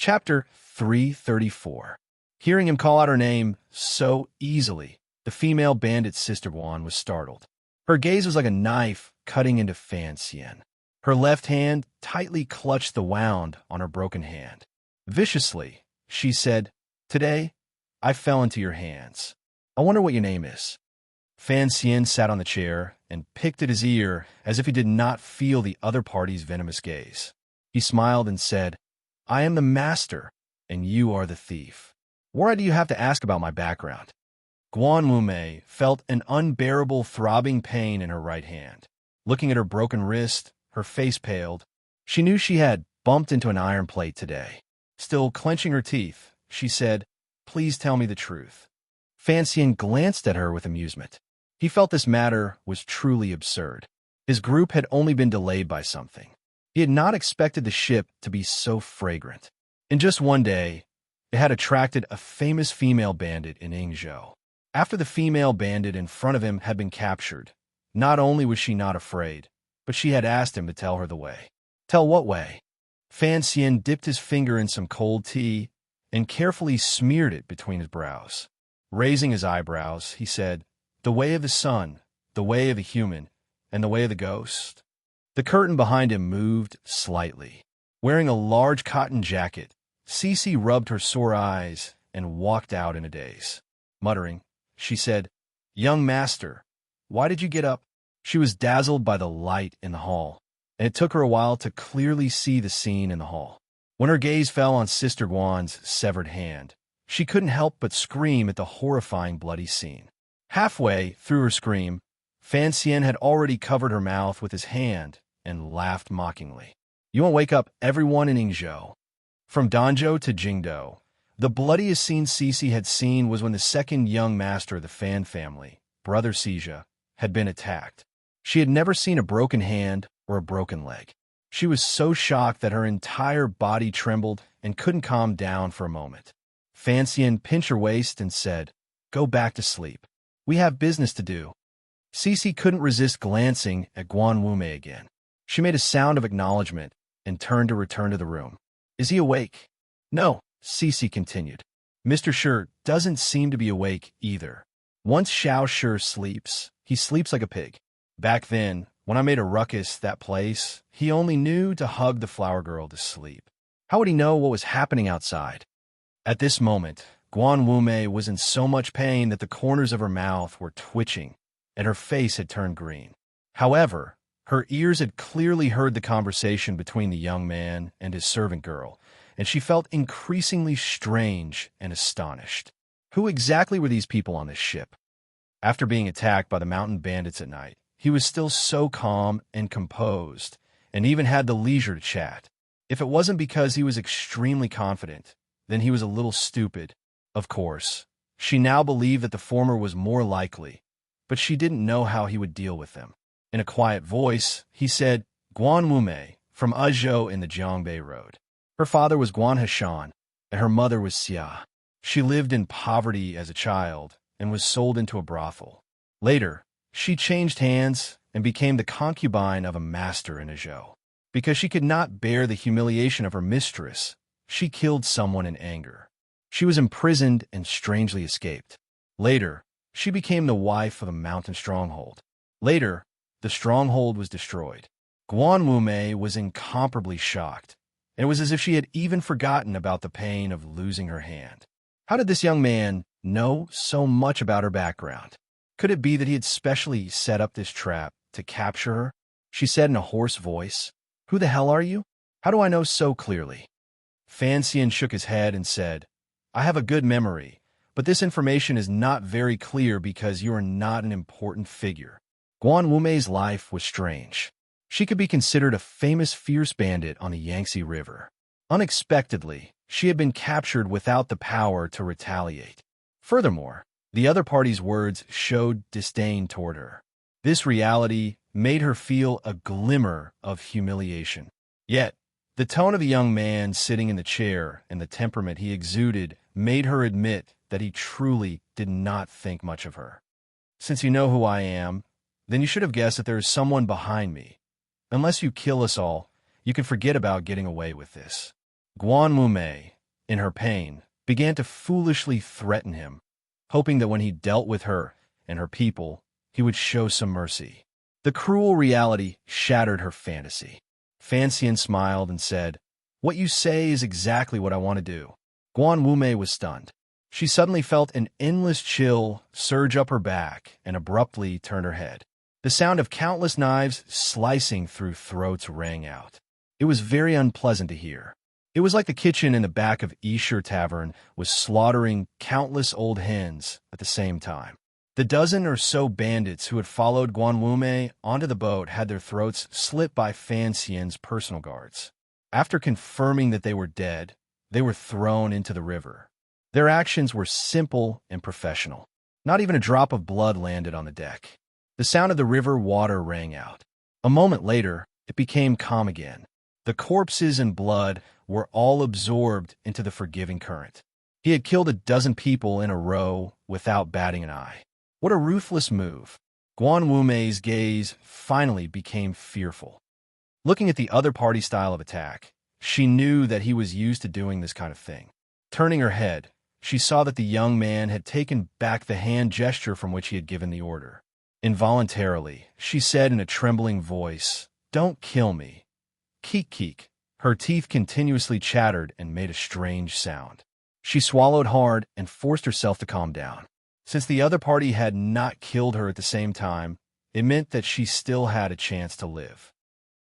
Chapter 334. Hearing him call out her name so easily, the female bandit's sister Guan was startled. Her gaze was like a knife cutting into Fan Xian. Her left hand tightly clutched the wound on her broken hand. Viciously, she said, "Today, I fell into your hands. I wonder what your name is." Fan Xian sat on the chair and picked at his ear as if he did not feel the other party's venomous gaze. He smiled and said, "I am the master, and you are the thief. Why do you have to ask about my background?" Guan Wumei felt an unbearable throbbing pain in her right hand. Looking at her broken wrist, her face paled. She knew she had bumped into an iron plate today. Still clenching her teeth, she said, "Please tell me the truth." Fan Xian glanced at her with amusement. He felt this matter was truly absurd. His group had only been delayed by something. He had not expected the ship to be so fragrant. In just one day, it had attracted a famous female bandit in Yingzhou. After the female bandit in front of him had been captured, not only was she not afraid, but she had asked him to tell her the way. Tell what way? Fan Xian dipped his finger in some cold tea and carefully smeared it between his brows. Raising his eyebrows, he said, "The way of the sun, the way of the human, and the way of the ghost." The curtain behind him moved slightly. Wearing a large cotton jacket, Cece rubbed her sore eyes and walked out in a daze. Muttering, she said, "Young master, why did you get up?" She was dazzled by the light in the hall, and it took her a while to clearly see the scene in the hall. When her gaze fell on Sister Guan's severed hand, she couldn't help but scream at the horrifying bloody scene. Halfway through her scream, Fan Xian had already covered her mouth with his hand and laughed mockingly. "You won't wake up everyone in Yingzhou." From Danzhou to Jingdou, the bloodiest scene Cece had seen was when the second young master of the Fan family, Brother Xijia, had been attacked. She had never seen a broken hand or a broken leg. She was so shocked that her entire body trembled and couldn't calm down for a moment. Fan Xian pinched her waist and said, "Go back to sleep. We have business to do." Cece couldn't resist glancing at Guan Wumei again. She made a sound of acknowledgement and turned to return to the room. "Is he awake?" "No," Cece continued. "Mr. Shi doesn't seem to be awake either. Once Xiao Shi sleeps, he sleeps like a pig. Back then, when I made a ruckus that place, he only knew to hug the flower girl to sleep. How would he know what was happening outside?" At this moment, Guan Wumei was in so much pain that the corners of her mouth were twitching, and her face had turned green. However, her ears had clearly heard the conversation between the young man and his servant girl, and she felt increasingly strange and astonished. Who exactly were these people on this ship? After being attacked by the mountain bandits at night, he was still so calm and composed, and even had the leisure to chat. If it wasn't because he was extremely confident, then he was a little stupid. Of course, she now believed that the former was more likely, but she didn't know how he would deal with them. In a quiet voice, he said, "Guan Wumei, from Ezhou in the Jiangbei Road. Her father was Guan Hashan, and her mother was Xia. She lived in poverty as a child and was sold into a brothel. Later, she changed hands and became the concubine of a master in Ezhou. Because she could not bear the humiliation of her mistress, she killed someone in anger. She was imprisoned and strangely escaped. Later, she became the wife of a mountain stronghold. Later, the stronghold was destroyed. Guan Wumei was incomparably shocked, and it was as if she had even forgotten about the pain of losing her hand. How did this young man know so much about her background? Could it be that he had specially set up this trap to capture her? She said in a hoarse voice, "Who the hell are you? How do I know so clearly?" Fan Xian shook his head and said, "I have a good memory, but this information is not very clear because you are not an important figure." Guan Wumei's life was strange. She could be considered a famous fierce bandit on the Yangtze River. Unexpectedly, she had been captured without the power to retaliate. Furthermore, the other party's words showed disdain toward her. This reality made her feel a glimmer of humiliation. Yet, the tone of the young man sitting in the chair and the temperament he exuded made her admit that he truly did not think much of her. "Since you know who I am, then you should have guessed that there is someone behind me. Unless you kill us all, you can forget about getting away with this." Guan Wumei, in her pain, began to foolishly threaten him, hoping that when he dealt with her and her people, he would show some mercy. The cruel reality shattered her fantasy. Fan Xian smiled and said, "What you say is exactly what I want to do." Guan Wumei was stunned. She suddenly felt an endless chill surge up her back and abruptly turned her head. The sound of countless knives slicing through throats rang out. It was very unpleasant to hear. It was like the kitchen in the back of Esher Tavern was slaughtering countless old hens at the same time. The dozen or so bandits who had followed Guan Wumei onto the boat had their throats slit by Fan Xian's personal guards. After confirming that they were dead, they were thrown into the river. Their actions were simple and professional. Not even a drop of blood landed on the deck. The sound of the river water rang out. A moment later, it became calm again. The corpses and blood were all absorbed into the forgiving current. He had killed a dozen people in a row without batting an eye. What a ruthless move. Guan Wumei's gaze finally became fearful. Looking at the other party's style of attack, she knew that he was used to doing this kind of thing. Turning her head, she saw that the young man had taken back the hand gesture from which he had given the order. Involuntarily, she said in a trembling voice, "Don't kill me." Keek keek. Her teeth continuously chattered and made a strange sound. She swallowed hard and forced herself to calm down. Since the other party had not killed her at the same time, it meant that she still had a chance to live.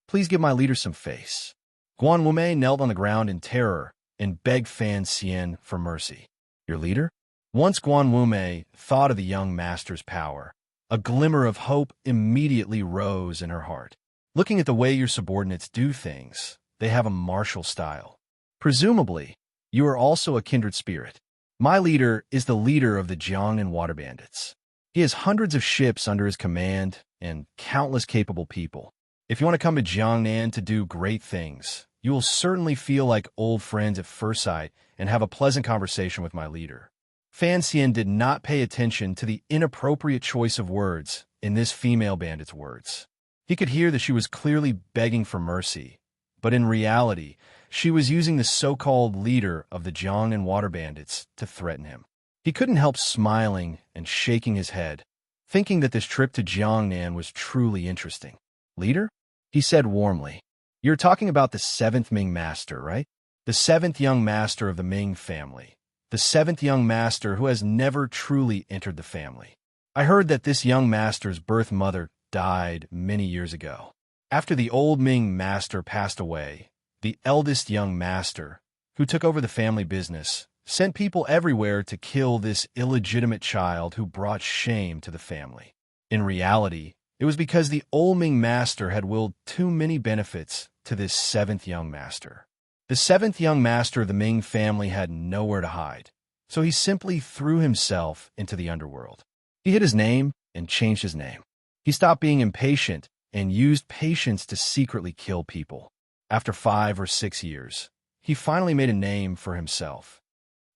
"Please give my leader some face." Guan Wumei knelt on the ground in terror and begged Fan Xian for mercy. "Your leader?" Once Guan Wumei thought of the young master's power, a glimmer of hope immediately rose in her heart. Looking at the way your subordinates do things, they have a martial style. Presumably, you are also a kindred spirit. My leader is the leader of the Jiangnan water bandits. He has hundreds of ships under his command and countless capable people. If you want to come to Jiangnan to do great things, you will certainly feel like old friends at first sight and have a pleasant conversation with my leader. Fan Xian did not pay attention to the inappropriate choice of words in this female bandit's words. He could hear that she was clearly begging for mercy, but in reality, she was using the so-called leader of the Jiangnan water bandits to threaten him. He couldn't help smiling and shaking his head, thinking that this trip to Jiangnan was truly interesting. "Leader?" he said warmly. "You're talking about the 7th Ming master, right? The 7th young master of the Ming family. The 7th young master who has never truly entered the family. I heard that this young master's birth mother died many years ago. After the old Ming master passed away, the eldest young master, who took over the family business, sent people everywhere to kill this illegitimate child who brought shame to the family. In reality, it was because the old Ming master had willed too many benefits to this 7th young master. The 7th young master of the Ming family had nowhere to hide, so he simply threw himself into the underworld. He hid his name and changed his name. He stopped being impatient and used patience to secretly kill people. After 5 or 6 years, he finally made a name for himself.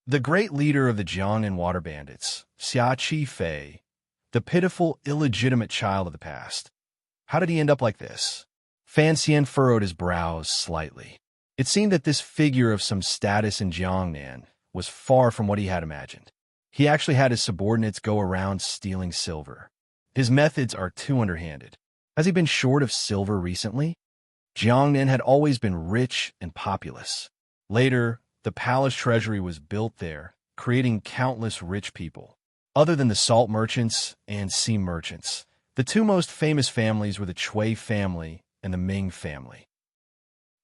The great leader of the Jiangnan water bandits, Xia Qi Fei, the pitiful, illegitimate child of the past. How did he end up like this?" Fan Xian furrowed his brows slightly. It seemed that this figure of some status in Jiangnan was far from what he had imagined. He actually had his subordinates go around stealing silver. His methods are too underhanded. Has he been short of silver recently? Jiangnan had always been rich and populous. Later, the palace treasury was built there, creating countless rich people. Other than the salt merchants and sea merchants, the two most famous families were the Cui family and the Ming family.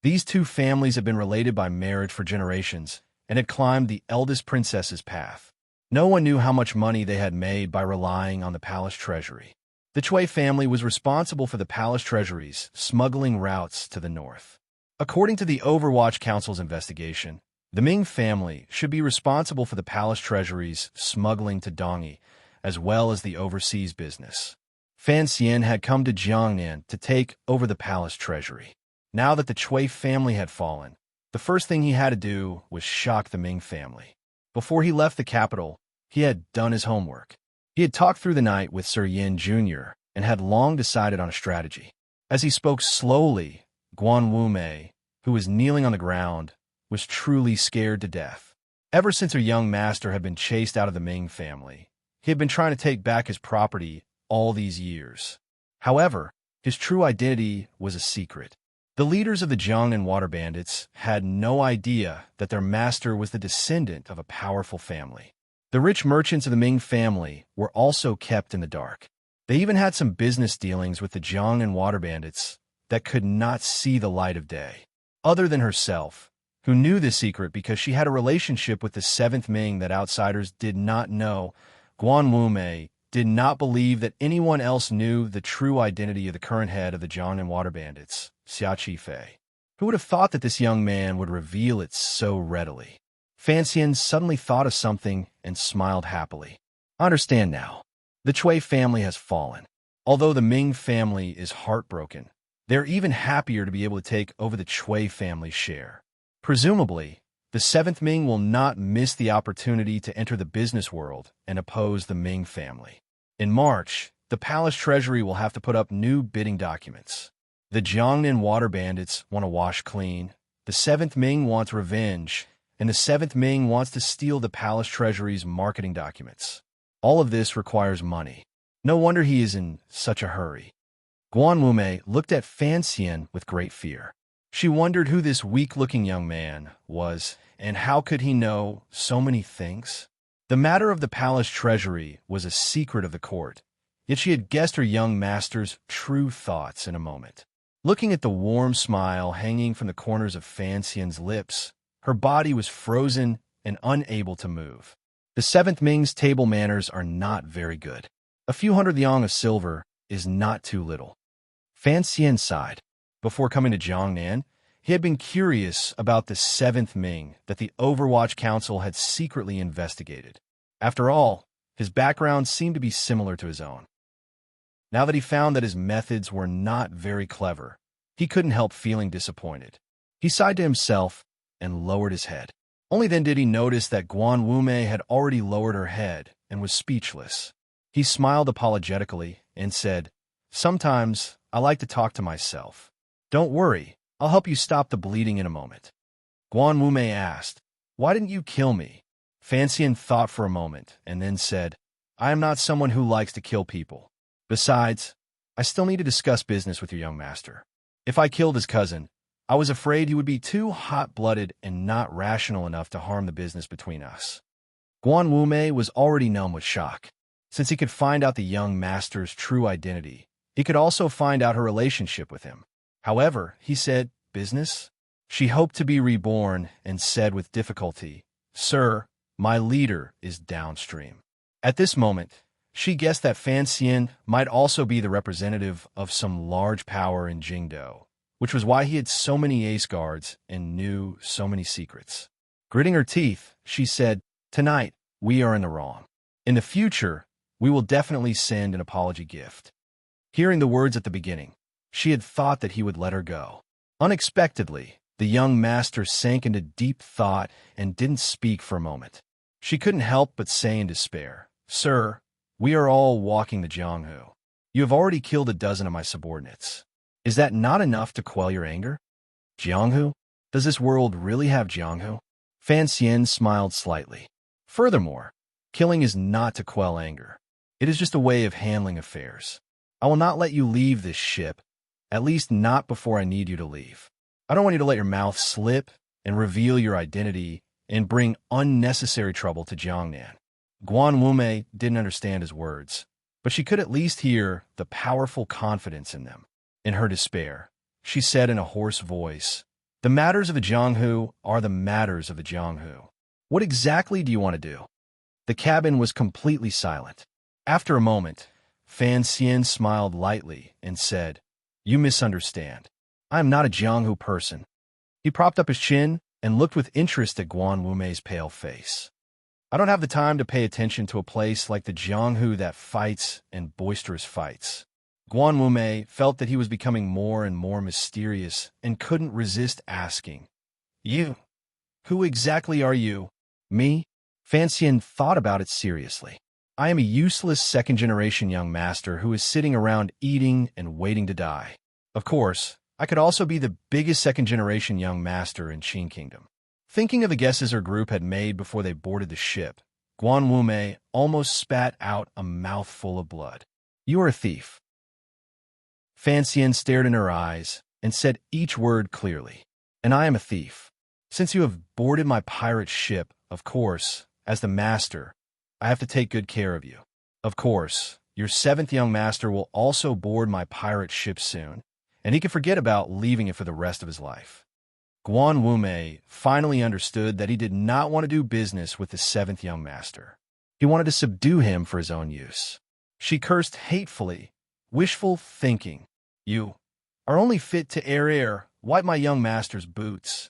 These two families had been related by marriage for generations and had climbed the eldest princess's path. No one knew how much money they had made by relying on the palace treasury. The Cui family was responsible for the palace treasury's smuggling routes to the north. According to the Overwatch Council's investigation, the Ming family should be responsible for the palace treasury's smuggling to Dongyi, as well as the overseas business. Fan Xian had come to Jiangnan to take over the palace treasury. Now that the Cui family had fallen, the first thing he had to do was shock the Ming family. Before he left the capital, he had done his homework. He had talked through the night with Sir Yin Jr. and had long decided on a strategy. As he spoke slowly, Guan Wumei, who was kneeling on the ground, was truly scared to death. Ever since her young master had been chased out of the Ming family, he had been trying to take back his property all these years. However, his true identity was a secret. The leaders of the Jiangnan water bandits had no idea that their master was the descendant of a powerful family. The rich merchants of the Ming family were also kept in the dark. They even had some business dealings with the Jiangnan water bandits that could not see the light of day. Other than herself, who knew the secret because she had a relationship with the 7th Ming that outsiders did not know, Guan Wumei did not believe that anyone else knew the true identity of the current head of the Jiangnan water bandits, Xia Qifei. Who would have thought that this young man would reveal it so readily? Fan Xian suddenly thought of something and smiled happily. I understand now. The Cui family has fallen. Although the Ming family is heartbroken, they're even happier to be able to take over the Cui family's share. Presumably, the 7th Ming will not miss the opportunity to enter the business world and oppose the Ming family. In March, the palace treasury will have to put up new bidding documents. The Jiangnan water bandits want to wash clean, the 7th Ming wants revenge, and the 7th Ming wants to steal the palace treasury's marketing documents. All of this requires money. No wonder he is in such a hurry. Guan Wumei looked at Fan Xian with great fear. She wondered who this weak-looking young man was, and how could he know so many things? The matter of the palace treasury was a secret of the court, yet she had guessed her young master's true thoughts in a moment. Looking at the warm smile hanging from the corners of Fan Xian's lips, her body was frozen and unable to move. The 7th Ming's table manners are not very good. A few hundred yang of silver is not too little. Fan Xian sighed. Before coming to Jiangnan, he had been curious about the 7th Ming that the Overwatch Council had secretly investigated. After all, his background seemed to be similar to his own. Now that he found that his methods were not very clever, he couldn't help feeling disappointed. He sighed to himself and lowered his head. Only then did he notice that Guan Wumei had already lowered her head and was speechless. He smiled apologetically and said, "Sometimes I like to talk to myself. Don't worry, I'll help you stop the bleeding in a moment." Guan Wumei asked, "Why didn't you kill me?" Fan Xian thought for a moment and then said, "I am not someone who likes to kill people. Besides, I still need to discuss business with your young master. If I killed his cousin, I was afraid he would be too hot-blooded and not rational enough to harm the business between us." Guan Wumei was already numb with shock. Since he could find out the young master's true identity, he could also find out her relationship with him. However, he said, "Business?" She hoped to be reborn and said with difficulty, "Sir, my leader is downstream." At this moment, she guessed that Fan Xian might also be the representative of some large power in Jingdo, which was why he had so many ace guards and knew so many secrets. Gritting her teeth, she said, "Tonight, we are in the wrong. In the future, we will definitely send an apology gift." Hearing the words at the beginning, she had thought that he would let her go. Unexpectedly, the young master sank into deep thought and didn't speak for a moment. She couldn't help but say in despair, "Sir, we are all walking the Jianghu. You have already killed a dozen of my subordinates. Is that not enough to quell your anger?" "Jianghu? Does this world really have Jianghu?" Fan Xian smiled slightly. "Furthermore, killing is not to quell anger. It is just a way of handling affairs. I will not let you leave this ship, at least not before I need you to leave. I don't want you to let your mouth slip and reveal your identity and bring unnecessary trouble to Jiangnan." Guan Wumei didn't understand his words, but she could at least hear the powerful confidence in them. In her despair, she said in a hoarse voice, "The matters of the Jianghu are the matters of the Jianghu. What exactly do you want to do?" The cabin was completely silent. After a moment, Fan Xian smiled lightly and said, "You misunderstand. I am not a Jianghu person." He propped up his chin and looked with interest at Guan Wumei's pale face. "I don't have the time to pay attention to a place like the Jianghu that fights and boisterous fights." Guan Wumei felt that he was becoming more and more mysterious and couldn't resist asking, "You? Who exactly are you?" "Me?" Fan Xian thought about it seriously. "I am a useless second-generation young master who is sitting around eating and waiting to die. Of course, I could also be the biggest second-generation young master in Qin Kingdom." Thinking of the guesses her group had made before they boarded the ship, Guan Wume almost spat out a mouthful of blood. "You are a thief." Fan Xian stared in her eyes and said each word clearly. "And I am a thief. Since you have boarded my pirate ship, of course, as the master, I have to take good care of you. Of course, your seventh young master will also board my pirate ship soon, and he can forget about leaving it for the rest of his life." Guan Wume finally understood that he did not want to do business with the seventh young master. He wanted to subdue him for his own use. She cursed hatefully, wishful thinking. "You are only fit to wipe my young master's boots."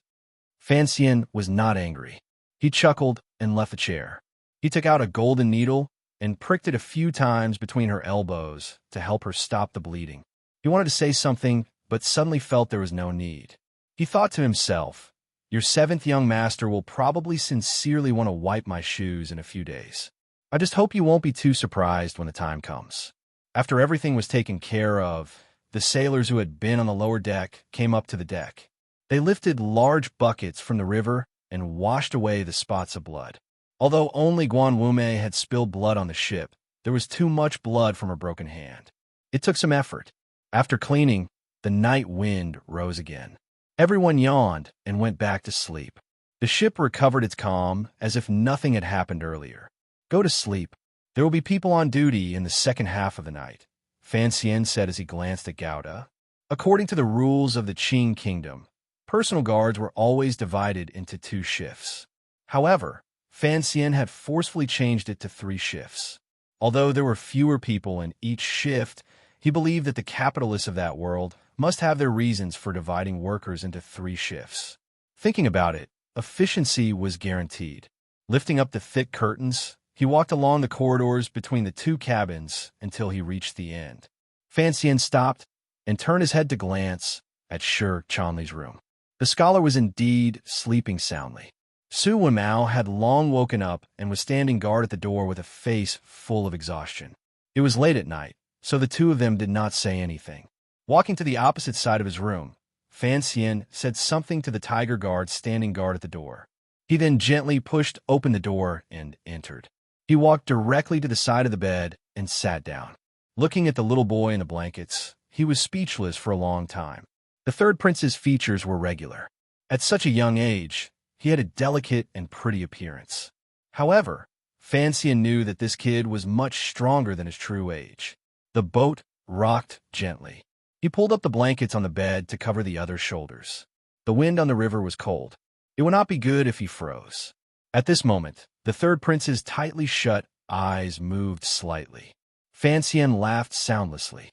Fan Xian was not angry. He chuckled and left the chair. He took out a golden needle and pricked it a few times between her elbows to help her stop the bleeding. He wanted to say something, but suddenly felt there was no need. He thought to himself, "Your seventh young master will probably sincerely want to wipe my shoes in a few days. I just hope you won't be too surprised when the time comes." After everything was taken care of, the sailors who had been on the lower deck came up to the deck. They lifted large buckets from the river and washed away the spots of blood. Although only Guan Wume had spilled blood on the ship, there was too much blood from her broken hand. It took some effort. After cleaning, the night wind rose again. Everyone yawned and went back to sleep. The ship recovered its calm as if nothing had happened earlier. "Go to sleep. There will be people on duty in the second half of the night," Fan Xian said as he glanced at Gouda. According to the rules of the Qing Kingdom, personal guards were always divided into 2 shifts. However, Fan Xian had forcefully changed it to 3 shifts. Although there were fewer people in each shift, he believed that the capitalists of that world must have their reasons for dividing workers into 3 shifts. Thinking about it, efficiency was guaranteed. Lifting up the thick curtains, he walked along the corridors between the 2 cabins until he reached the end. Fan Xian stopped and turned his head to glance at Shi Chanli's room. The scholar was indeed sleeping soundly. Su Wenmao had long woken up and was standing guard at the door with a face full of exhaustion. It was late at night, so the 2 of them did not say anything. Walking to the opposite side of his room, Fan Xian said something to the tiger guard standing guard at the door. He then gently pushed open the door and entered. He walked directly to the side of the bed and sat down. Looking at the little boy in the blankets, he was speechless for a long time. The third prince's features were regular. At such a young age, he had a delicate and pretty appearance. However, Fan Xian knew that this kid was much stronger than his true age. The boat rocked gently. He pulled up the blankets on the bed to cover the other's shoulders. The wind on the river was cold. It would not be good if he froze. At this moment, the third prince's tightly shut eyes moved slightly. Fan Xian laughed soundlessly.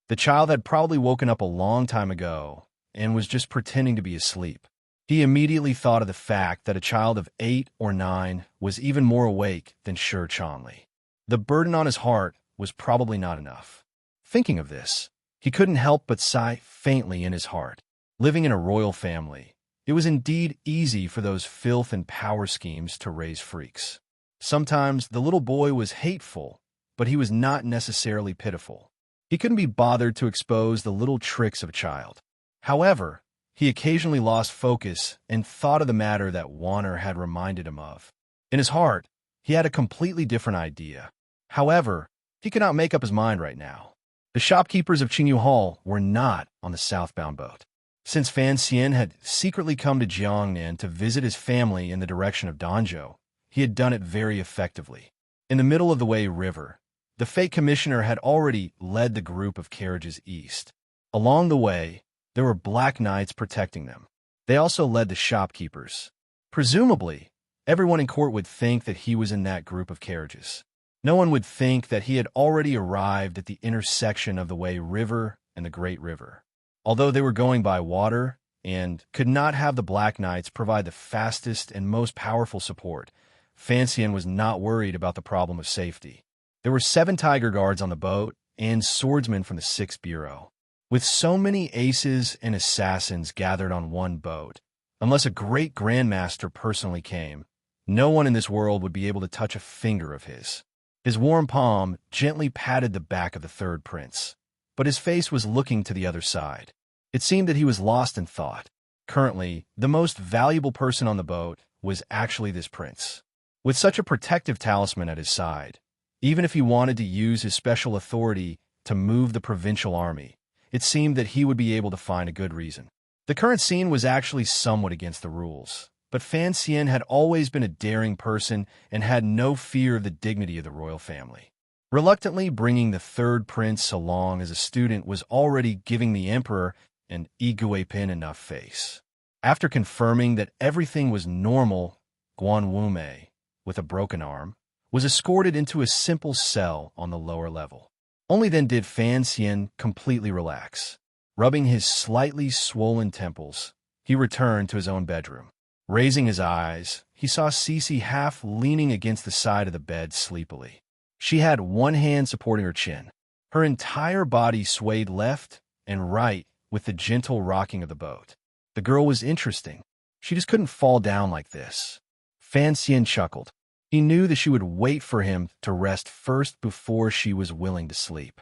The child had probably woken up a long time ago and was just pretending to be asleep. He immediately thought of the fact that a child of 8 or 9 was even more awake than Shi Chanli. The burden on his heart was probably not enough. Thinking of this, he couldn't help but sigh faintly in his heart. Living in a royal family, it was indeed easy for those filth and power schemes to raise freaks. Sometimes the little boy was hateful, but he was not necessarily pitiful. He couldn't be bothered to expose the little tricks of a child. However, he occasionally lost focus and thought of the matter that Warner had reminded him of. In his heart, he had a completely different idea. However, he could not make up his mind right now. The shopkeepers of Qingyu Hall were not on the southbound boat. Since Fan Xian had secretly come to Jiangnan to visit his family in the direction of Danzhou, he had done it very effectively. In the middle of the Wei River, the fake commissioner had already led the group of carriages east. Along the way, there were black knights protecting them. They also led the shopkeepers. Presumably, everyone in court would think that he was in that group of carriages. No one would think that he had already arrived at the intersection of the Wei River and the Great River. Although they were going by water and could not have the Black Knights provide the fastest and most powerful support, Fan Xian was not worried about the problem of safety. There were 7 tiger guards on the boat and swordsmen from the 6th Bureau. With so many aces and assassins gathered on one boat, unless a great grandmaster personally came, no one in this world would be able to touch a finger of his. His warm palm gently patted the back of the third prince, but his face was looking to the other side. It seemed that he was lost in thought. Currently, the most valuable person on the boat was actually this prince. With such a protective talisman at his side, even if he wanted to use his special authority to move the provincial army, it seemed that he would be able to find a good reason. The current scene was actually somewhat against the rules, but Fan Xian had always been a daring person and had no fear of the dignity of the royal family. Reluctantly bringing the third prince along as a student was already giving the emperor an iguapin enough face. After confirming that everything was normal, Guan Wume, with a broken arm, was escorted into a simple cell on the lower level. Only then did Fan Xian completely relax. Rubbing his slightly swollen temples, he returned to his own bedroom. Raising his eyes, he saw Cece half leaning against the side of the bed sleepily. She had one hand supporting her chin. Her entire body swayed left and right with the gentle rocking of the boat. The girl was interesting. She just couldn't fall down like this. Fan Xian chuckled. He knew that she would wait for him to rest first before she was willing to sleep.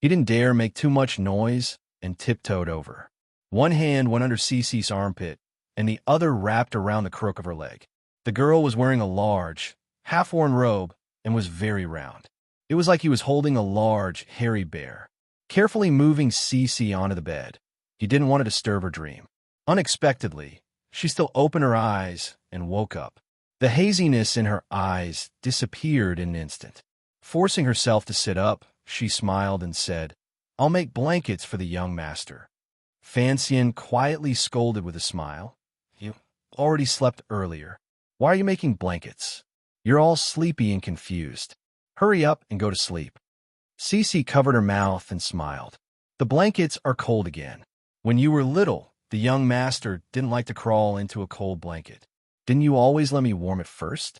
He didn't dare make too much noise and tiptoed over. One hand went under Cece's armpit, and the other wrapped around the crook of her leg. The girl was wearing a large, half-worn robe and was very round. It was like he was holding a large, hairy bear. Carefully moving Cece onto the bed, he didn't want to disturb her dream. Unexpectedly, she still opened her eyes and woke up. The haziness in her eyes disappeared in an instant. Forcing herself to sit up, she smiled and said, "I'll make blankets for the young master." Fan Xian quietly scolded with a smile. "You already slept earlier. Why are you making blankets? You're all sleepy and confused. Hurry up and go to sleep." Cece covered her mouth and smiled. "The blankets are cold again. When you were little, the young master didn't like to crawl into a cold blanket. Didn't you always let me warm it first?"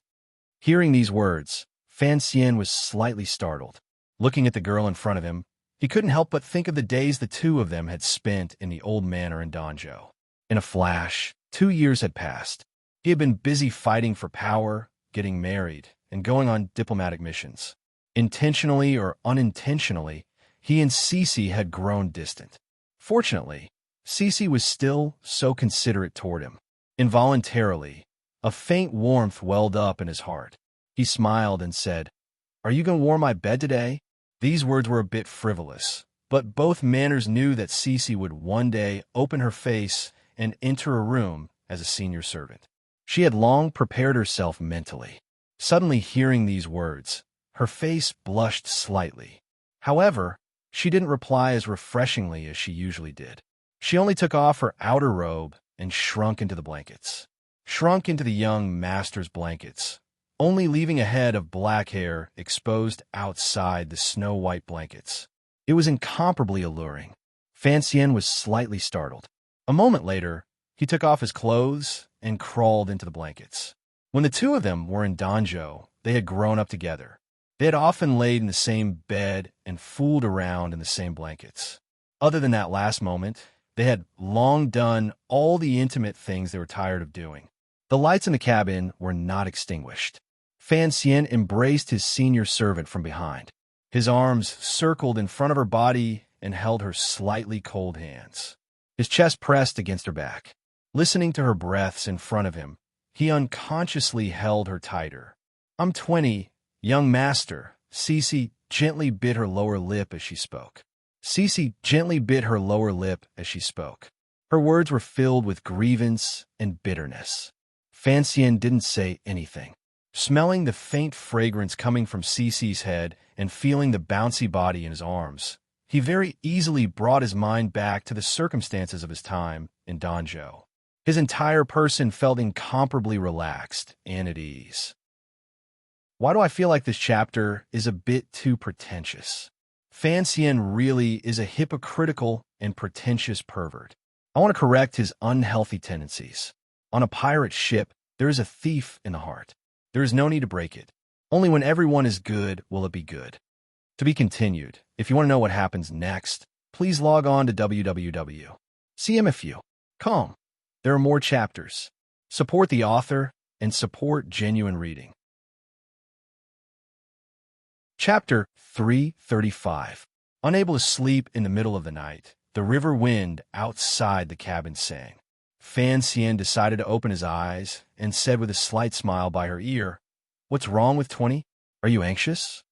Hearing these words, Fan Xian was slightly startled. Looking at the girl in front of him, he couldn't help but think of the days the two of them had spent in the old manor in Danzhou. In a flash, 2 years had passed. He had been busy fighting for power, getting married, and going on diplomatic missions. Intentionally or unintentionally, he and Cece had grown distant. Fortunately, Cece was still so considerate toward him. Involuntarily, a faint warmth welled up in his heart. He smiled and said, "Are you going to warm my bed today?" These words were a bit frivolous, but both manners knew that Cece would one day open her face and enter a room as a senior servant. She had long prepared herself mentally. Suddenly hearing these words, her face blushed slightly. However, she didn't reply as refreshingly as she usually did. She only took off her outer robe and shrunk into the blankets. Shrunk into the young master's blankets, only leaving a head of black hair exposed outside the snow-white blankets. It was incomparably alluring. Fan Xian was slightly startled. A moment later, he took off his clothes and crawled into the blankets. When the two of them were in Danzhou, they had grown up together. They had often laid in the same bed and fooled around in the same blankets. Other than that last moment, they had long done all the intimate things they were tired of doing. The lights in the cabin were not extinguished. Fan Xian embraced his senior servant from behind. His arms circled in front of her body and held her slightly cold hands. His chest pressed against her back. Listening to her breaths in front of him, he unconsciously held her tighter. "I'm 20, young master." Cece gently bit her lower lip as she spoke. Cece gently bit her lower lip as she spoke. Her words were filled with grievance and bitterness. Fan Xian didn't say anything. Smelling the faint fragrance coming from Cece's head and feeling the bouncy body in his arms, he very easily brought his mind back to the circumstances of his time in Danzhou. His entire person felt incomparably relaxed and at ease. Why do I feel like this chapter is a bit too pretentious? Fan Xian really is a hypocritical and pretentious pervert. I want to correct his unhealthy tendencies. On a pirate ship, there is a thief in the heart. There is no need to break it. Only when everyone is good will it be good. To be continued. If you want to know what happens next, please log on to www.cmfu.com. There are more chapters. Support the author and support genuine reading. Chapter 335. Unable to sleep in the middle of the night, The river wind outside the cabin sang. Fan Xian decided to open his eyes and said with a slight smile by her ear, "What's wrong with 20? Are you anxious?"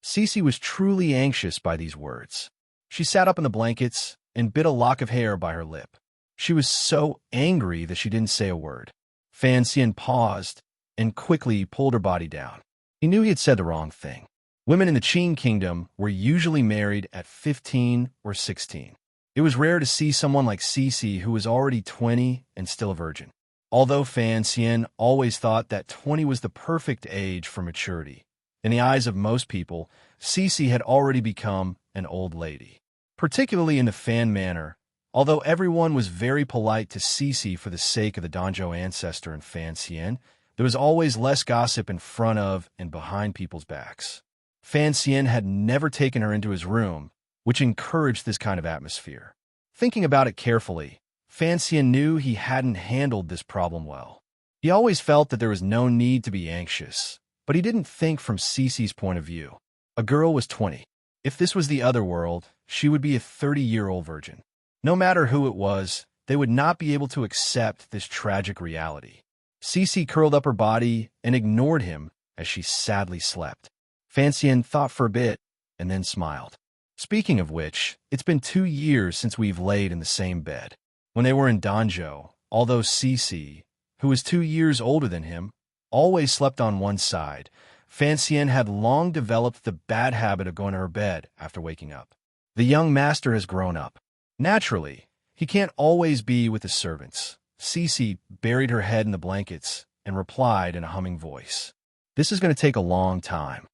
Cece was truly anxious by these words. She sat up in the blankets and bit a lock of hair by her lip. She was so angry that she didn't say a word. Fan Xian paused and quickly pulled her body down. He knew he had said the wrong thing. Women in the Qing kingdom were usually married at 15 or 16. It was rare to see someone like Cece who was already 20 and still a virgin. Although Fan Xian always thought that 20 was the perfect age for maturity, in the eyes of most people, Cece had already become an old lady. Particularly in the Fan manor, although everyone was very polite to Cece for the sake of the Danzhou ancestor and Fan Xian, there was always less gossip in front of and behind people's backs. Fan Xian had never taken her into his room, which encouraged this kind of atmosphere. Thinking about it carefully, Fan Xian knew he hadn't handled this problem well. He always felt that there was no need to be anxious, but he didn't think from Cece's point of view. A girl was 20. If this was the other world, she would be a 30-year-old virgin. No matter who it was, they would not be able to accept this tragic reality. Cece curled up her body and ignored him as she sadly slept. Fan Xian thought for a bit and then smiled. Speaking of which, it's been 2 years since we've laid in the same bed. When they were in Danzhou, although Cece, who was 2 years older than him, always slept on one side, Fan Xian had long developed the bad habit of going to her bed after waking up. The young master has grown up. Naturally, he can't always be with the servants. Cece buried her head in the blankets and replied in a humming voice, "This is going to take a long time."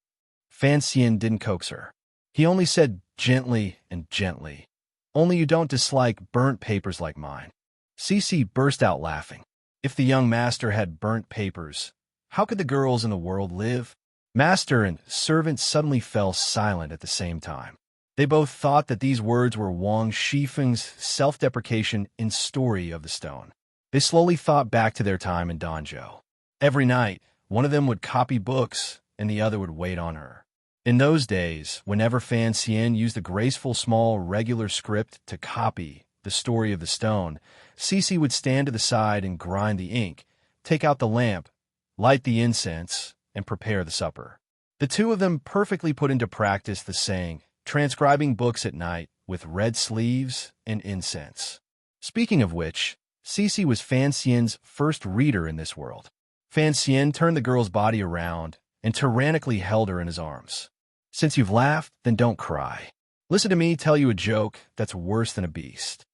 Fan Xian didn't coax her. He only said gently and gently, "Only you don't dislike burnt papers like mine." Cece burst out laughing. If the young master had burnt papers, how could the girls in the world live? Master and servant suddenly fell silent at the same time. They both thought that these words were Wang Shifeng's self-deprecation in Story of the Stone. They slowly thought back to their time in Danzhou. Every night, one of them would copy books and the other would wait on her. In those days, whenever Fan Xian used the graceful small regular script to copy the Story of the Stone, Cece would stand to the side and grind the ink, take out the lamp, light the incense, and prepare the supper. The two of them perfectly put into practice the saying, transcribing books at night with red sleeves and incense. Speaking of which, Cece was Fan Xian's first reader in this world. Fan Xian turned the girl's body around and tyrannically held her in his arms. "Since you've laughed, then don't cry. Listen to me tell you a joke that's worse than a beast."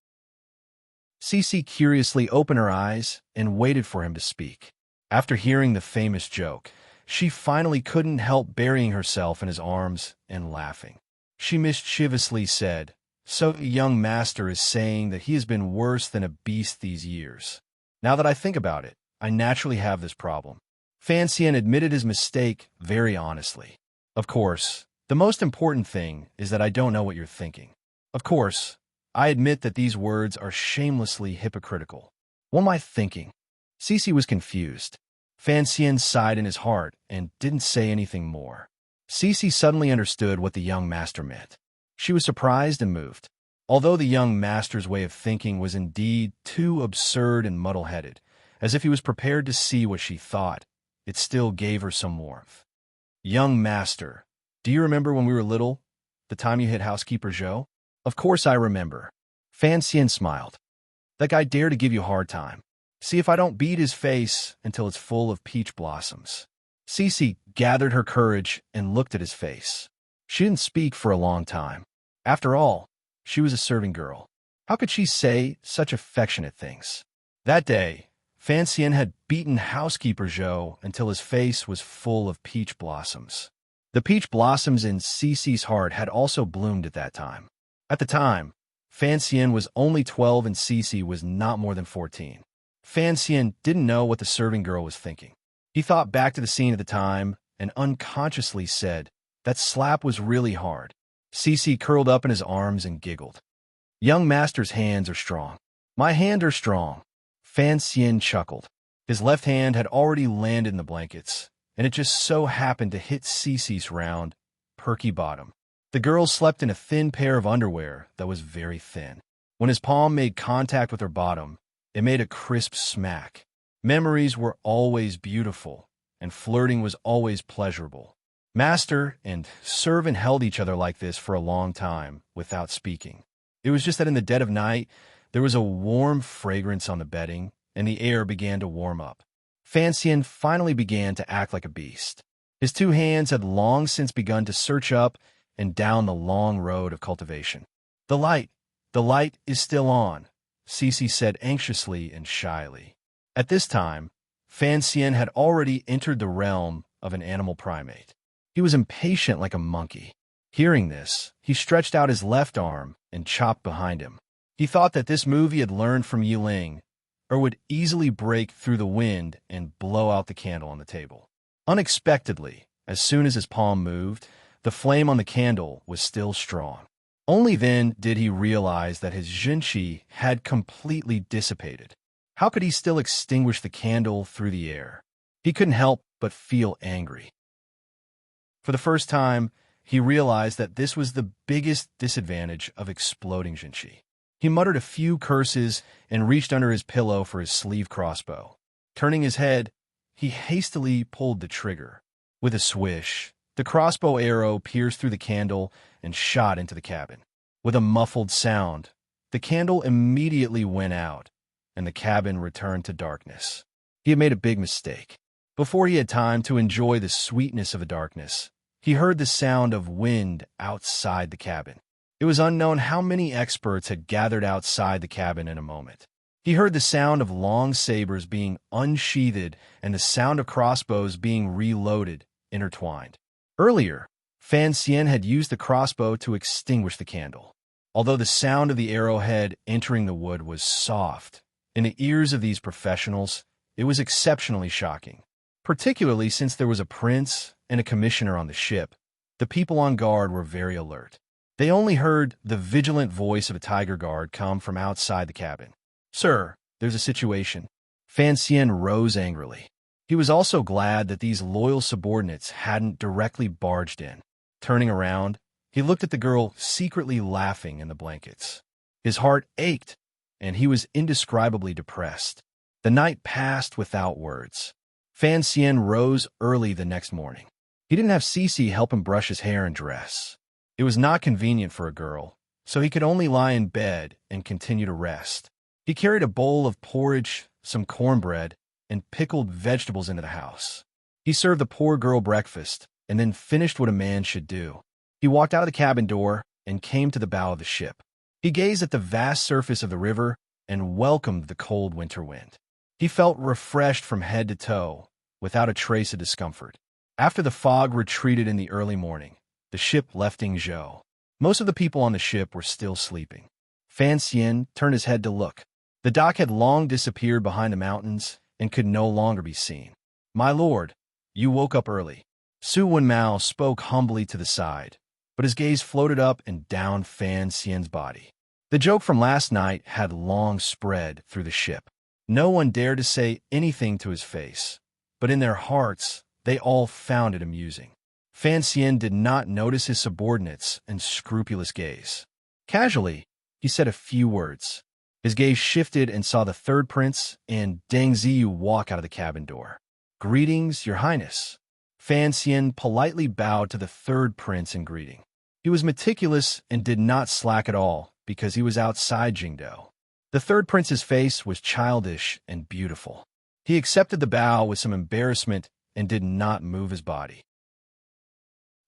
Cece curiously opened her eyes and waited for him to speak. After hearing the famous joke, she finally couldn't help burying herself in his arms and laughing. She mischievously said, "So the young master is saying that he has been worse than a beast these years. Now that I think about it, I naturally have this problem." Fan Xian admitted his mistake very honestly. "Of course, the most important thing is that I don't know what you're thinking. Of course, I admit that these words are shamelessly hypocritical. What am I thinking?" Cece was confused. Fan Xian sighed in his heart and didn't say anything more. Cece suddenly understood what the young master meant. She was surprised and moved. Although the young master's way of thinking was indeed too absurd and muddle-headed, as if he was prepared to see what she thought, it still gave her some warmth. "Young master, do you remember when we were little, the time you hit housekeeper Zhou?" "Of course I remember." Fan Xian smiled. "That guy dared to give you a hard time. See if I don't beat his face until it's full of peach blossoms." Cece gathered her courage and looked at his face. She didn't speak for a long time. After all, she was a serving girl. How could she say such affectionate things? That day, Fan Xian had beaten housekeeper Zhou until his face was full of peach blossoms. The peach blossoms in Cece's heart had also bloomed at that time. At the time, Fan Xian was only 12 and Cece was not more than 14. Fan Xian didn't know what the serving girl was thinking. He thought back to the scene at the time and unconsciously said, "That slap was really hard." Cece curled up in his arms and giggled. "Young master's hands are strong." "My hands are strong." Fan Xian chuckled. His left hand had already landed in the blankets, and it just so happened to hit Cece's round, perky bottom. The girl slept in a thin pair of underwear that was very thin. When his palm made contact with her bottom, it made a crisp smack. Memories were always beautiful, and flirting was always pleasurable. Master and servant held each other like this for a long time, without speaking. It was just that in the dead of night, there was a warm fragrance on the bedding, and the air began to warm up. Fan Xian finally began to act like a beast. His two hands had long since begun to search up and down the long road of cultivation. The light is still on, Cece said anxiously and shyly. At this time, Fan Xian had already entered the realm of an animal primate. He was impatient like a monkey. Hearing this, he stretched out his left arm and chopped behind him. He thought that this move he had learned from Yiling, or would easily break through the wind and blow out the candle on the table. Unexpectedly, as soon as his palm moved, the flame on the candle was still strong. Only then did he realize that his Jinqi had completely dissipated. How could he still extinguish the candle through the air? He couldn't help but feel angry. For the first time, he realized that this was the biggest disadvantage of exploding Jinqi. He muttered a few curses and reached under his pillow for his sleeve crossbow. Turning his head, he hastily pulled the trigger. With a swish, the crossbow arrow pierced through the candle and shot into the cabin. With a muffled sound, the candle immediately went out, and the cabin returned to darkness. He had made a big mistake. Before he had time to enjoy the sweetness of the darkness, he heard the sound of wind outside the cabin. It was unknown how many experts had gathered outside the cabin in a moment. He heard the sound of long sabers being unsheathed and the sound of crossbows being reloaded, intertwined. Earlier, Fan Xian had used the crossbow to extinguish the candle. Although the sound of the arrowhead entering the wood was soft, in the ears of these professionals, it was exceptionally shocking. Particularly since there was a prince and a commissioner on the ship, the people on guard were very alert. They only heard the vigilant voice of a tiger guard come from outside the cabin. "Sir, there's a situation." Fan Xian rose angrily. He was also glad that these loyal subordinates hadn't directly barged in. Turning around, he looked at the girl secretly laughing in the blankets. His heart ached, and he was indescribably depressed. The night passed without words. Fan Xian rose early the next morning. He didn't have Cece help him brush his hair and dress. It was not convenient for a girl, so he could only lie in bed and continue to rest. He carried a bowl of porridge, some cornbread, and pickled vegetables into the house. He served the poor girl breakfast and then finished what a man should do. He walked out of the cabin door and came to the bow of the ship. He gazed at the vast surface of the river and welcomed the cold winter wind. He felt refreshed from head to toe, without a trace of discomfort. After the fog retreated in the early morning, the ship left Yingzhou. Most of the people on the ship were still sleeping. Fan Xian turned his head to look. The dock had long disappeared behind the mountains and could no longer be seen. "My lord, you woke up early." Su Wenmao spoke humbly to the side, but his gaze floated up and down Fan Xian's body. The joke from last night had long spread through the ship. No one dared to say anything to his face, but in their hearts, they all found it amusing. Fan Xian did not notice his subordinates and scrupulous gaze. Casually, he said a few words. His gaze shifted and saw the third prince and Deng Ziyu walk out of the cabin door. "Greetings, your highness." Fan Xian politely bowed to the third prince in greeting. He was meticulous and did not slack at all because he was outside Jingdou. The third prince's face was childish and beautiful. He accepted the bow with some embarrassment and did not move his body.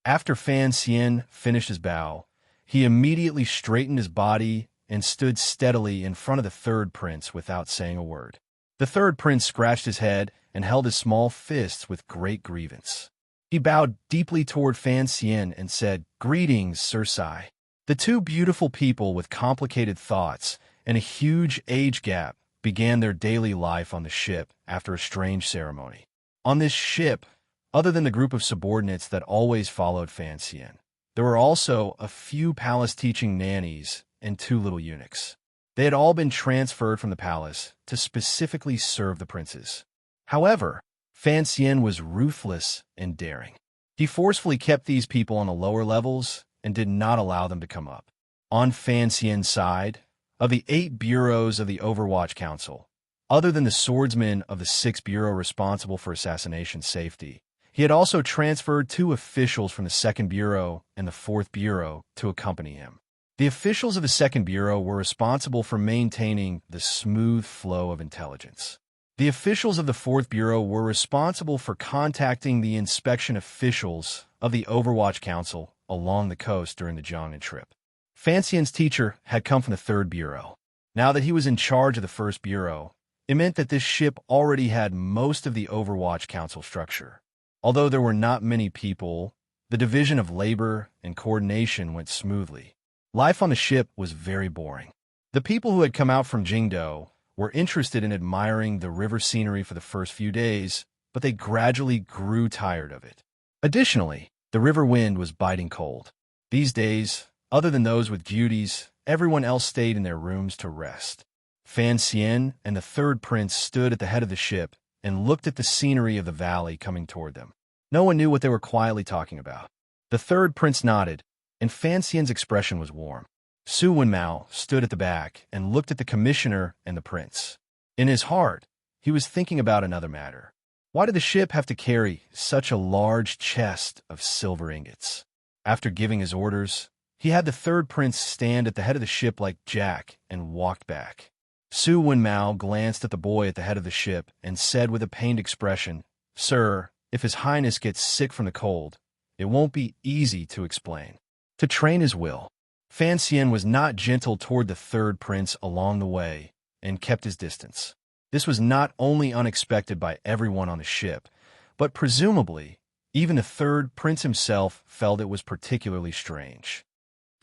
After Fan Xian finished his bow, he immediately straightened his body and stood steadily in front of the third prince without saying a word. The third prince scratched his head and held his small fists with great grievance. He bowed deeply toward Fan Xian and said, "Greetings, Sir Sai." The two beautiful people with complicated thoughts and a huge age gap began their daily life on the ship after a strange ceremony. On this ship, other than the group of subordinates that always followed Fan Xian, there were also a few palace-teaching nannies and 2 little eunuchs. They had all been transferred from the palace to specifically serve the princes. However, Fan Xian was ruthless and daring. He forcefully kept these people on the lower levels and did not allow them to come up. On Fan Xian's side, Of the 8 bureaus of the Overwatch Council, other than the swordsman of the 6th bureau responsible for assassination safety, he had also transferred 2 officials from the 2nd bureau and the 4th bureau to accompany him. The officials of the 2nd bureau were responsible for maintaining the smooth flow of intelligence. The officials of the 4th bureau were responsible for contacting the inspection officials of the Overwatch Council along the coast during the Jiangnan trip. Fan Xian's teacher had come from the 3rd bureau. Now that he was in charge of the 1st bureau, it meant that this ship already had most of the Overwatch Council structure. Although there were not many people, the division of labor and coordination went smoothly. Life on the ship was very boring. The people who had come out from Jingdo were interested in admiring the river scenery for the first few days, but they gradually grew tired of it. Additionally, the river wind was biting cold. These days, other than those with duties, everyone else stayed in their rooms to rest. Fan Xian and the 3rd prince stood at the head of the ship and looked at the scenery of the valley coming toward them. No one knew what they were quietly talking about. The 3rd prince nodded, and Fan Xian's expression was warm. Su Wenmao stood at the back and looked at the commissioner and the prince. In his heart, he was thinking about another matter. Why did the ship have to carry such a large chest of silver ingots? After giving his orders, he had the 3rd prince stand at the head of the ship like Jack and walked back. Su Wenmao glanced at the boy at the head of the ship and said with a pained expression, "Sir, if His Highness gets sick from the cold, it won't be easy to explain." To train his will, Fan Xian was not gentle toward the 3rd prince along the way and kept his distance. This was not only unexpected by everyone on the ship, but presumably even the 3rd prince himself felt it was particularly strange.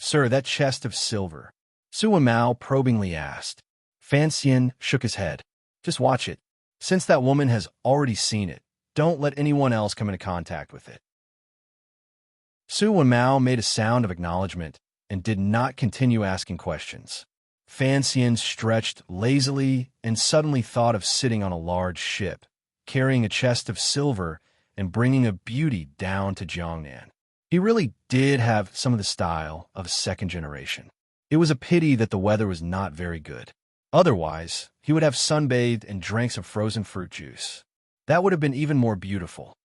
"Sir, that chest of silver?" Su Wenmao probingly asked. Fan Xian shook his head. "Just watch it. Since that woman has already seen it, don't let anyone else come into contact with it." Su Wenmao made a sound of acknowledgement and did not continue asking questions. Fan Xian stretched lazily and suddenly thought of sitting on a large ship, carrying a chest of silver and bringing a beauty down to Jiangnan. He really did have some of the style of a 2nd generation. It was a pity that the weather was not very good. Otherwise, he would have sunbathed and drank some frozen fruit juice. That would have been even more beautiful.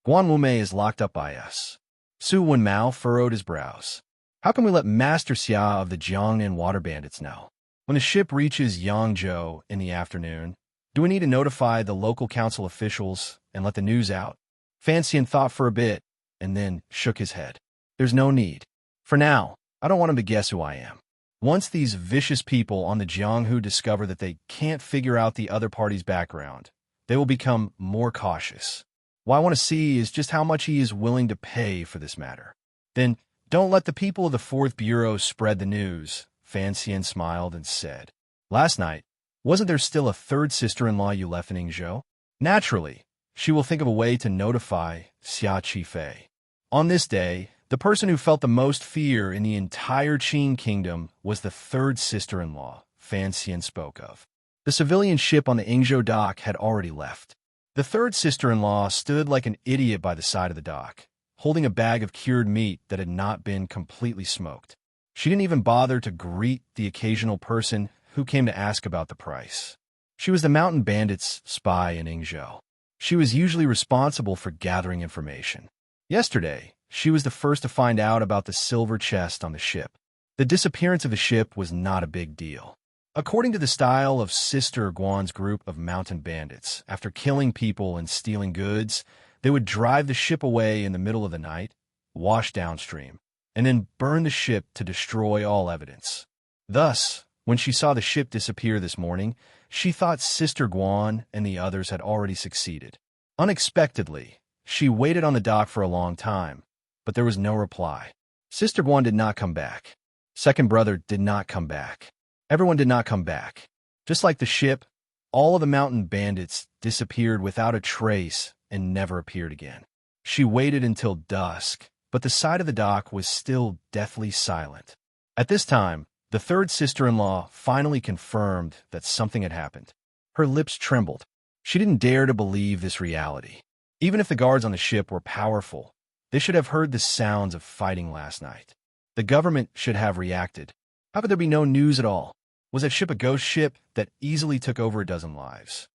"Guan Wumei is locked up by us." Su Wenmao furrowed his brows. "How can we let Master Xia of the Jiangnan water bandits know? When the ship reaches Yangzhou in the afternoon, do we need to notify the local council officials and let the news out?" Fan Xian thought for a bit and then shook his head. "There's no need. For now, I don't want him to guess who I am. Once these vicious people on the Jianghu discover that they can't figure out the other party's background, they will become more cautious. What I want to see is just how much he is willing to pay for this matter. Then don't let the people of the 4th Bureau spread the news," Fan Xian smiled and said. "Last night, wasn't there still a 3rd sister-in-law you left in Yingzhou? Naturally, she will think of a way to notify Xia Qifei. On this day, the person who felt the most fear in the entire Qing kingdom was the 3rd sister-in-law Fan Xian spoke of. The civilian ship on the Yingzhou dock had already left. The 3rd sister-in-law stood like an idiot by the side of the dock, holding a bag of cured meat that had not been completely smoked. She didn't even bother to greet the occasional person who came to ask about the price. She was the mountain bandits' spy in Yingzhou. She was usually responsible for gathering information. Yesterday, she was the first to find out about the silver chest on the ship. The disappearance of the ship was not a big deal. According to the style of Sister Guan's group of mountain bandits, after killing people and stealing goods, they would drive the ship away in the middle of the night, wash downstream, and then burn the ship to destroy all evidence. Thus, when she saw the ship disappear this morning, she thought Sister Guan and the others had already succeeded. Unexpectedly, she waited on the dock for a long time, but there was no reply. Sister Guan did not come back. Second brother did not come back. Everyone did not come back. Just like the ship, all of the mountain bandits disappeared without a trace and never appeared again. She waited until dusk, but the side of the dock was still deathly silent. At this time, the 3rd sister-in-law finally confirmed that something had happened. Her lips trembled. She didn't dare to believe this reality. Even if the guards on the ship were powerful, they should have heard the sounds of fighting last night. The government should have reacted. How could there be no news at all? Was that ship a ghost ship that easily took over a dozen lives?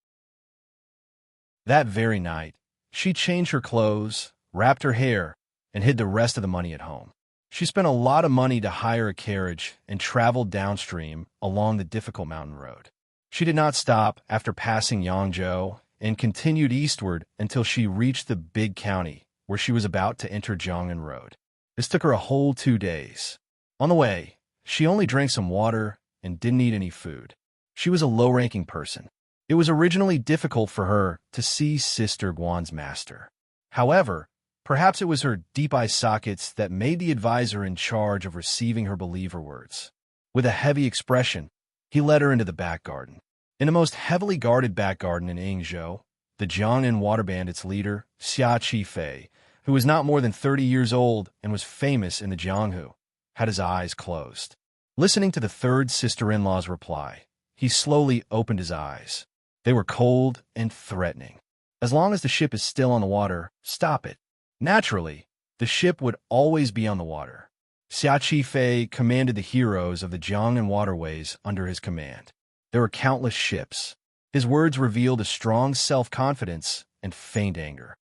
That very night, she changed her clothes, wrapped her hair, and hid the rest of the money at home. She spent a lot of money to hire a carriage and traveled downstream along the difficult mountain road. She did not stop after passing Yangzhou and continued eastward until she reached the big county where she was about to enter Jiangnan Road. This took her a whole 2 days. On the way, she only drank some water and didn't eat any food. She was a low-ranking person. It was originally difficult for her to see Sister Guan's master. However, perhaps it was her deep eye sockets that made the advisor in charge of receiving her believe her words. With a heavy expression, he led her into the back garden. In the most heavily guarded back garden in Yangzhou, the Jiangnan Water Bandits leader, Xia Qifei, who was not more than 30 years old and was famous in the Jianghu, had his eyes closed. Listening to the third sister-in-law's reply, he slowly opened his eyes. They were cold and threatening. As long as the ship is still on the water, stop it. Naturally, the ship would always be on the water. Xia Qifei commanded the heroes of the Jiangnan waterways under his command. There were countless ships. His words revealed a strong self-confidence and faint anger.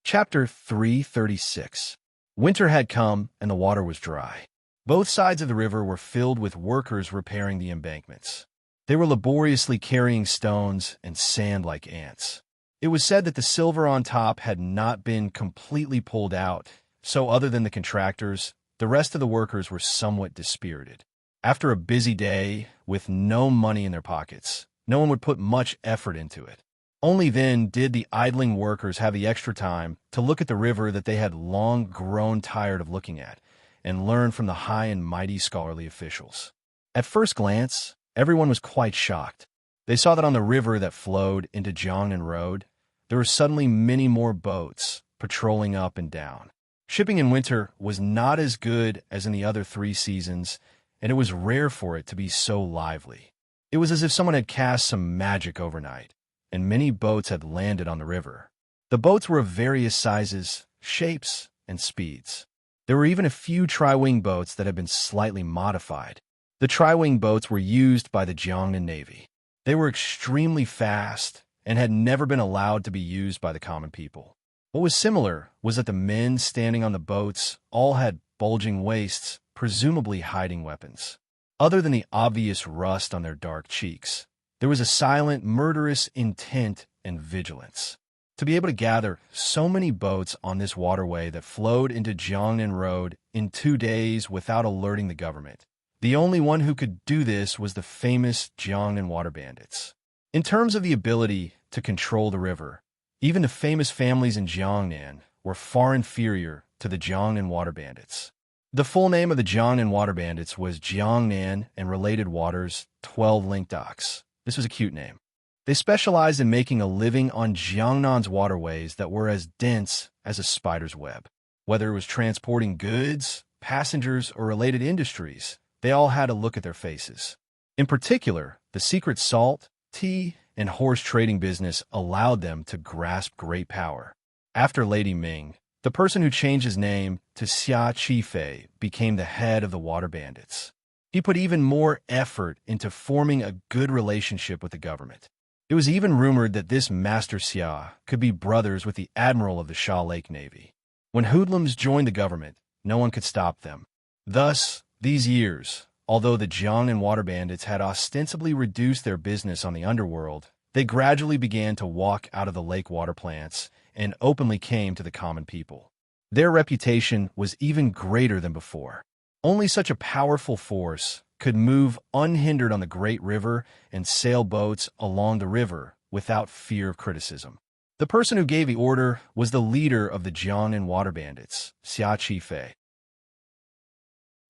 Chapter 336. Winter had come and the water was dry. Both sides of the river were filled with workers repairing the embankments. They were laboriously carrying stones and sand like ants. It was said that the silver on top had not been completely pulled out, so other than the contractors, the rest of the workers were somewhat dispirited. After a busy day, with no money in their pockets, no one would put much effort into it. Only then did the idling workers have the extra time to look at the river that they had long grown tired of looking at, and learn from the high and mighty scholarly officials. At first glance, everyone was quite shocked. They saw that on the river that flowed into Jiangnan Road, there were suddenly many more boats patrolling up and down. Shipping in winter was not as good as in the other 3 seasons, and it was rare for it to be so lively. It was as if someone had cast some magic overnight, and many boats had landed on the river. The boats were of various sizes, shapes, and speeds. There were even a few tri-wing boats that had been slightly modified. The tri-wing boats were used by the Jiangnan Navy. They were extremely fast and had never been allowed to be used by the common people. What was similar was that the men standing on the boats all had bulging waists, presumably hiding weapons. Other than the obvious rust on their dark cheeks, there was a silent, murderous intent and vigilance. To be able to gather so many boats on this waterway that flowed into Jiangnan Road in 2 days without alerting the government. The only one who could do this was the famous Jiangnan Water Bandits. In terms of the ability to control the river, even the famous families in Jiangnan were far inferior to the Jiangnan Water Bandits. The full name of the Jiangnan Water Bandits was Jiangnan and Related Waters 12 Link Docks. This was a cute name. They specialized in making a living on Jiangnan's waterways that were as dense as a spider's web. Whether it was transporting goods, passengers, or related industries, they all had a look at their faces. In particular, the secret salt, tea, and horse trading business allowed them to grasp great power. After Lady Ming, the person who changed his name to Xia Qifei became the head of the Water Bandits. He put even more effort into forming a good relationship with the government. It was even rumored that this Master Xia could be brothers with the admiral of the Sha Lake Navy. When hoodlums joined the government, no one could stop them. Thus, these years, although the Jiangnan Water Bandits had ostensibly reduced their business on the underworld, they gradually began to walk out of the lake water plants and openly came to the common people. Their reputation was even greater than before. Only such a powerful force could move unhindered on the great river and sail boats along the river without fear of criticism. The person who gave the order was the leader of the Jiangnan Water Bandits, Xia Qifei.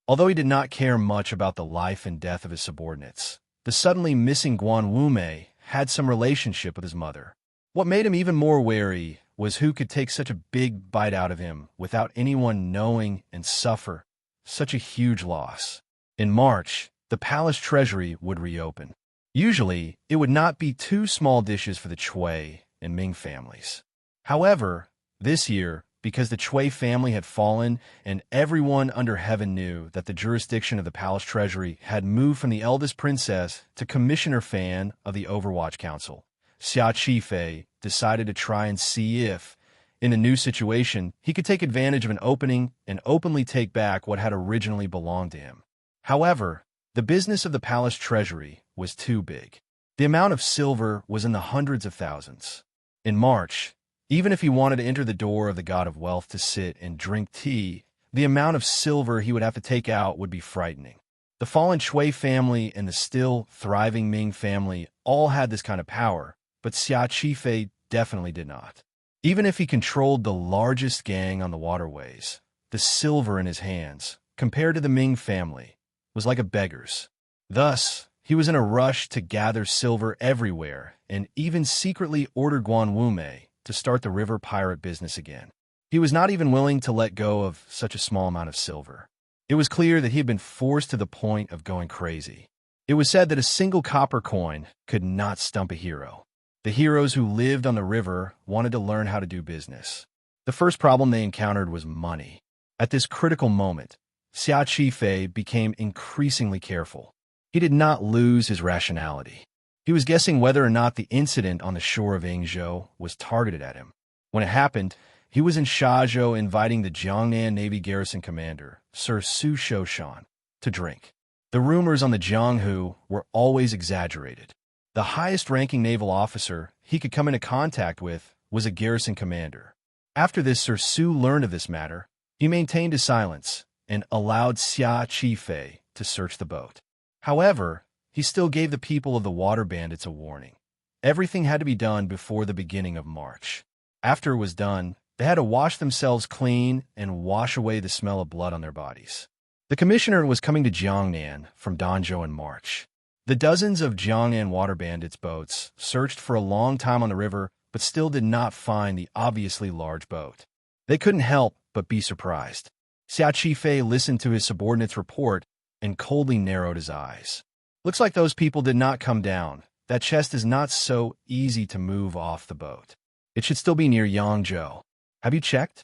Although he did not care much about the life and death of his subordinates, the suddenly missing Guan Wumei had some relationship with his mother. What made him even more wary was who could take such a big bite out of him without anyone knowing and suffer such a huge loss. In March, the palace treasury would reopen. Usually, it would not be 2 small dishes for the Cui and Ming families. However, this year, because the Chui family had fallen, and everyone under heaven knew that the jurisdiction of the palace treasury had moved from the eldest princess to Commissioner Fan of the Overwatch Council. Xia Qifei decided to try and see if, in a new situation, he could take advantage of an opening and openly take back what had originally belonged to him. However, the business of the palace treasury was too big. The amount of silver was in the hundreds of thousands. In March, even if he wanted to enter the door of the god of wealth to sit and drink tea, the amount of silver he would have to take out would be frightening. The fallen Chui family and the still thriving Ming family all had this kind of power, but Xia Qifei definitely did not. Even if he controlled the largest gang on the waterways, the silver in his hands, compared to the Ming family, was like a beggar's. Thus, he was in a rush to gather silver everywhere and even secretly ordered Guan Wumei to start the river pirate business again. He was not even willing to let go of such a small amount of silver. It was clear that he had been forced to the point of going crazy. It was said that a single copper coin could not stump a hero. The heroes who lived on the river wanted to learn how to do business. The first problem they encountered was money. At this critical moment, Xia Qifei became increasingly careful. He did not lose his rationality. He was guessing whether or not the incident on the shore of Yingzhou was targeted at him. When it happened, he was in Shazhou inviting the Jiangnan Navy garrison commander, Sir Su Shoshan, to drink. The rumors on the Jianghu were always exaggerated. The highest-ranking naval officer he could come into contact with was a garrison commander. After this, Sir Su learned of this matter. He maintained his silence and allowed Xia Qifei to search the boat. However, he still gave the people of the water bandits a warning. Everything had to be done before the beginning of March. After it was done, they had to wash themselves clean and wash away the smell of blood on their bodies. The commissioner was coming to Jiangnan from Danzhou in March. The dozens of Jiangnan water bandits' boats searched for a long time on the river, but still did not find the obviously large boat. They couldn't help but be surprised. Xia Qifei listened to his subordinate's report and coldly narrowed his eyes. Looks like those people did not come down. That chest is not so easy to move off the boat. It should still be near Yangzhou. Have you checked?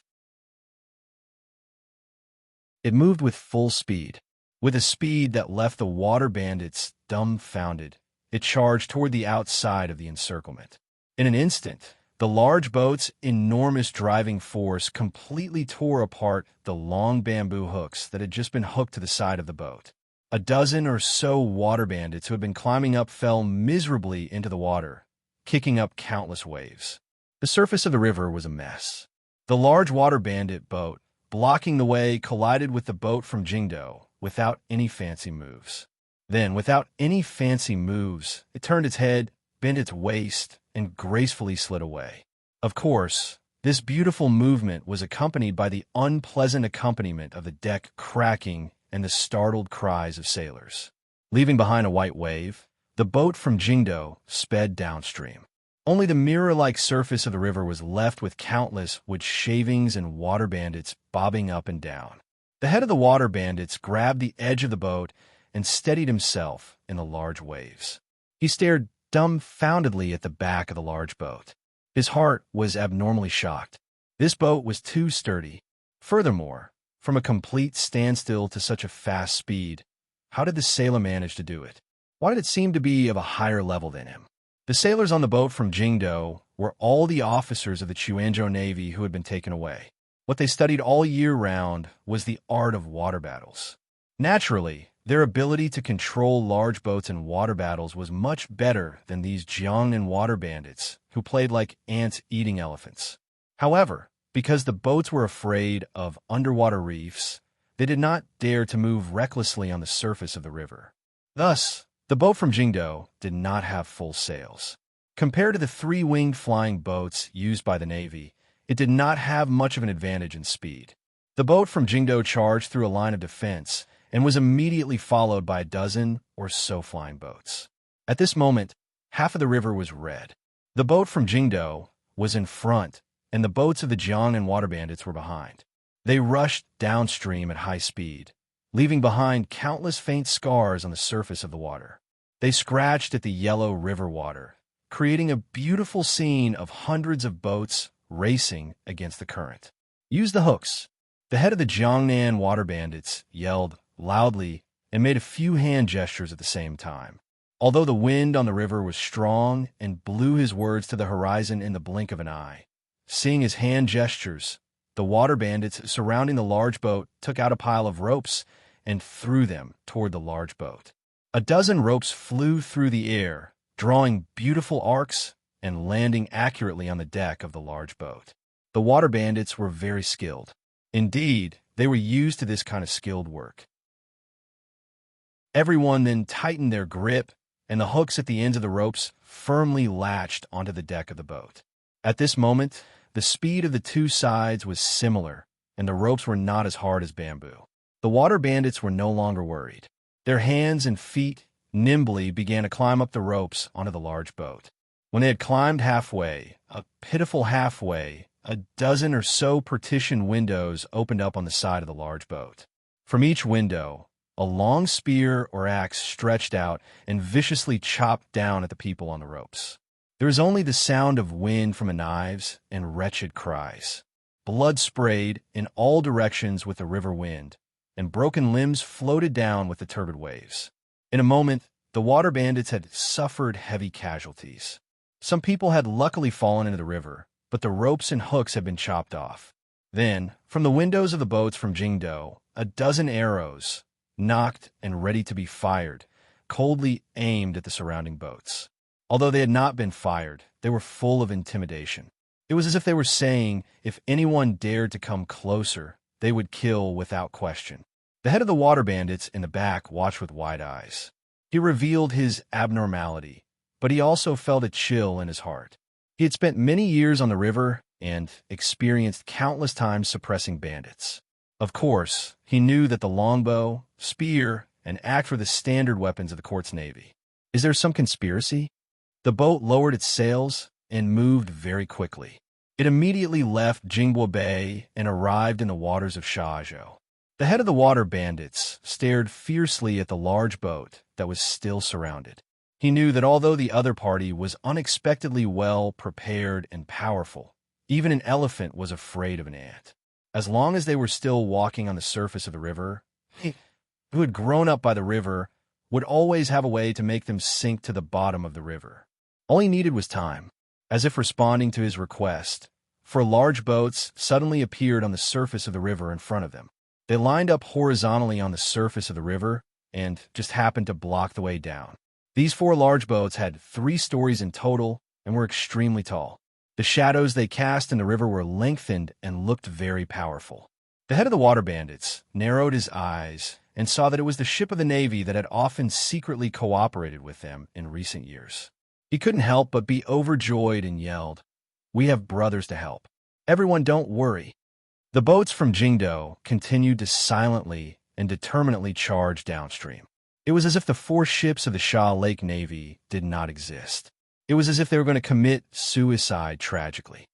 It moved with full speed. With a speed that left the water bandits dumbfounded, it charged toward the outside of the encirclement. In an instant, the large boat's enormous driving force completely tore apart the long bamboo hooks that had just been hooked to the side of the boat. A dozen or so water bandits who had been climbing up fell miserably into the water, kicking up countless waves. The surface of the river was a mess. The large water bandit boat, blocking the way, collided with the boat from Jingdo without any fancy moves. Then, without any fancy moves, it turned its head, bent its waist, and gracefully slid away. Of course, this beautiful movement was accompanied by the unpleasant accompaniment of the deck cracking and the startled cries of sailors. Leaving behind a white wave, the boat from Jingdo sped downstream. Only the mirror-like surface of the river was left with countless wood shavings and water bandits bobbing up and down. The head of the water bandits grabbed the edge of the boat and steadied himself in the large waves. He stared dumbfoundedly at the back of the large boat. His heart was abnormally shocked. This boat was too sturdy. Furthermore, from a complete standstill to such a fast speed, how did the sailor manage to do it? Why did it seem to be of a higher level than him? The sailors on the boat from Jingdo were all the officers of the Chuanzhou Navy who had been taken away. What they studied all year round was the art of water battles. Naturally, their ability to control large boats in water battles was much better than these Jiangnan water bandits who played like ants eating elephants. However, because the boats were afraid of underwater reefs, they did not dare to move recklessly on the surface of the river. Thus, the boat from Jingdo did not have full sails. Compared to the three-winged flying boats used by the Navy, it did not have much of an advantage in speed. The boat from Jingdo charged through a line of defense and was immediately followed by a dozen or so flying boats. At this moment, half of the river was red. The boat from Jingdo was in front, and the boats of the Jiangnan water bandits were behind. They rushed downstream at high speed, leaving behind countless faint scars on the surface of the water. They scratched at the yellow river water, creating a beautiful scene of hundreds of boats racing against the current. Use the hooks. The head of the Jiangnan water bandits yelled loudly and made a few hand gestures at the same time. Although the wind on the river was strong and blew his words to the horizon in the blink of an eye, seeing his hand gestures, the water bandits surrounding the large boat took out a pile of ropes and threw them toward the large boat. A dozen ropes flew through the air, drawing beautiful arcs and landing accurately on the deck of the large boat. The water bandits were very skilled. Indeed, they were used to this kind of skilled work. Everyone then tightened their grip, and the hooks at the ends of the ropes firmly latched onto the deck of the boat. At this moment, the speed of the two sides was similar, and the ropes were not as hard as bamboo. The water bandits were no longer worried. Their hands and feet nimbly began to climb up the ropes onto the large boat. When they had climbed halfway, a pitiful halfway, a dozen or so partition windows opened up on the side of the large boat. From each window, a long spear or axe stretched out and viciously chopped down at the people on the ropes. There was only the sound of wind from the knives and wretched cries. Blood sprayed in all directions with the river wind, and broken limbs floated down with the turbid waves. In a moment, the water bandits had suffered heavy casualties. Some people had luckily fallen into the river, but the ropes and hooks had been chopped off. Then, from the windows of the boats from Jingdo, a dozen arrows, knocked and ready to be fired, coldly aimed at the surrounding boats. Although they had not been fired, they were full of intimidation. It was as if they were saying if anyone dared to come closer, they would kill without question. The head of the water bandits in the back watched with wide eyes. He revealed his abnormality, but he also felt a chill in his heart. He had spent many years on the river and experienced countless times suppressing bandits. Of course, he knew that the longbow, spear, and axe were the standard weapons of the court's navy. Is there some conspiracy? The boat lowered its sails and moved very quickly. It immediately left Jingbo Bay and arrived in the waters of Shazhou. The head of the water bandits stared fiercely at the large boat that was still surrounded. He knew that although the other party was unexpectedly well prepared and powerful, even an elephant was afraid of an ant. As long as they were still walking on the surface of the river, he, who had grown up by the river, would always have a way to make them sink to the bottom of the river. All he needed was time. As if responding to his request, 4 large boats suddenly appeared on the surface of the river in front of them. They lined up horizontally on the surface of the river and just happened to block the way down. These 4 large boats had 3 stories in total and were extremely tall. The shadows they cast in the river were lengthened and looked very powerful. The head of the water bandits narrowed his eyes and saw that it was the ship of the Navy that had often secretly cooperated with them in recent years. He couldn't help but be overjoyed and yelled, "We have brothers to help. Everyone don't worry." The boats from Jingdo continued to silently and determinedly charge downstream. It was as if the 4 ships of the Sha Lake Navy did not exist. It was as if they were going to commit suicide tragically.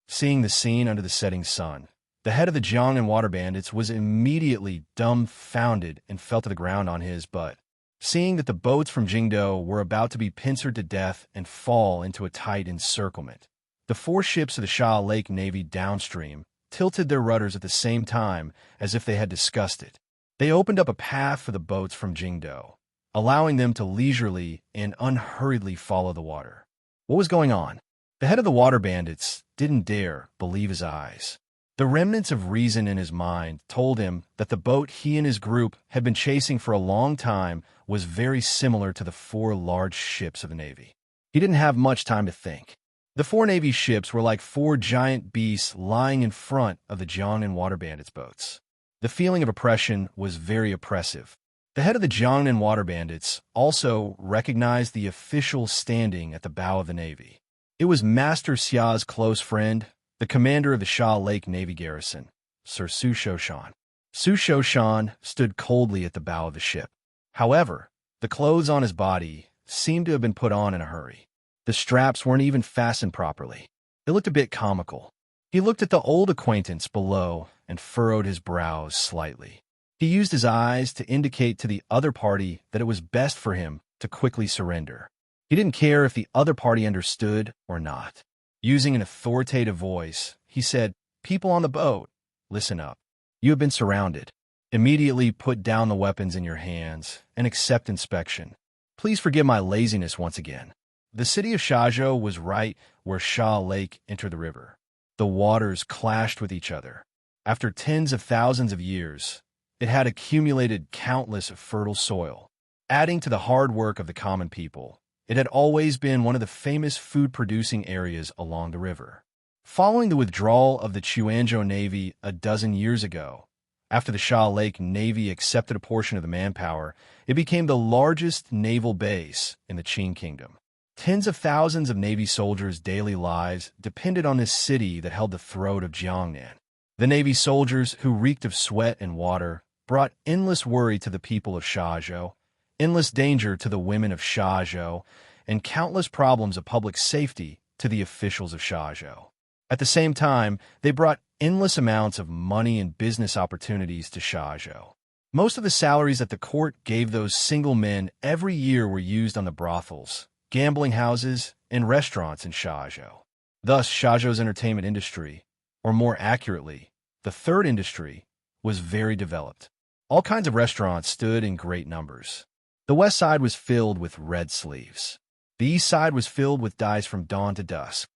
Seeing the scene under the setting sun, the head of the Jiangnan water bandits was immediately dumbfounded and fell to the ground on his butt. Seeing that the boats from Jingdo were about to be pincered to death and fall into a tight encirclement, the 4 ships of the Sha Lake Navy downstream tilted their rudders at the same time as if they had discussed it. They opened up a path for the boats from Jingdo, allowing them to leisurely and unhurriedly follow the water. What was going on? The head of the water bandits didn't dare believe his eyes. The remnants of reason in his mind told him that the boat he and his group had been chasing for a long time was very similar to the 4 large ships of the Navy. He didn't have much time to think. The 4 Navy ships were like 4 giant beasts lying in front of the Jiangnan water bandits' boats. The feeling of oppression was very oppressive. The head of the Jiangnan water bandits also recognized the official standing at the bow of the Navy. It was Master Xia's close friend, the commander of the Sha Lake Navy garrison, Sir Su Shoshan. Su Shoshan stood coldly at the bow of the ship. However, the clothes on his body seemed to have been put on in a hurry. The straps weren't even fastened properly. It looked a bit comical. He looked at the old acquaintance below and furrowed his brows slightly. He used his eyes to indicate to the other party that it was best for him to quickly surrender. He didn't care if the other party understood or not. Using an authoritative voice, he said, People on the boat, listen up. You have been surrounded. Immediately put down the weapons in your hands and accept inspection. Please forgive my laziness once again. The city of Shazhou was right where Sha Lake entered the river. The waters clashed with each other. After tens of thousands of years, it had accumulated countless fertile soil. Adding to the hard work of the common people, it had always been one of the famous food-producing areas along the river. Following the withdrawal of the Chuanzhou Navy a dozen years ago, after the Sha Lake Navy accepted a portion of the manpower, it became the largest naval base in the Qing Kingdom. Tens of thousands of Navy soldiers' daily lives depended on this city that held the throat of Jiangnan. The Navy soldiers, who reeked of sweat and water, brought endless worry to the people of Shazhou, endless danger to the women of Shazhou, and countless problems of public safety to the officials of Shazhou. At the same time, they brought endless amounts of money and business opportunities to Shazhou. Most of the salaries that the court gave those single men every year were used on the brothels, gambling houses, and restaurants in Shazhou. Thus, Shazhou's entertainment industry, or more accurately, the third industry, was very developed. All kinds of restaurants stood in great numbers. The west side was filled with red sleeves. The east side was filled with dyes from dawn to dusk.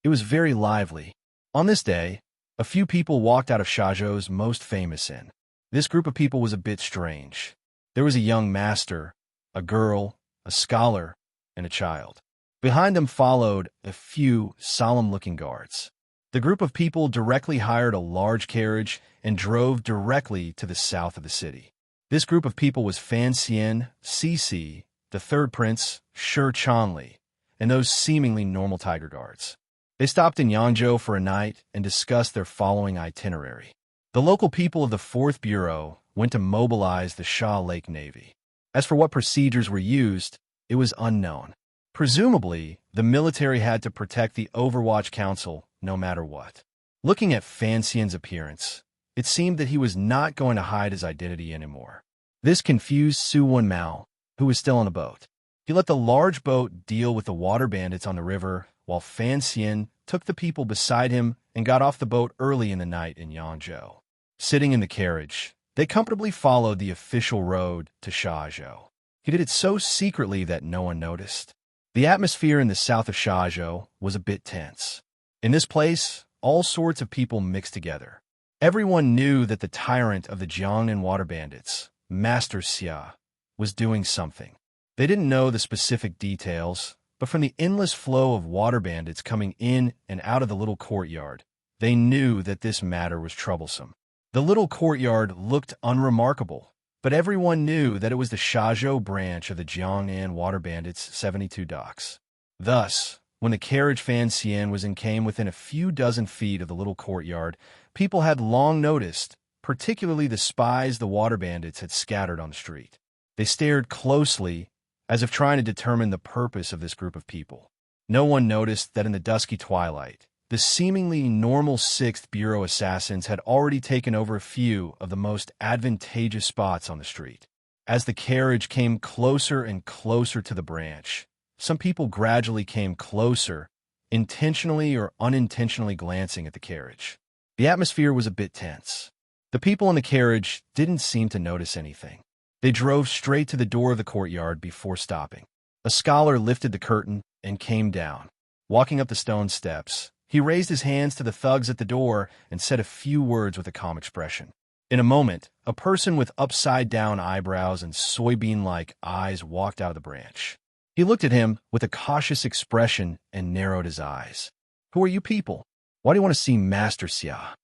It was very lively. On this day, a few people walked out of Shazhou's most famous inn. This group of people was a bit strange. There was a young master, a girl, a scholar, and a child. Behind them followed a few solemn-looking guards. The group of people directly hired a large carriage and drove directly to the south of the city. This group of people was Fan Xian, Cici, the third prince, Shi Chanli, and those seemingly normal tiger guards. They stopped in Yangzhou for a night and discussed their following itinerary. The local people of the 4th Bureau went to mobilize the Sha Lake Navy. As for what procedures were used, it was unknown. Presumably, the military had to protect the Overwatch Council no matter what. Looking at Fan Xian's appearance, it seemed that he was not going to hide his identity anymore. This confused Su Wenmao, who was still on the boat. He let the large boat deal with the water bandits on the river, while Fan Xian took the people beside him and got off the boat early in the night in Yangzhou. Sitting in the carriage, they comfortably followed the official road to Shazhou. He did it so secretly that no one noticed. The atmosphere in the south of Shazhou was a bit tense. In this place, all sorts of people mixed together. Everyone knew that the tyrant of the Jiangnan water bandits, Master Xia, was doing something. They didn't know the specific details, but from the endless flow of water bandits coming in and out of the little courtyard, they knew that this matter was troublesome. The little courtyard looked unremarkable, but everyone knew that it was the Shazhou branch of the Jiangnan water bandits' 72 docks. Thus, when the carriage Fan Xian came within a few dozen feet of the little courtyard, people had long noticed, particularly the spies the water bandits had scattered on the street. They stared closely, as if trying to determine the purpose of this group of people. No one noticed that in the dusky twilight, the seemingly normal 6th Bureau assassins had already taken over a few of the most advantageous spots on the street. As the carriage came closer and closer to the branch, some people gradually came closer, intentionally or unintentionally glancing at the carriage. The atmosphere was a bit tense. The people in the carriage didn't seem to notice anything. They drove straight to the door of the courtyard before stopping. A scholar lifted the curtain and came down. Walking up the stone steps, he raised his hands to the thugs at the door and said a few words with a calm expression. In a moment, a person with upside-down eyebrows and soybean-like eyes walked out of the branch. He looked at him with a cautious expression and narrowed his eyes. "Who are you people? Why do you want to see Master Xia?"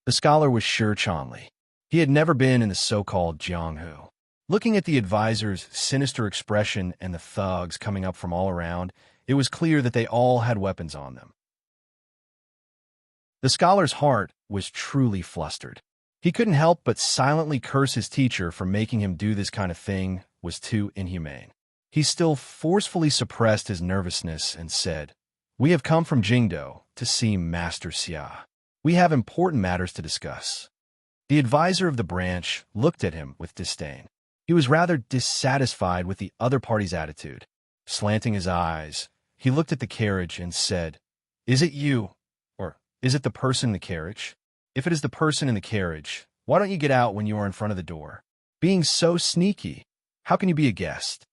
The scholar was Shi Chanli. He had never been in the so-called Jianghu. Looking at the advisor's sinister expression and the thugs coming up from all around, it was clear that they all had weapons on them. The scholar's heart was truly flustered. He couldn't help but silently curse his teacher for making him do this kind of thing was too inhumane. He still forcefully suppressed his nervousness and said, "We have come from Jingdo to see Master Xia. We have important matters to discuss." The advisor of the branch looked at him with disdain. He was rather dissatisfied with the other party's attitude. Slanting his eyes, he looked at the carriage and said, "Is it you, or Is it the person in the carriage? If it is the person in the carriage, why don't you get out when you are in front of the door? Being so sneaky. How can you be a guest?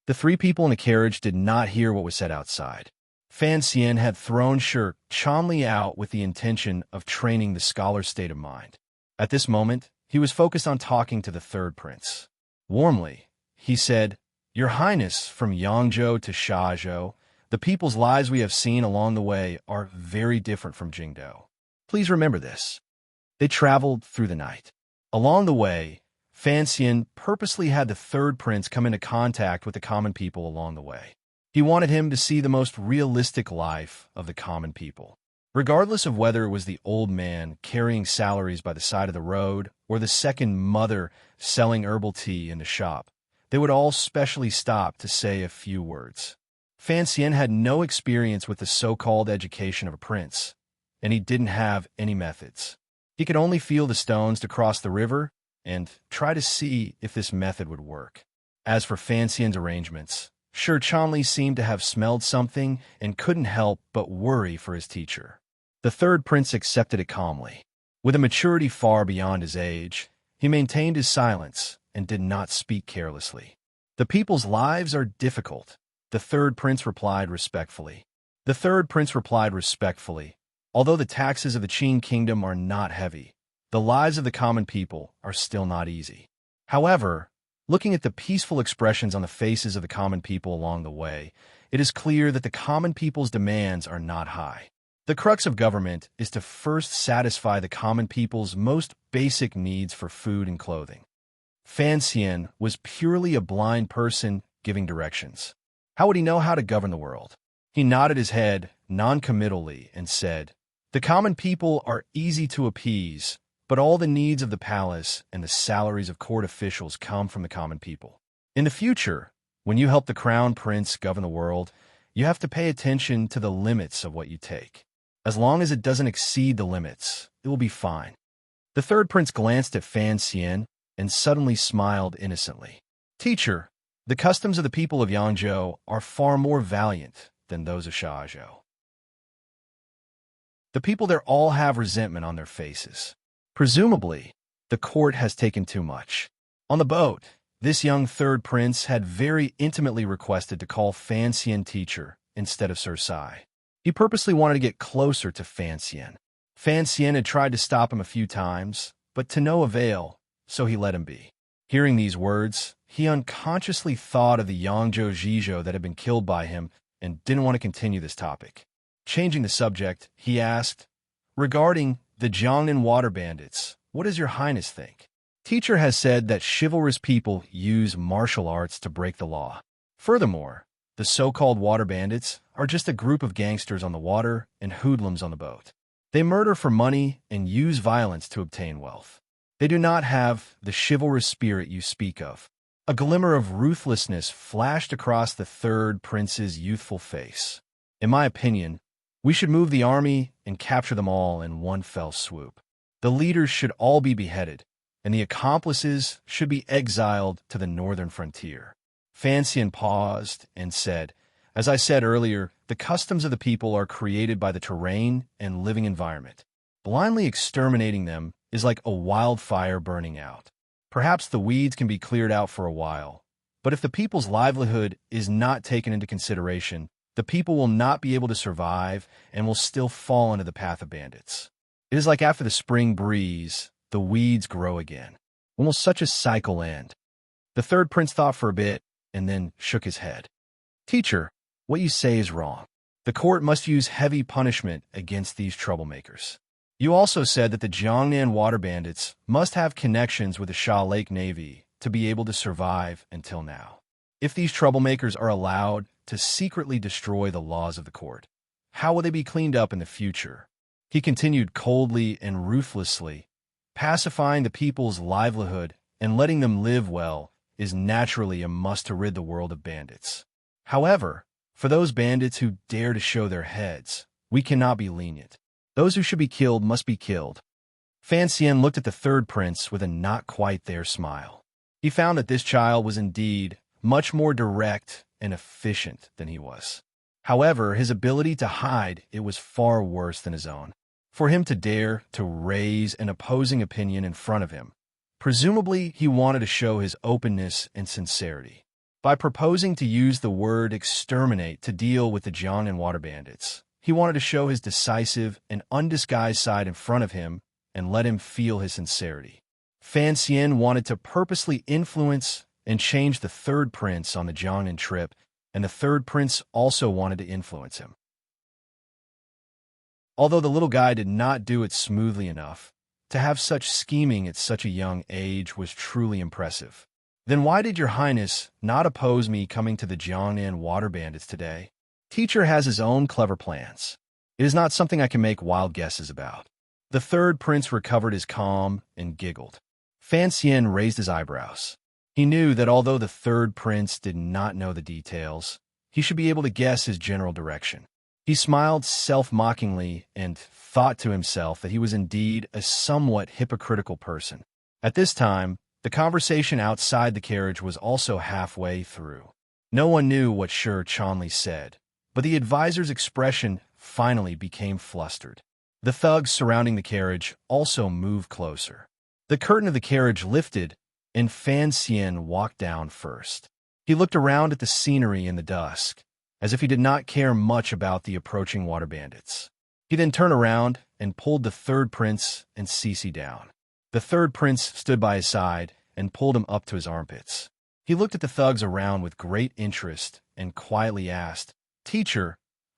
The three people in the carriage did not hear what was said outside. Fan Xian had thrown Shi Chanli out with the intention of training the scholar's state of mind. At this moment, he was focused on talking to the third prince. Warmly, he said, "Your Highness, from Yangzhou to Shazhou, the people's lives we have seen along the way are very different from Jingdou. Please remember this." They traveled through the night. Along the way, Fan Xian purposely had the third prince come into contact with the common people along the way. He wanted him to see the most realistic life of the common people. Regardless of whether it was the old man carrying salaries by the side of the road or the second mother selling herbal tea in the shop, they would all specially stop to say a few words. Fan Xian had no experience with the so-called education of a prince, and he didn't have any methods. He could only feel the stones to cross the river and try to see if this method would work. As for Fan Xian's arrangements, Shi Chanli seemed to have smelled something and couldn't help but worry for his teacher. The third prince accepted it calmly. With a maturity far beyond his age, he maintained his silence and did not speak carelessly. "The people's lives are difficult," the third prince replied respectfully. Although the taxes of the Qin kingdom are not heavy, the lives of the common people are still not easy. However, looking at the peaceful expressions on the faces of the common people along the way, it is clear that the common people's demands are not high. The crux of government is to first satisfy the common people's most basic needs for food and clothing. Fan Xian was purely a blind person giving directions. How would he know how to govern the world? He nodded his head non-committally and said, "The common people are easy to appease, but all the needs of the palace and the salaries of court officials come from the common people. In the future, when you help the crown prince govern the world, you have to pay attention to the limits of what you take. As long as it doesn't exceed the limits, it will be fine." The third prince glanced at Fan Xian and suddenly smiled innocently. "Teacher, the customs of the people of Yangzhou are far more valiant than those of Shazhou. The people there all have resentment on their faces. Presumably, the court has taken too much." On the boat, this young third prince had very intimately requested to call Fan Xian teacher instead of Sir Sai. He purposely wanted to get closer to Fan Xian. Fan Xian had tried to stop him a few times, but to no avail, so he let him be. Hearing these words, he unconsciously thought of the Yangzhou Zhizhou that had been killed by him and didn't want to continue this topic. Changing the subject, he asked, "Regarding the Jiangnan water bandits, what does your highness think? Teacher has said that chivalrous people use martial arts to break the law. Furthermore, the so-called water bandits are just a group of gangsters on the water and hoodlums on the boat. They murder for money and use violence to obtain wealth. They do not have the chivalrous spirit you speak of." A glimmer of ruthlessness flashed across the third prince's youthful face. "In my opinion, we should move the army and capture them all in one fell swoop. The leaders should all be beheaded, and the accomplices should be exiled to the northern frontier." Fan Xian paused and said, "As I said earlier, the customs of the people are created by the terrain and living environment. Blindly exterminating them is like a wildfire burning out. Perhaps the weeds can be cleared out for a while, but if the people's livelihood is not taken into consideration, the people will not be able to survive and will still fall into the path of bandits. It is like after the spring breeze, the weeds grow again. When will such a cycle end?" The third prince thought for a bit and then shook his head. "Teacher, what you say is wrong. The court must use heavy punishment against these troublemakers. You also said that the Jiangnan water bandits must have connections with the Sha Lake Navy to be able to survive until now. If these troublemakers are allowed to secretly destroy the laws of the court, how will they be cleaned up in the future?" He continued coldly and ruthlessly, "Pacifying the people's livelihood and letting them live well is naturally a must to rid the world of bandits. However, for those bandits who dare to show their heads, we cannot be lenient. Those who should be killed must be killed." Fan Xian looked at the third prince with a not-quite-there smile. He found that this child was indeed much more direct and efficient than he was. However, his ability to hide it was far worse than his own. for him to dare to raise an opposing opinion in front of him. Presumably, he wanted to show his openness and sincerity. By proposing to use the word exterminate to deal with the Jiang and water bandits, he wanted to show his decisive and undisguised side in front of him and let him feel his sincerity. Fan Xian wanted to purposely influence and change the third prince on the Jiangnan trip, and the third prince also wanted to influence him. Although the little guy did not do it smoothly enough, to have such scheming at such a young age was truly impressive. Then why did your highness not oppose me coming to the Jiangnan water bandits today? Teacher has his own clever plans. It is not something I can make wild guesses about. The third prince recovered his calm and giggled. Fan Xian raised his eyebrows. He knew that although the third prince did not know the details, he should be able to guess his general direction. He smiled self-mockingly and thought to himself that he was indeed a somewhat hypocritical person. At this time, the conversation outside the carriage was also halfway through. No one knew what Shi Chanli said, but the advisor's expression finally became flustered. The thugs surrounding the carriage also moved closer. The curtain of the carriage lifted, and Fan Xian walked down first. He looked around at the scenery in the dusk, as if he did not care much about the approaching water bandits. He then turned around and pulled the third prince and Cece down. The third prince stood by his side and pulled him up to his armpits. He looked at the thugs around with great interest and quietly asked, "Teacher,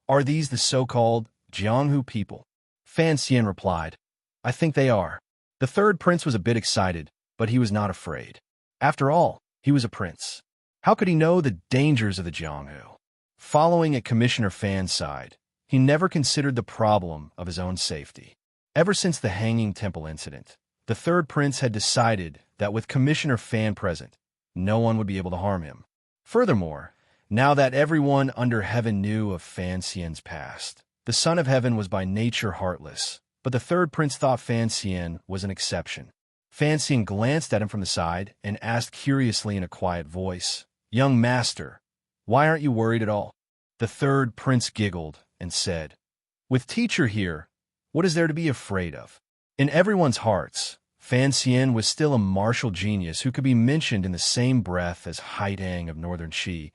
are these the so-called Jianghu people?" Fan Xian replied, "I think they are." The third prince was a bit excited, but he was not afraid. After all, he was a prince. How could he know the dangers of the Jianghu? Following at Commissioner Fan's side, he never considered the problem of his own safety. Ever since the Hanging Temple incident, the third prince had decided that with Commissioner Fan present, no one would be able to harm him. Furthermore, now that everyone under heaven knew of Fan Xian's past, the son of heaven was by nature heartless, but the third prince thought Fan Xian was an exception. Fan Xian glanced at him from the side and asked curiously in a quiet voice, "Young master, why aren't you worried at all?" The third prince giggled and said, "With teacher here, what is there to be afraid of?" In everyone's hearts, Fan Xian was still a martial genius who could be mentioned in the same breath as Haidang of Northern Qi,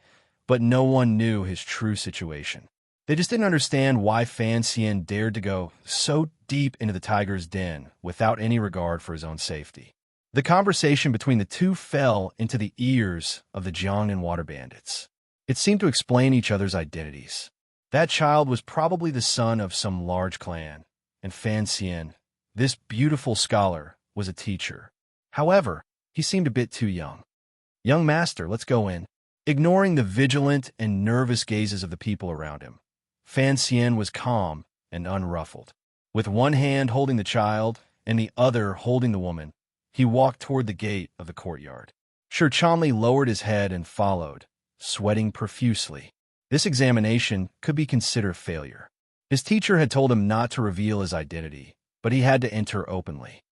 but no one knew his true situation. They just didn't understand why Fan Xian dared to go so deep into the tiger's den without any regard for his own safety. The conversation between the two fell into the ears of the Jiangnan water bandits. It seemed to explain each other's identities. That child was probably the son of some large clan, and Fan Xian, this beautiful scholar, was a teacher. However, he seemed a bit too young. "Young master, let's go in." Ignoring the vigilant and nervous gazes of the people around him, Fan Xian was calm and unruffled. With one hand holding the child and the other holding the woman, he walked toward the gate of the courtyard. Shi Chanli lowered his head and followed, sweating profusely. This examination could be considered failure. His teacher had told him not to reveal his identity, but he had to enter openly.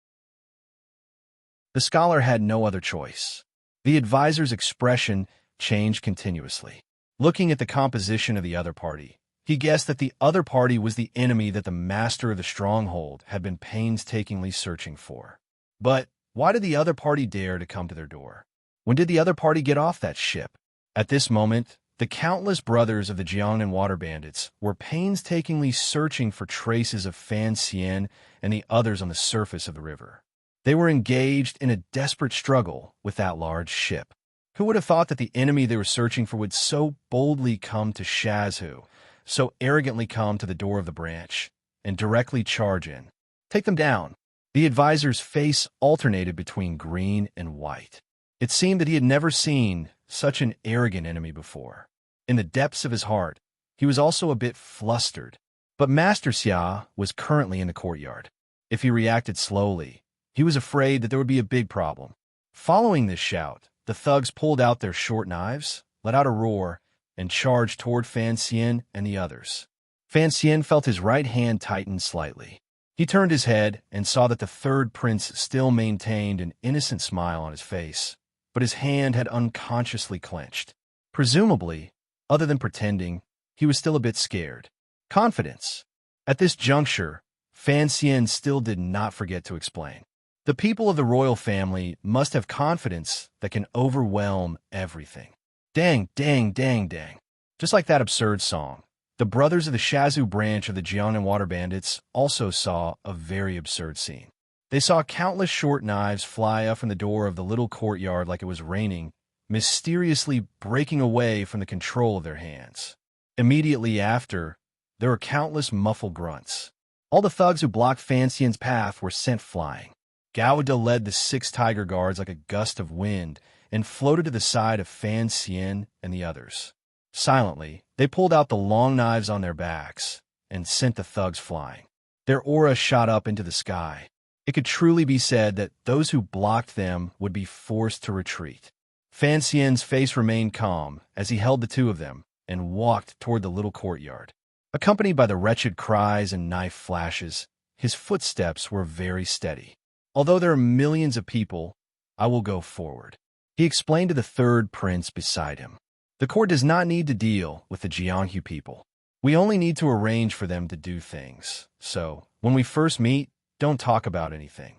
The scholar had no other choice. The advisor's expression changed continuously. Looking at the composition of the other party, he guessed that the other party was the enemy that the master of the stronghold had been painstakingly searching for. But why did the other party dare to come to their door? When did the other party get off that ship? At this moment, the countless brothers of the Jiangnan water bandits were painstakingly searching for traces of Fan Xian and the others on the surface of the river. They were engaged in a desperate struggle with that large ship. Who would have thought that the enemy they were searching for would so boldly come to Shazhu, so arrogantly come to the door of the branch, and directly charge in? Take them down. The advisor's face alternated between green and white. It seemed that he had never seen such an arrogant enemy before. In the depths of his heart, he was also a bit flustered. But Master Xia was currently in the courtyard. If he reacted slowly, he was afraid that there would be a big problem. Following this shout, the thugs pulled out their short knives, let out a roar, and charged toward Fan Xian and the others. Fan Xian felt his right hand tighten slightly. He turned his head and saw that the third prince still maintained an innocent smile on his face, but his hand had unconsciously clenched. Presumably, other than pretending, he was still a bit scared. Confidence. At this juncture, Fan Xian still did not forget to explain. The people of the royal family must have confidence that can overwhelm everything. Dang, dang, dang, dang. Just like that absurd song, the brothers of the Shazhu branch of the Jiangnan Water Bandits also saw a very absurd scene. They saw countless short knives fly up from the door of the little courtyard like it was raining, mysteriously breaking away from the control of their hands. Immediately after, there were countless muffled grunts. All the thugs who blocked Fan Xian's path were sent flying. Gao De led the 6 tiger guards like a gust of wind and floated to the side of Fan Xian and the others. Silently, they pulled out the long knives on their backs and sent the thugs flying. Their aura shot up into the sky. It could truly be said that those who blocked them would be forced to retreat. Fan Xian's face remained calm as he held the 2 of them and walked toward the little courtyard. Accompanied by the wretched cries and knife flashes, his footsteps were very steady. Although there are millions of people, I will go forward, he explained to the 3rd prince beside him. The court does not need to deal with the Jianghu people. We only need to arrange for them to do things. So, when we first meet, don't talk about anything.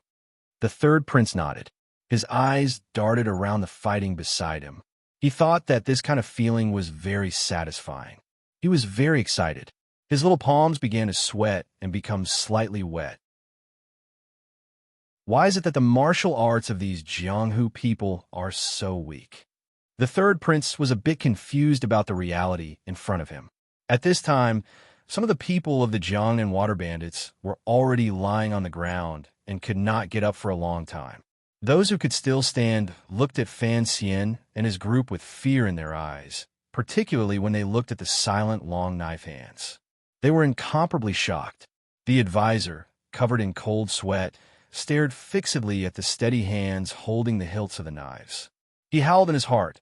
The 3rd prince nodded. His eyes darted around the fighting beside him. He thought that this kind of feeling was very satisfying. He was very excited. His little palms began to sweat and become slightly wet. Why is it that the martial arts of these Jianghu people are so weak? The 3rd prince was a bit confused about the reality in front of him. At this time, some of the people of the Jiangnan Water Bandits were already lying on the ground and could not get up for a long time. Those who could still stand looked at Fan Xian and his group with fear in their eyes, particularly when they looked at the silent long knife hands. They were incomparably shocked. The advisor, covered in cold sweat, stared fixedly at the steady hands holding the hilts of the knives. He howled in his heart.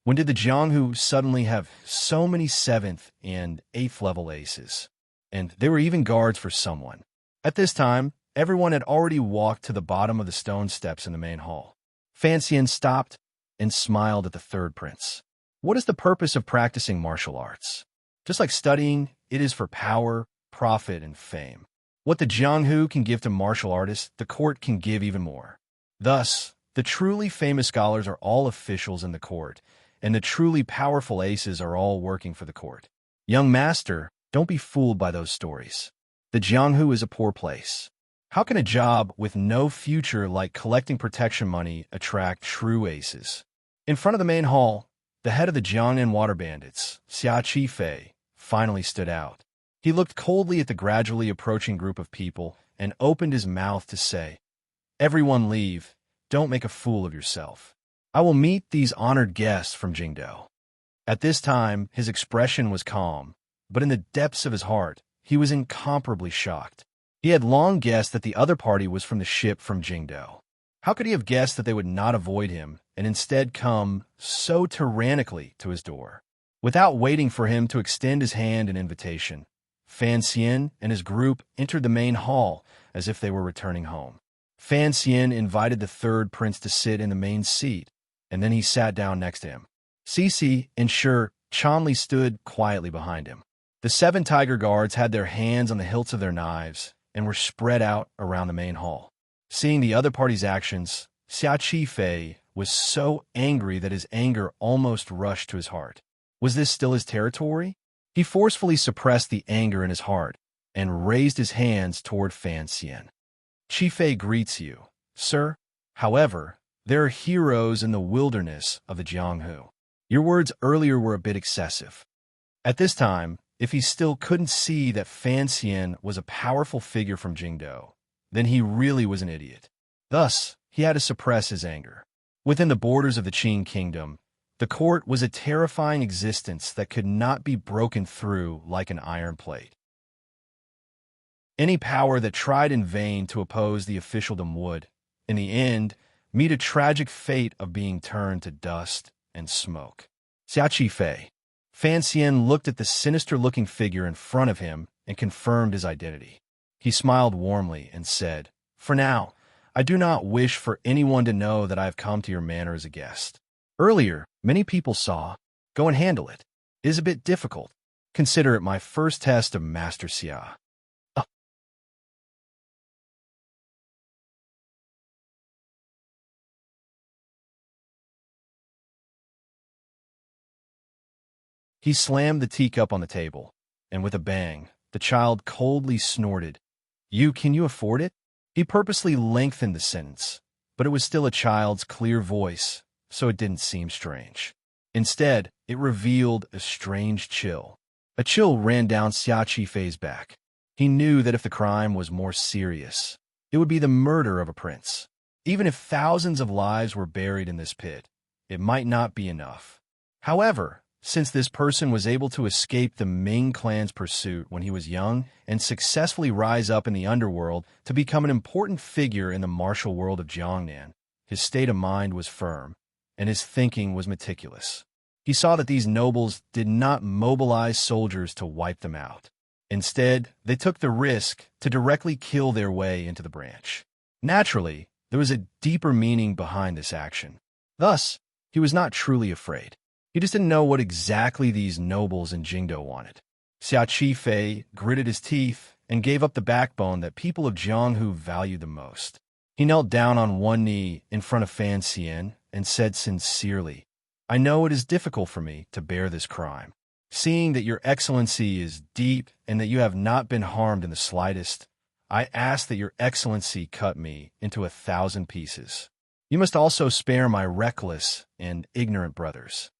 When did the Jianghu suddenly have so many 7th and 8th level aces? And they were even guards for someone. At this time, everyone had already walked to the bottom of the stone steps in the main hall. Fan Xian stopped and smiled at the 3rd prince. What is the purpose of practicing martial arts? Just like studying, it is for power, profit, and fame. What the Jianghu can give to martial artists, the court can give even more. Thus, the truly famous scholars are all officials in the court, and the truly powerful aces are all working for the court. Young master, don't be fooled by those stories. The Jianghu is a poor place. How can a job with no future like collecting protection money attract true aces? In front of the main hall, the head of the Jiangnan Water Bandits, Xia Qifei, finally stood out. He looked coldly at the gradually approaching group of people and opened his mouth to say, "Everyone leave. Don't make a fool of yourself. I will meet these honored guests from Jingdou." At this time, his expression was calm, but in the depths of his heart, he was incomparably shocked. He had long guessed that the other party was from the ship from Jingdou. How could he have guessed that they would not avoid him and instead come so tyrannically to his door? Without waiting for him to extend his hand in invitation, Fan Xian and his group entered the main hall as if they were returning home. Fan Xian invited the 3rd prince to sit in the main seat, and then he sat down next to him. Cece and Shi Chanli stood quietly behind him. The 7 tiger guards had their hands on the hilts of their knives and were spread out around the main hall. Seeing the other party's actions, Xia Qifei was so angry that his anger almost rushed to his heart. Was this still his territory? He forcefully suppressed the anger in his heart and raised his hands toward Fan Xian. "Qifei greets you, sir. However, there are heroes in the wilderness of the Jianghu. Your words earlier were a bit excessive." At this time, if he still couldn't see that Fan Xian was a powerful figure from Jingdou, then he really was an idiot. Thus, he had to suppress his anger. Within the borders of the Qing kingdom, the court was a terrifying existence that could not be broken through like an iron plate. Any power that tried in vain to oppose the officialdom would, in the end, meet a tragic fate of being turned to dust and smoke. Xia Qifei. Fan Xian looked at the sinister-looking figure in front of him and confirmed his identity. He smiled warmly and said, "For now, I do not wish for anyone to know that I have come to your manor as a guest. Earlier, many people saw. Go and handle it. It is a bit difficult. Consider it my first test of Master Xia." He slammed the teacup on the table, and with a bang, the child coldly snorted, Can you afford it?" He purposely lengthened the sentence, but it was still a child's clear voice, so it didn't seem strange. Instead, it revealed a strange chill. A chill ran down Xia Qifei's back. He knew that if the crime was more serious, it would be the murder of a prince. Even if thousands of lives were buried in this pit, it might not be enough. However, since this person was able to escape the Ming clan's pursuit when he was young and successfully rise up in the underworld to become an important figure in the martial world of Jiangnan, his state of mind was firm, and his thinking was meticulous. He saw that these nobles did not mobilize soldiers to wipe them out. Instead, they took the risk to directly kill their way into the branch. Naturally, there was a deeper meaning behind this action. Thus, he was not truly afraid. He just didn't know what exactly these nobles in Jingdo wanted. Xia Qifei gritted his teeth and gave up the backbone that people of Jianghu valued the most. He knelt down on one knee in front of Fan Xian and said sincerely, "I know it is difficult for me to bear this crime. Seeing that your excellency is deep and that you have not been harmed in the slightest, I ask that your excellency cut me into 1,000 pieces. You must also spare my reckless and ignorant brothers."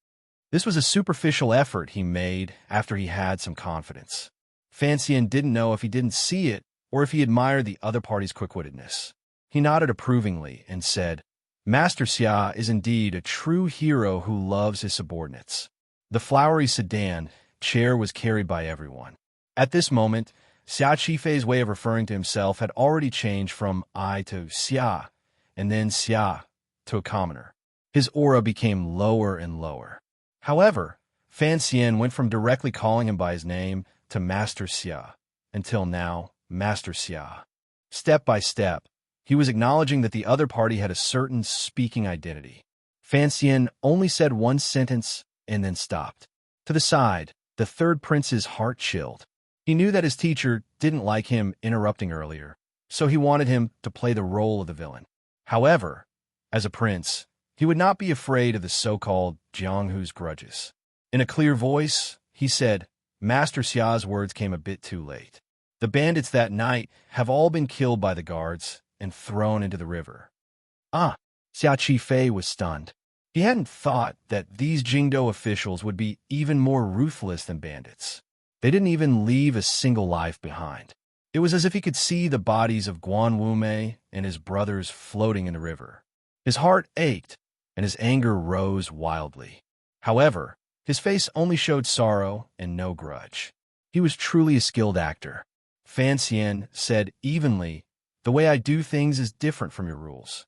This was a superficial effort he made after he had some confidence. Fan Xian didn't know if he didn't see it or if he admired the other party's quick-wittedness. He nodded approvingly and said, "Master Xia is indeed a true hero who loves his subordinates." The flowery sedan chair was carried by everyone. At this moment, Xia Qifei's way of referring to himself had already changed from I to Xia, and then Xia to a commoner. His aura became lower and lower. However, Fan Xian went from directly calling him by his name to Master Xia, until now, Master Xia. Step by step, he was acknowledging that the other party had a certain speaking identity. Fan Xian only said one sentence and then stopped. To the side, the third prince's heart chilled. He knew that his teacher didn't like him interrupting earlier, so he wanted him to play the role of the villain. However, as a prince, he would not be afraid of the so-called Jianghu's grudges. In a clear voice, he said, Master Xia's words came a bit too late. The bandits that night have all been killed by the guards and thrown into the river. Xia Qifei was stunned. He hadn't thought that these Jingdo officials would be even more ruthless than bandits. They didn't even leave a single life behind. It was as if he could see the bodies of Guan Wumei and his brothers floating in the river. His heart ached, and his anger rose wildly. However, his face only showed sorrow and no grudge. He was truly a skilled actor. Fan Xian said evenly, "The way I do things is different from your rules.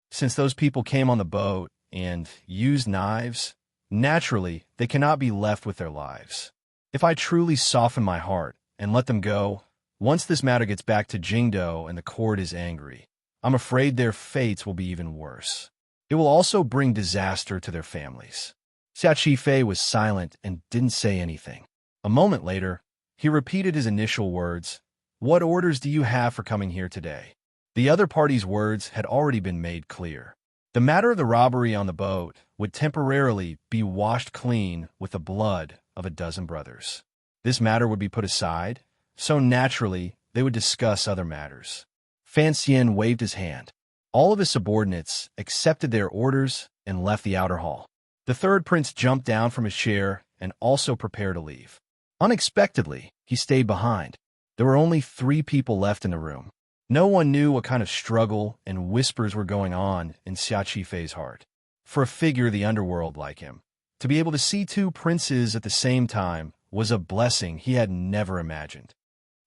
Since those people came on the boat and used knives, naturally, they cannot be left with their lives. If I truly soften my heart and let them go, once this matter gets back to Jingdo and the court is angry, I'm afraid their fates will be even worse. It will also bring disaster to their families." Xia Qifei was silent and didn't say anything. A moment later, he repeated his initial words, "What orders do you have for coming here today?" The other party's words had already been made clear. The matter of the robbery on the boat would temporarily be washed clean with the blood of a dozen brothers. This matter would be put aside, so naturally they would discuss other matters. Fan Xian waved his hand. All of his subordinates accepted their orders and left the outer hall. The third prince jumped down from his chair and also prepared to leave. Unexpectedly, he stayed behind. There were only 3 people left in the room. No one knew what kind of struggle and whispers were going on in Xia Qifei's heart. For a figure of the underworld like him, to be able to see 2 princes at the same time was a blessing he had never imagined.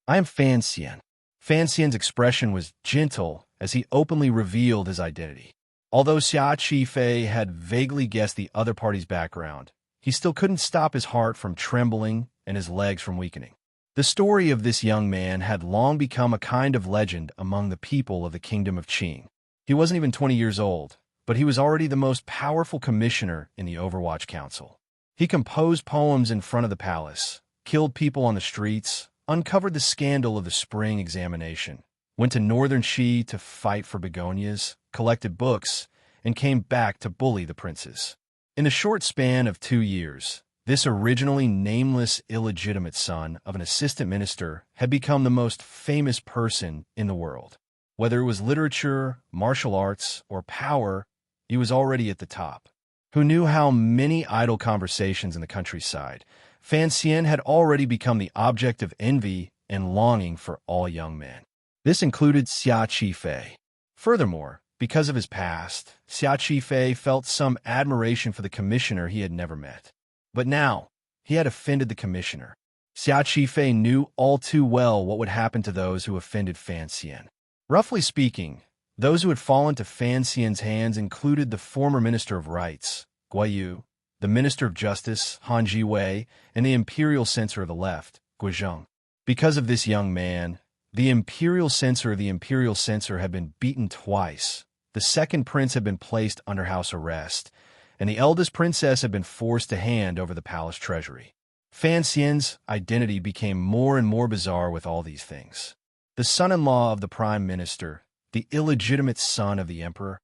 "I am Fan Xian." Fan Xian's expression was gentle as he openly revealed his identity. Although Xia Qifei had vaguely guessed the other party's background, he still couldn't stop his heart from trembling and his legs from weakening. The story of this young man had long become a kind of legend among the people of the kingdom of Qing. He wasn't even 20 years old, but he was already the most powerful commissioner in the Overwatch Council. He composed poems in front of the palace, killed people on the streets, uncovered the scandal of the spring examination, went to northern Xi to fight for begonias, collected books, and came back to bully the princes. In the short span of 2 years, this originally nameless illegitimate son of an assistant minister had become the most famous person in the world. Whether it was literature, martial arts, or power, he was already at the top. Who knew how many idle conversations in the countryside? Fan Xian had already become the object of envy and longing for all young men. This included Xia Qifei. Furthermore, because of his past, Xia Qifei felt some admiration for the commissioner he had never met. But now, he had offended the commissioner. Xia Qifei knew all too well what would happen to those who offended Fan Xian. Roughly speaking, those who had fallen to Fan Xian's hands included the former Minister of Rights, Guiyu, the Minister of Justice, Han Jiwei, and the Imperial Censor of the Left, Guizheng. Because of this young man, the Imperial Censor of the Imperial Censor had been beaten twice, the second prince had been placed under house arrest, and the eldest princess had been forced to hand over the palace treasury. Fan Xian's identity became more and more bizarre with all these things. The son-in-law of the prime minister, the illegitimate son of the emperor.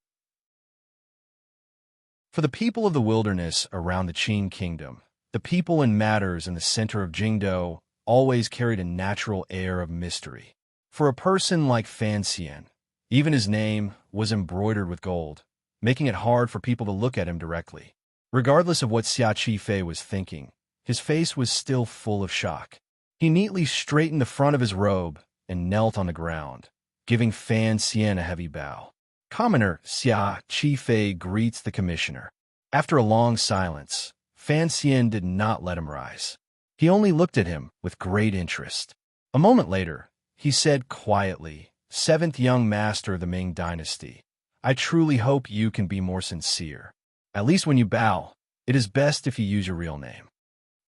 For the people of the wilderness around the Qin kingdom, the people in matters in the center of Jingdou always carried a natural air of mystery. For a person like Fan Xian, even his name was embroidered with gold, making it hard for people to look at him directly. Regardless of what Xia Qifei was thinking, his face was still full of shock. He neatly straightened the front of his robe and knelt on the ground, giving Fan Xian a heavy bow. Commoner Xia Qifei greets the commissioner. After a long silence, Fan Xian did not let him rise. He only looked at him with great interest. A moment later, he said quietly, "Seventh young master of the Ming dynasty, I truly hope you can be more sincere. At least when you bow, it is best if you use your real name."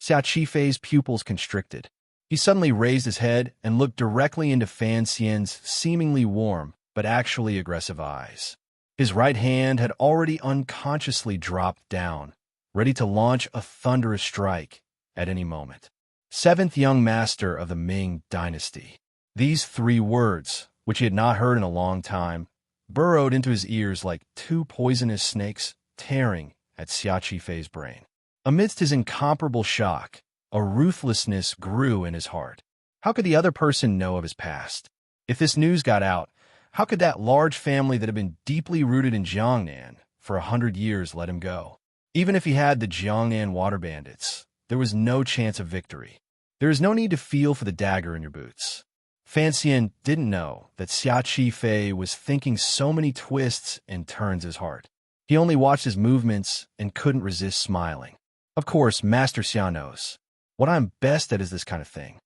Xia Qifei's pupils constricted. He suddenly raised his head and looked directly into Fan Xian's seemingly warm but actually aggressive eyes. His right hand had already unconsciously dropped down, ready to launch a thunderous strike at any moment. Seventh young master of the Ming dynasty. These 3 words, which he had not heard in a long time, burrowed into his ears like 2 poisonous snakes tearing at Xia Qifei's brain. Amidst his incomparable shock, a ruthlessness grew in his heart. How could the other person know of his past? If this news got out, how could that large family that had been deeply rooted in Jiangnan for 100 years let him go? Even if he had the Jiangnan water bandits, there was no chance of victory. There is no need to feel for the dagger in your boots. Fan Xian didn't know that Xia Qifei was thinking so many twists and turns his heart. He only watched his movements and couldn't resist smiling. Of course, Master Xia knows. What I'm best at is this kind of thing.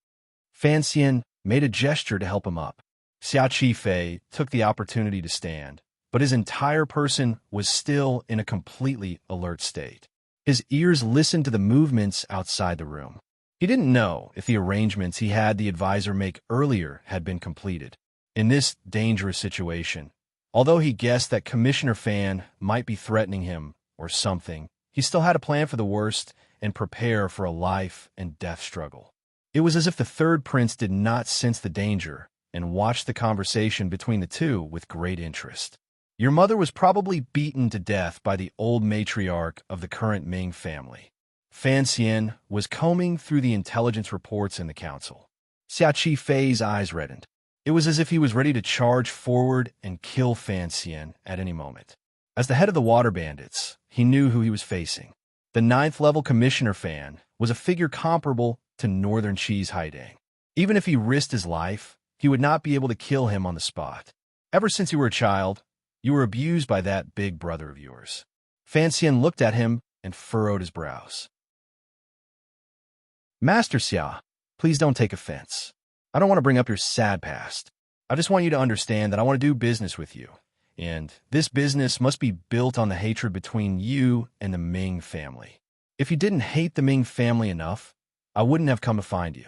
Fan Xian made a gesture to help him up. Xia Qifei took the opportunity to stand, but his entire person was still in a completely alert state. His ears listened to the movements outside the room. He didn't know if the arrangements he had the advisor make earlier had been completed. In this dangerous situation, although he guessed that Commissioner Fan might be threatening him or something, he still had a plan for the worst and prepare for a life and death struggle. It was as if the third prince did not sense the danger and watched the conversation between the two with great interest. Your mother was probably beaten to death by the old matriarch of the current Ming family. Fan Xian was combing through the intelligence reports in the council. Xia Qifei's eyes reddened. It was as if he was ready to charge forward and kill Fan Xian at any moment. As the head of the water bandits, he knew who he was facing. The 9th-level Commissioner Fan was a figure comparable to Northern Qi's Haidang. Even if he risked his life, he would not be able to kill him on the spot. Ever since you were a child, you were abused by that big brother of yours. Fan Xian looked at him and furrowed his brows. Master Xia, please don't take offense. I don't want to bring up your sad past. I just want you to understand that I want to do business with you. And this business must be built on the hatred between you and the Ming family. If you didn't hate the Ming family enough, I wouldn't have come to find you.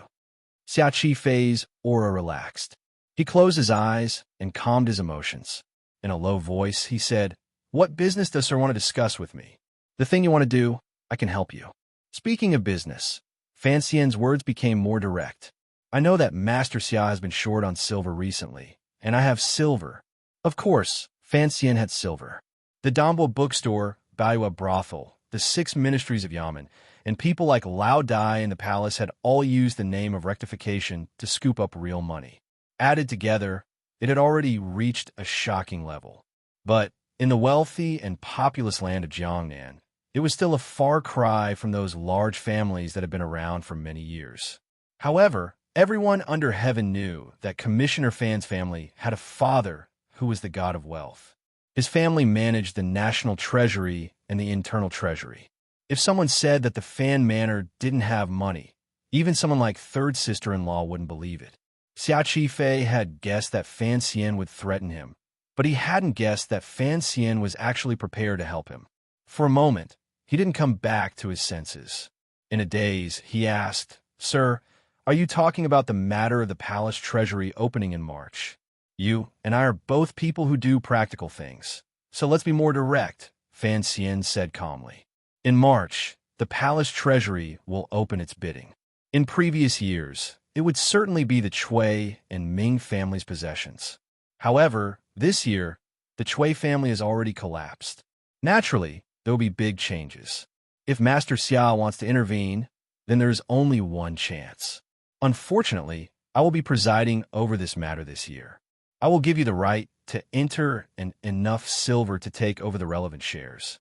Xia Qifei's aura relaxed. He closed his eyes and calmed his emotions. In a low voice, he said, "What business does Sir want to discuss with me? The thing you want to do, I can help you." Speaking of business, Fan Xian's words became more direct. "I know that Master Xia has been short on silver recently, and I have silver." Of course, Fan Xian had silver. The Dambo bookstore, Baiwa brothel, the 6 ministries of Yamen, and people like Lao Dai in the palace had all used the name of rectification to scoop up real money. Added together, it had already reached a shocking level. But in the wealthy and populous land of Jiangnan, it was still a far cry from those large families that had been around for many years. However, everyone under heaven knew that Commissioner Fan's family had a father who was the god of wealth. His family managed the national treasury and the internal treasury. If someone said that the Fan Manor didn't have money, even someone like third sister-in-law wouldn't believe it. Xia Qifei had guessed that Fan Xian would threaten him, but he hadn't guessed that Fan Xian was actually prepared to help him. For a moment, he didn't come back to his senses. In a daze, he asked, "Sir, are you talking about the matter of the palace treasury opening in March? You and I are both people who do practical things, so let's be more direct," Fan Xian said calmly. "In March, the palace treasury will open its bidding. In previous years, it would certainly be the Chui and Ming family's possessions. However, this year, the Chui family has already collapsed. Naturally, there will be big changes. If Master Xia wants to intervene, then there is only one chance. Unfortunately, I will be presiding over this matter this year. I will give you the right to enter and enough silver to take over the relevant shares."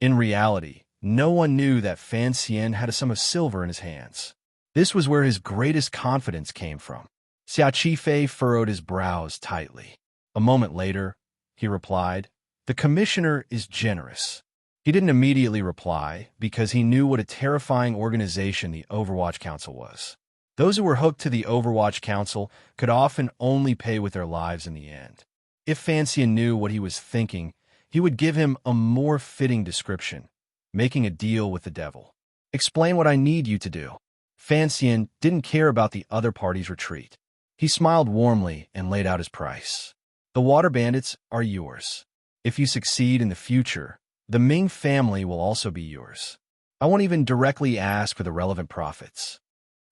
In reality, no one knew that Fan Xian had a sum of silver in his hands. This was where his greatest confidence came from. Xia Qifei furrowed his brows tightly. A moment later, he replied, "The commissioner is generous." He didn't immediately reply because he knew what a terrifying organization the Overwatch Council was. Those who were hooked to the Overwatch Council could often only pay with their lives in the end. If Fan Xian knew what he was thinking, he would give him a more fitting description, making a deal with the devil. "Explain what I need you to do." Fan Xian didn't care about the other party's retreat. He smiled warmly and laid out his price. "The water bandits are yours. If you succeed in the future, the Ming family will also be yours. I won't even directly ask for the relevant profits."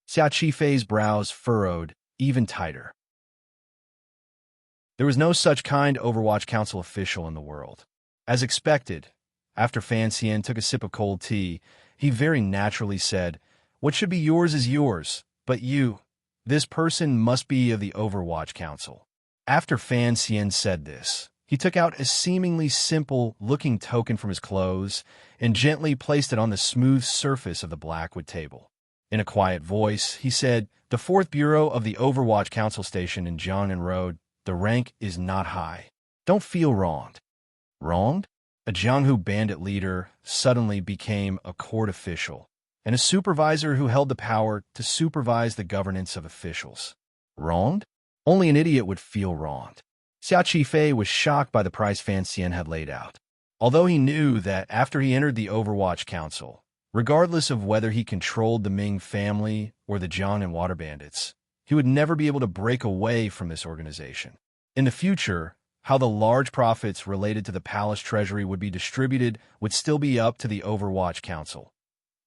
Xia Qifei's brows furrowed even tighter. There was no such kind Overwatch Council official in the world. As expected, after Fan Xian took a sip of cold tea, he very naturally said, "What should be yours is yours, but this person must be of the Overwatch Council." After Fan Xian said this, he took out a seemingly simple-looking token from his clothes and gently placed it on the smooth surface of the blackwood table. In a quiet voice, he said, "The 4th Bureau of the Overwatch Council Station in Jiangnan Road, the rank is not high. Don't feel wronged." Wronged? A Jianghu bandit leader suddenly became a court official, and a supervisor who held the power to supervise the governance of officials. Wronged? Only an idiot would feel wronged. Xia Qifei was shocked by the price Fan Xian had laid out. Although he knew that after he entered the Overwatch Council, regardless of whether he controlled the Ming family or the Jiangnan water bandits, he would never be able to break away from this organization. In the future, how the large profits related to the palace treasury would be distributed would still be up to the Overwatch Council.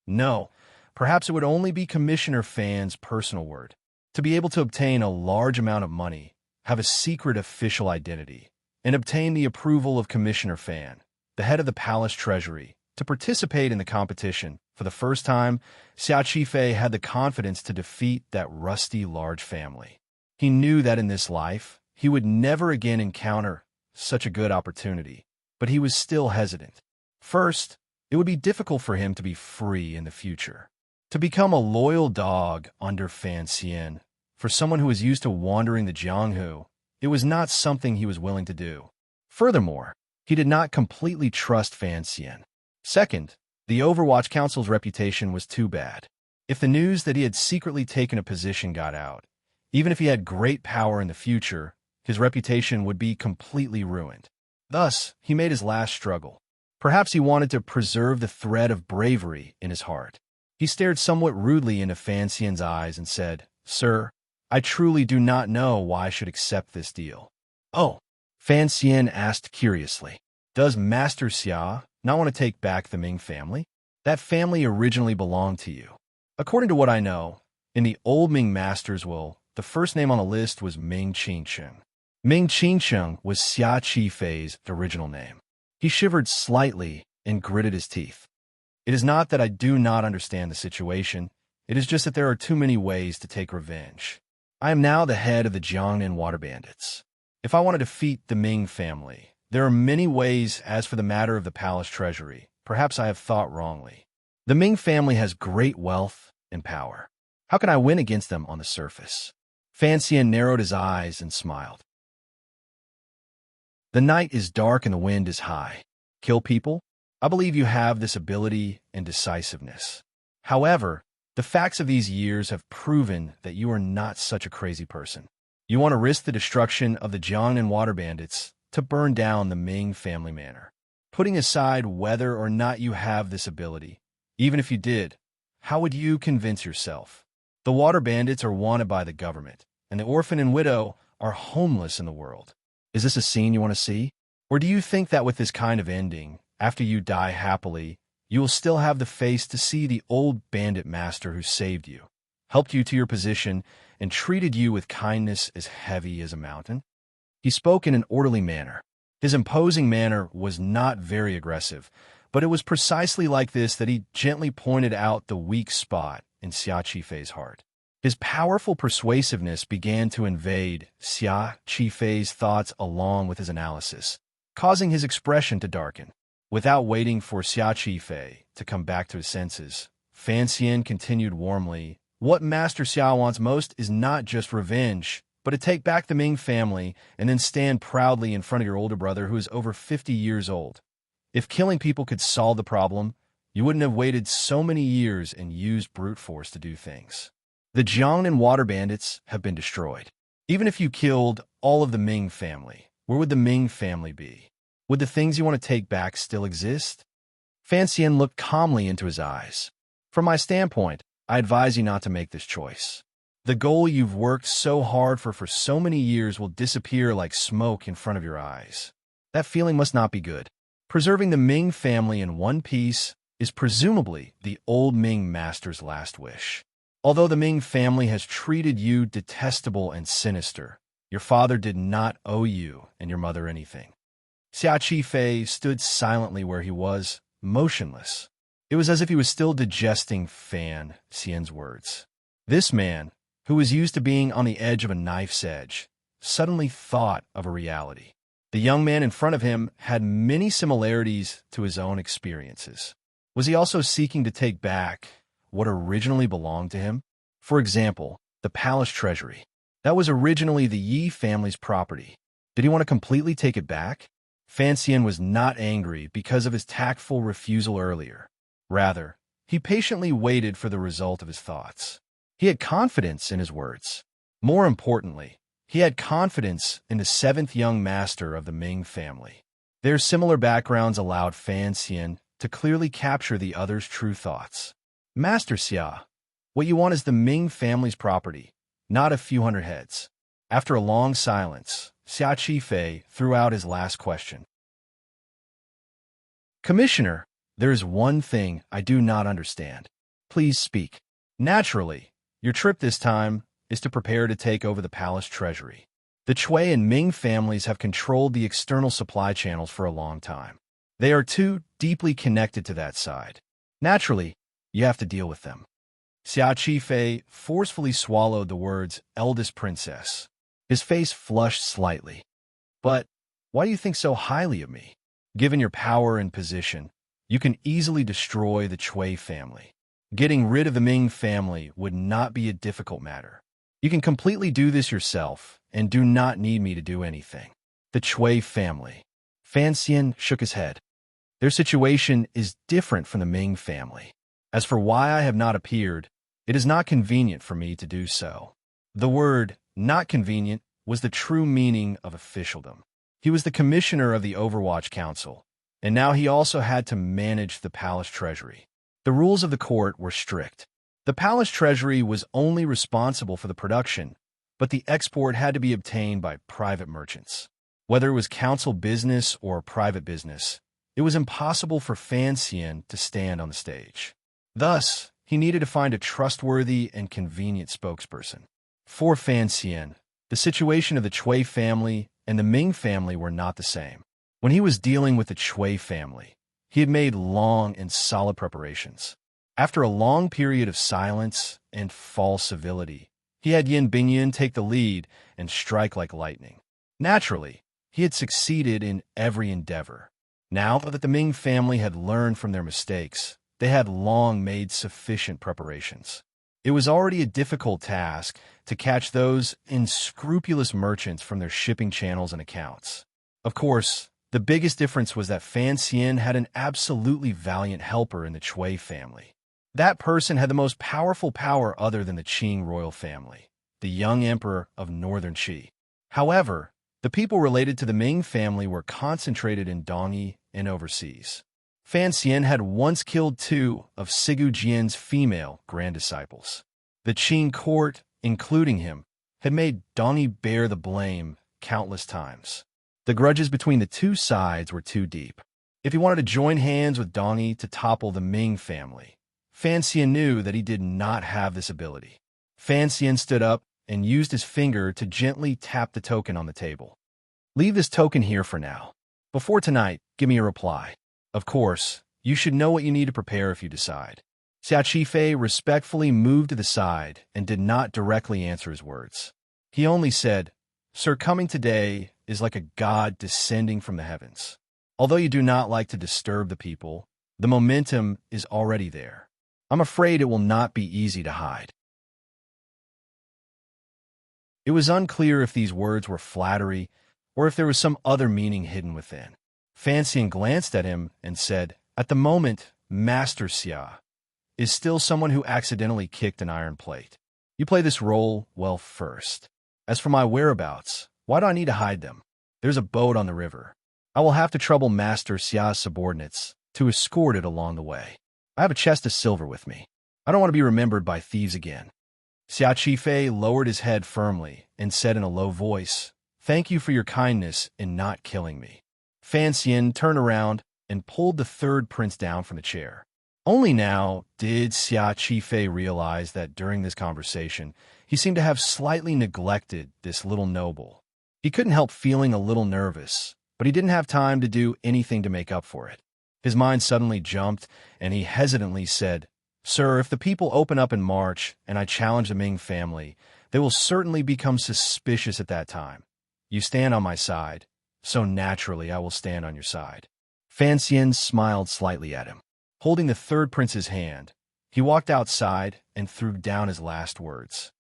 No, perhaps it would only be Commissioner Fan's personal word. To be able to obtain a large amount of money, have a secret official identity, and obtain the approval of Commissioner Fan, the head of the palace treasury, to participate in the competition, for the first time, Xia Qifei had the confidence to defeat that rusty large family. He knew that in this life, he would never again encounter such a good opportunity, but he was still hesitant. First, it would be difficult for him to be free in the future. To become a loyal dog under Fan Xian, for someone who was used to wandering the Jianghu, it was not something he was willing to do. Furthermore, he did not completely trust Fan Xian. Second, the Overwatch Council's reputation was too bad. If the news that he had secretly taken a position got out, even if he had great power in the future, his reputation would be completely ruined. Thus, he made his last struggle. Perhaps he wanted to preserve the thread of bravery in his heart. He stared somewhat rudely into Fan Xian's eyes and said, "Sir, I truly do not know why I should accept this deal." "Oh," Fan Xian asked curiously, "does Master Xia not want to take back the Ming family? That family originally belonged to you. According to what I know, in the old Ming Master's will, the first name on the list was Ming Qingcheng. Ming Qingcheng was Xia Qifei's original name." He shivered slightly and gritted his teeth. It is not that I do not understand the situation. It is just that there are too many ways to take revenge. I am now the head of the Jiangnan water bandits. If I want to defeat the Ming family, there are many ways. As for the matter of the palace treasury, perhaps I have thought wrongly. The Ming family has great wealth and power. How can I win against them on the surface? Fan Xian narrowed his eyes and smiled. The night is dark and the wind is high. Kill people? I believe you have this ability and decisiveness. However, the facts of these years have proven that you are not such a crazy person. You want to risk the destruction of the Jiangnan water bandits to burn down the Ming family manor. Putting aside whether or not you have this ability, even if you did, how would you convince yourself? The water bandits are wanted by the government, and the orphan and widow are homeless in the world. Is this a scene you want to see? Or do you think that with this kind of ending, after you die happily, you will still have the face to see the old bandit master who saved you, helped you to your position, and treated you with kindness as heavy as a mountain? He spoke in an orderly manner. His imposing manner was not very aggressive, but it was precisely like this that he gently pointed out the weak spot in Xia Qifei's heart. His powerful persuasiveness began to invade Xia Qifei's thoughts along with his analysis, causing his expression to darken. Without waiting for Xia Qifei to come back to his senses, Fan Xian continued warmly, "What Master Xia wants most is not just revenge, but to take back the Ming family and then stand proudly in front of your older brother who is over 50 years old. If killing people could solve the problem, you wouldn't have waited so many years and used brute force to do things. The Jiangnan water bandits have been destroyed. Even if you killed all of the Ming family, where would the Ming family be? Would the things you want to take back still exist?" Fan Xian looked calmly into his eyes. "From my standpoint, I advise you not to make this choice. The goal you've worked so hard for so many years will disappear like smoke in front of your eyes. That feeling must not be good. Preserving the Ming family in one piece is presumably the old Ming master's last wish. Although the Ming family has treated you detestable and sinister, your father did not owe you and your mother anything." Xia Qifei stood silently where he was, motionless. It was as if he was still digesting Fan Xian's words. This man, who was used to being on the edge of a knife's edge, suddenly thought of a reality. The young man in front of him had many similarities to his own experiences. Was he also seeking to take back what originally belonged to him? For example, the palace treasury. That was originally the Yi family's property. Did he want to completely take it back? Fan Xian was not angry because of his tactful refusal earlier. Rather, he patiently waited for the result of his thoughts. He had confidence in his words. More importantly, he had confidence in the seventh young master of the Ming family. Their similar backgrounds allowed Fan Xian to clearly capture the other's true thoughts. "Master Xia, what you want is the Ming family's property, not a few hundred heads." After a long silence, Xia Qifei threw out his last question. "Commissioner, there is one thing I do not understand. Please speak. Naturally, your trip this time is to prepare to take over the palace treasury. The Chui and Ming families have controlled the external supply channels for a long time. They are too deeply connected to that side. Naturally, you have to deal with them." Xia Qifei forcefully swallowed the words "eldest princess." His face flushed slightly. "But why do you think so highly of me? Given your power and position, you can easily destroy the Chui family. Getting rid of the Ming family would not be a difficult matter. You can completely do this yourself and do not need me to do anything." The Chui family. Fan Xian shook his head. "Their situation is different from the Ming family. As for why I have not appeared, it is not convenient for me to do so." The word "not convenient" was the true meaning of officialdom. He was the commissioner of the Overwatch Council, and now he also had to manage the palace treasury. The rules of the court were strict. The palace treasury was only responsible for the production, but the export had to be obtained by private merchants. Whether it was council business or private business, it was impossible for Fan Xian to stand on the stage. Thus, he needed to find a trustworthy and convenient spokesperson. For Fan Xian, the situation of the Chui family and the Ming family were not the same. When he was dealing with the Chui family, He had made long and solid preparations. After a long period of silence and false civility, he had Yin Bingyan take the lead and strike like lightning. Naturally, he had succeeded in every endeavor. Now that the Ming family had learned from their mistakes, they had long made sufficient preparations. It was already a difficult task to catch those unscrupulous merchants from their shipping channels and accounts. Of course, the biggest difference was that Fan Xian had an absolutely valiant helper in the Chui family. That person had the most powerful power other than the Qing royal family, the young emperor of northern Qi. However, the people related to the Ming family were concentrated in Dongyi and overseas. Fan Xian had once killed 2 of Sigu Jian's female grand disciples. The Qing court, including him, had made Dongyi bear the blame countless times. The grudges between the 2 sides were too deep. If he wanted to join hands with Dongyi to topple the Ming family, Fan Xian knew that he did not have this ability. Fan Xian stood up and used his finger to gently tap the token on the table. "Leave this token here for now. Before tonight, give me a reply. Of course, you should know what you need to prepare if you decide." Xia Qifei respectfully moved to the side and did not directly answer his words. He only said, "Sir, coming today is like a god descending from the heavens. Although you do not like to disturb the people, the momentum is already there. I'm afraid it will not be easy to hide." It was unclear if these words were flattery or if there was some other meaning hidden within. Fan Xian glanced at him and said, "At the moment, Master Xia is still someone who accidentally kicked an iron plate. You play this role well first. As for my whereabouts, why do I need to hide them? There's a boat on the river. I will have to trouble Master Xia's subordinates to escort it along the way. I have a chest of silver with me. I don't want to be remembered by thieves again." Xia Qifei lowered his head firmly and said in a low voice, "Thank you for your kindness in not killing me." Fan Xian turned around and pulled the 3rd prince down from the chair. Only now did Xia Qifei realize that during this conversation, he seemed to have slightly neglected this little noble. He couldn't help feeling a little nervous, but he didn't have time to do anything to make up for it. His mind suddenly jumped, and he hesitantly said, "Sir, if the people open up in March and I challenge the Ming family, they will certainly become suspicious at that time. You stand on my side, so naturally I will stand on your side." Fan Xian smiled slightly at him. Holding the 3rd prince's hand, he walked outside and threw down his last words.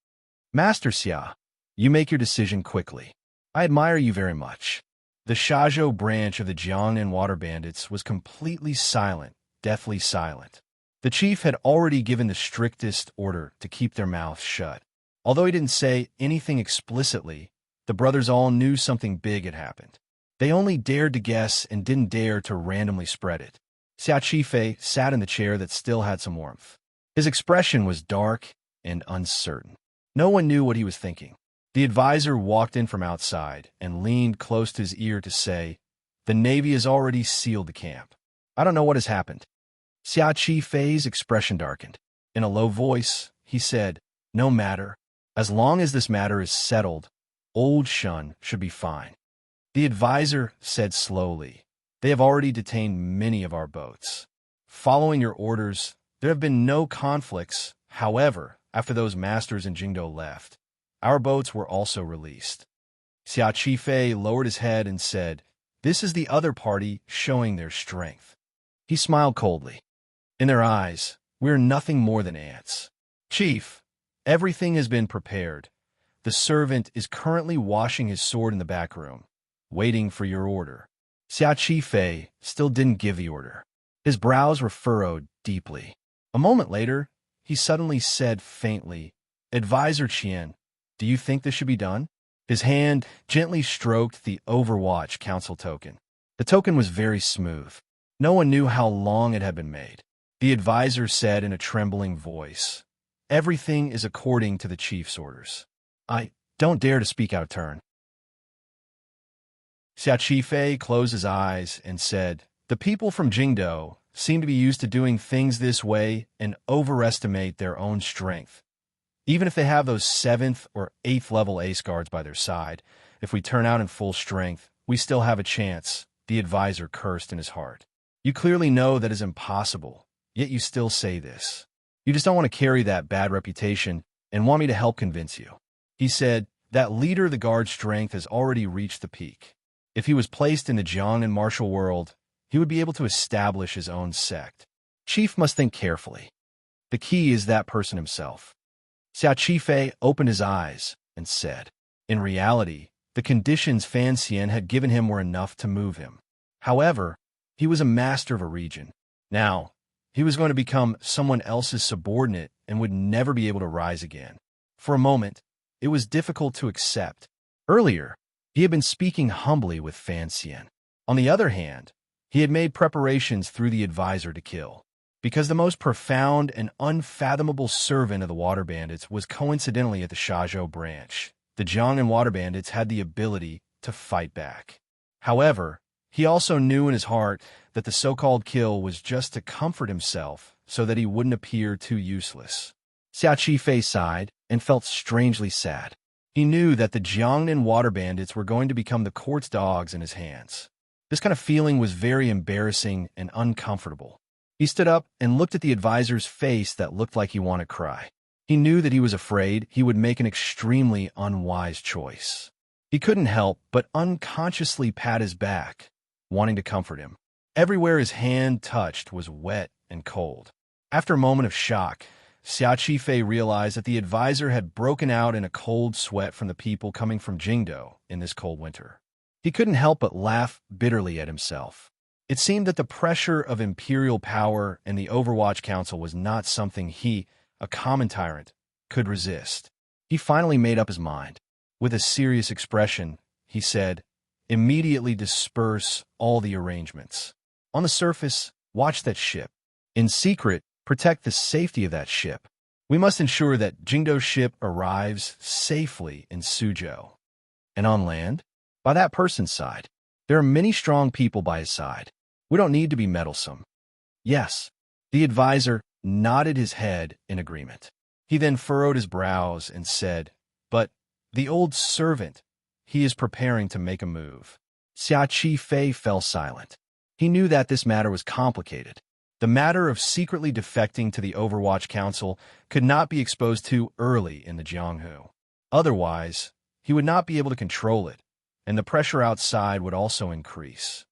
"Master Xia, you make your decision quickly. I admire you very much." The Shazhou branch of the Jiangnan water bandits was completely silent, deathly silent. The chief had already given the strictest order to keep their mouths shut. Although he didn't say anything explicitly, the brothers all knew something big had happened. They only dared to guess and didn't dare to randomly spread it. Xia Qifei sat in the chair that still had some warmth. His expression was dark and uncertain. No one knew what he was thinking. The advisor walked in from outside and leaned close to his ear to say, "The Navy has already sealed the camp. I don't know what has happened." Xia Qifei's expression darkened. In a low voice, he said, "No matter. As long as this matter is settled, Old Shun should be fine." The advisor said slowly, "They have already detained many of our boats. Following your orders, there have been no conflicts. However, after those masters in Jingdo left, our boats were also released." Xia Qifei lowered his head and said, "This is the other party showing their strength." He smiled coldly. "In their eyes, we're nothing more than ants. Chief, everything has been prepared. The servant is currently washing his sword in the back room, waiting for your order." Xia Qifei still didn't give the order. His brows were furrowed deeply. A moment later, he suddenly said faintly, "Advisor Qian, do you think this should be done?" His hand gently stroked the Overwatch Council token. The token was very smooth. No one knew how long it had been made. The advisor said in a trembling voice, "Everything is according to the chief's orders. I don't dare to speak out of turn." Xia Qifei closed his eyes and said, "The people from Jingdo seem to be used to doing things this way and overestimate their own strength. Even if they have those 7th or 8th level ace guards by their side, if we turn out in full strength, we still have a chance," the advisor cursed in his heart. You clearly know that is impossible, yet you still say this. You just don't want to carry that bad reputation and want me to help convince you. He said, that leader of the guard's strength has already reached the peak. If he was placed in the Jiang and martial world, he would be able to establish his own sect. Chief must think carefully. The key is that person himself. Xiao Qifei opened his eyes and said, in reality, the conditions Fan Xian had given him were enough to move him. However, he was a master of a region. Now, he was going to become someone else's subordinate and would never be able to rise again. For a moment, it was difficult to accept. Earlier, he had been speaking humbly with Fan Xian. On the other hand, he had made preparations through the advisor to kill. Because the most profound and unfathomable servant of the Water Bandits was coincidentally at the Shazhou branch, the Jiang and Water Bandits had the ability to fight back. However, he also knew in his heart that the so-called kill was just to comfort himself so that he wouldn't appear too useless. Xiao Qifei sighed and felt strangely sad. He knew that the Jiang and Water Bandits were going to become the court's dogs in his hands. This kind of feeling was very embarrassing and uncomfortable. He stood up and looked at the advisor's face that looked like he wanted to cry. He knew that he was afraid he would make an extremely unwise choice. He couldn't help but unconsciously pat his back, wanting to comfort him. Everywhere his hand touched was wet and cold. After a moment of shock, Xiao Qifei realized that the advisor had broken out in a cold sweat from the people coming from Jingdou in this cold winter. He couldn't help but laugh bitterly at himself. It seemed that the pressure of imperial power and the Overwatch Council was not something he, a common tyrant, could resist. He finally made up his mind. With a serious expression, he said, immediately disperse all the arrangements. On the surface, watch that ship. In secret, protect the safety of that ship. We must ensure that Jingdou's ship arrives safely in Suzhou. And on land? By that person's side. There are many strong people by his side. We don't need to be meddlesome. Yes. The advisor nodded his head in agreement. He then furrowed his brows and said, but the old servant, he is preparing to make a move. Xiao Qifei fell silent. He knew that this matter was complicated. The matter of secretly defecting to the Overwatch Council could not be exposed too early in the Jianghu. Otherwise, he would not be able to control it, and the pressure outside would also increase.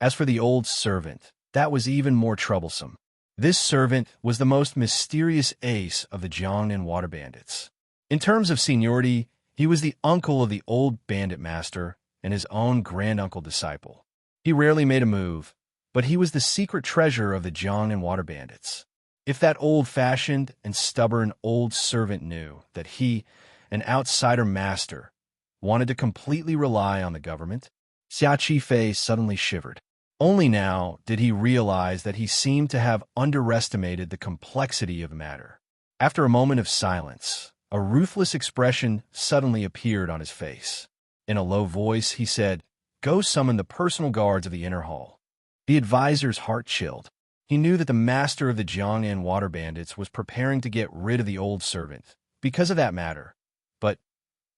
As for the old servant, that was even more troublesome. This servant was the most mysterious ace of the Jiang and Water Bandits. In terms of seniority, he was the uncle of the old bandit master and his own granduncle disciple. He rarely made a move, but he was the secret treasure of the Jiang and Water Bandits. If that old-fashioned and stubborn old servant knew that he, an outsider master, wanted to completely rely on the government, Xiao Qifei suddenly shivered. Only now did he realize that he seemed to have underestimated the complexity of the matter. After a moment of silence, a ruthless expression suddenly appeared on his face. In a low voice, he said, go summon the personal guards of the inner hall. The advisor's heart chilled. He knew that the master of the Jiangnan Water Bandits was preparing to get rid of the old servant because of that matter. But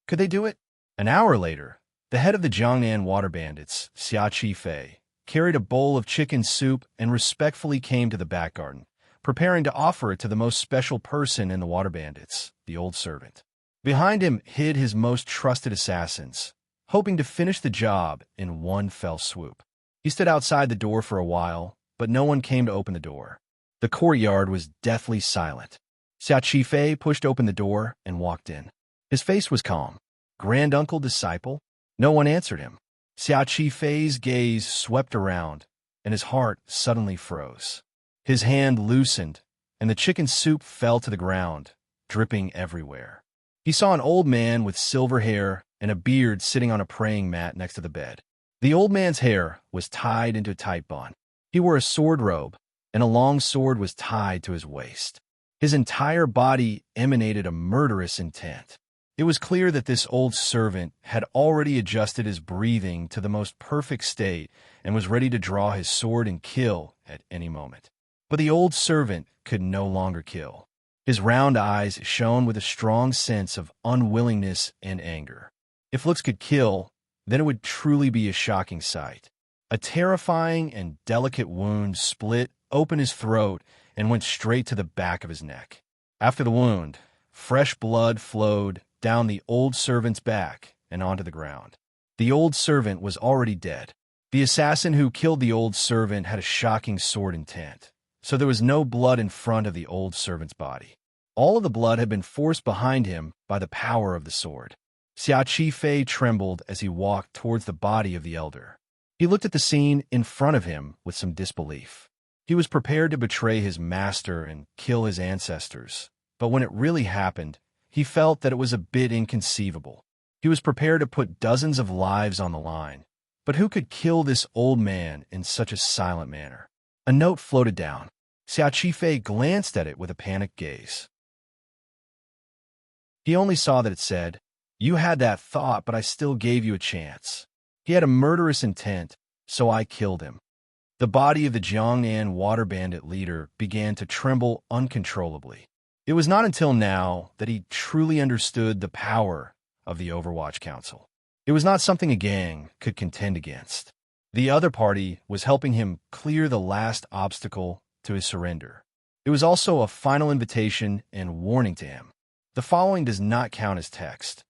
could they do it? An hour later, the head of the Jiangnan Water Bandits, Xiao Qifei, carried a bowl of chicken soup and respectfully came to the back garden, preparing to offer it to the most special person in the Water Bandits, the old servant. Behind him hid his most trusted assassins, hoping to finish the job in one fell swoop. He stood outside the door for a while, but no one came to open the door. The courtyard was deathly silent. Xiao Qifei pushed open the door and walked in. His face was calm. Granduncle disciple? No one answered him. Xiao Qifei's gaze swept around, and his heart suddenly froze. His hand loosened, and the chicken soup fell to the ground, dripping everywhere. He saw an old man with silver hair and a beard sitting on a praying mat next to the bed. The old man's hair was tied into a tight bun. He wore a sword robe, and a long sword was tied to his waist. His entire body emanated a murderous intent. It was clear that this old servant had already adjusted his breathing to the most perfect state and was ready to draw his sword and kill at any moment. But the old servant could no longer kill. His round eyes shone with a strong sense of unwillingness and anger. If looks could kill, then it would truly be a shocking sight. A terrifying and delicate wound split open his throat and went straight to the back of his neck. After the wound, fresh blood flowed down the old servant's back and onto the ground. The old servant was already dead. The assassin who killed the old servant had a shocking sword intent, so there was no blood in front of the old servant's body. All of the blood had been forced behind him by the power of the sword. Xia Qifei trembled as he walked towards the body of the elder. He looked at the scene in front of him with some disbelief. He was prepared to betray his master and kill his ancestors, but when it really happened, he felt that it was a bit inconceivable. He was prepared to put dozens of lives on the line, but who could kill this old man in such a silent manner? A note floated down. Xia Qifei glanced at it with a panicked gaze. He only saw that it said, "You had that thought, but I still gave you a chance. He had a murderous intent, so I killed him." The body of the Jiangnan water bandit leader began to tremble uncontrollably. It was not until now that he truly understood the power of the Overwatch Council. It was not something a gang could contend against. The other party was helping him clear the last obstacle to his surrender. It was also a final invitation and warning to him. The following does not count as text.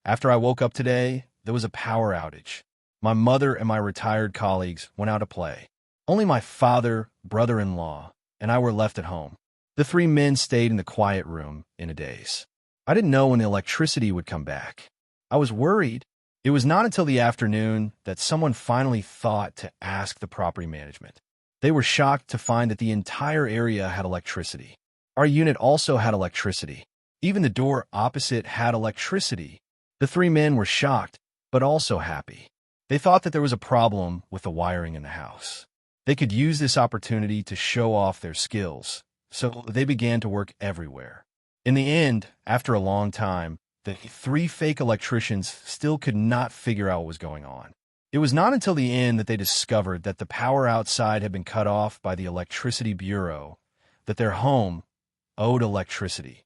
After I woke up today, there was a power outage. My mother and my retired colleagues went out to play. Only my father, brother-in-law, and I were left at home. The three men stayed in the quiet room in a daze. I didn't know when the electricity would come back. I was worried. It was not until the afternoon that someone finally thought to ask the property management. They were shocked to find that the entire area had electricity. Our unit also had electricity. Even the door opposite had electricity. The three men were shocked, but also happy. They thought that there was a problem with the wiring in the house. They could use this opportunity to show off their skills, so they began to work everywhere. In the end, after a long time, the three fake electricians still could not figure out what was going on. It was not until the end that they discovered that the power outside had been cut off by the Electricity Bureau, that their home owed electricity.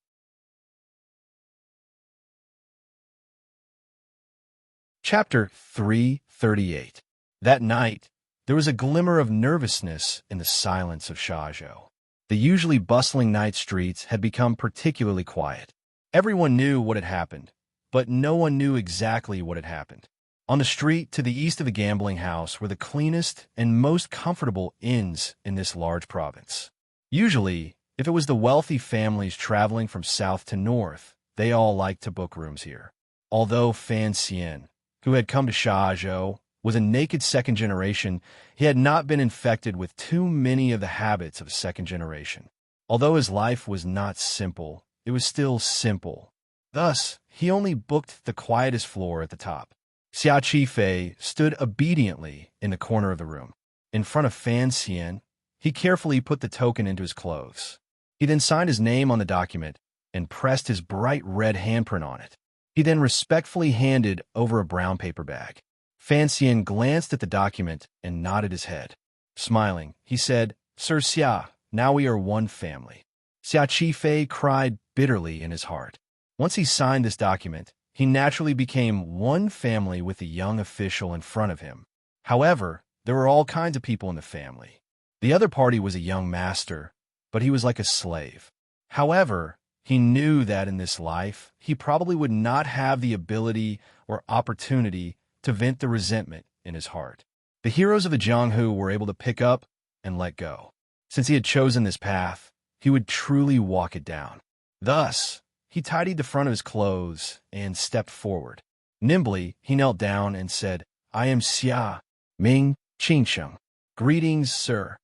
Chapter 338. That night, there was a glimmer of nervousness in the silence of Shazhou. The usually bustling night streets had become particularly quiet. Everyone knew what had happened, but no one knew exactly what had happened. On the street to the east of the gambling house were the cleanest and most comfortable inns in this large province. Usually, if it was the wealthy families traveling from south to north, they all liked to book rooms here. Although Fan Xian, who had come to Shazhou, was a naked second generation, he had not been infected with too many of the habits of second generation. Although his life was not simple, it was still simple. Thus, he only booked the quietest floor at the top. Xia Qifei stood obediently in the corner of the room. In front of Fan Xian, he carefully put the token into his clothes. He then signed his name on the document and pressed his bright red handprint on it. He then respectfully handed over a brown paper bag. Fan Xian glanced at the document and nodded his head. Smiling, he said, "Sir Xia, now we are one family." Xia Qifei cried bitterly in his heart. Once he signed this document, he naturally became one family with the young official in front of him. However, there were all kinds of people in the family. The other party was a young master, but he was like a slave. However, he knew that in this life, he probably would not have the ability or opportunity to vent the resentment in his heart. The heroes of the Jianghu were able to pick up and let go. Since he had chosen this path, he would truly walk it down. Thus, he tidied the front of his clothes and stepped forward. Nimbly, he knelt down and said, "I am Xia Ming Qingsheng. Greetings, sir."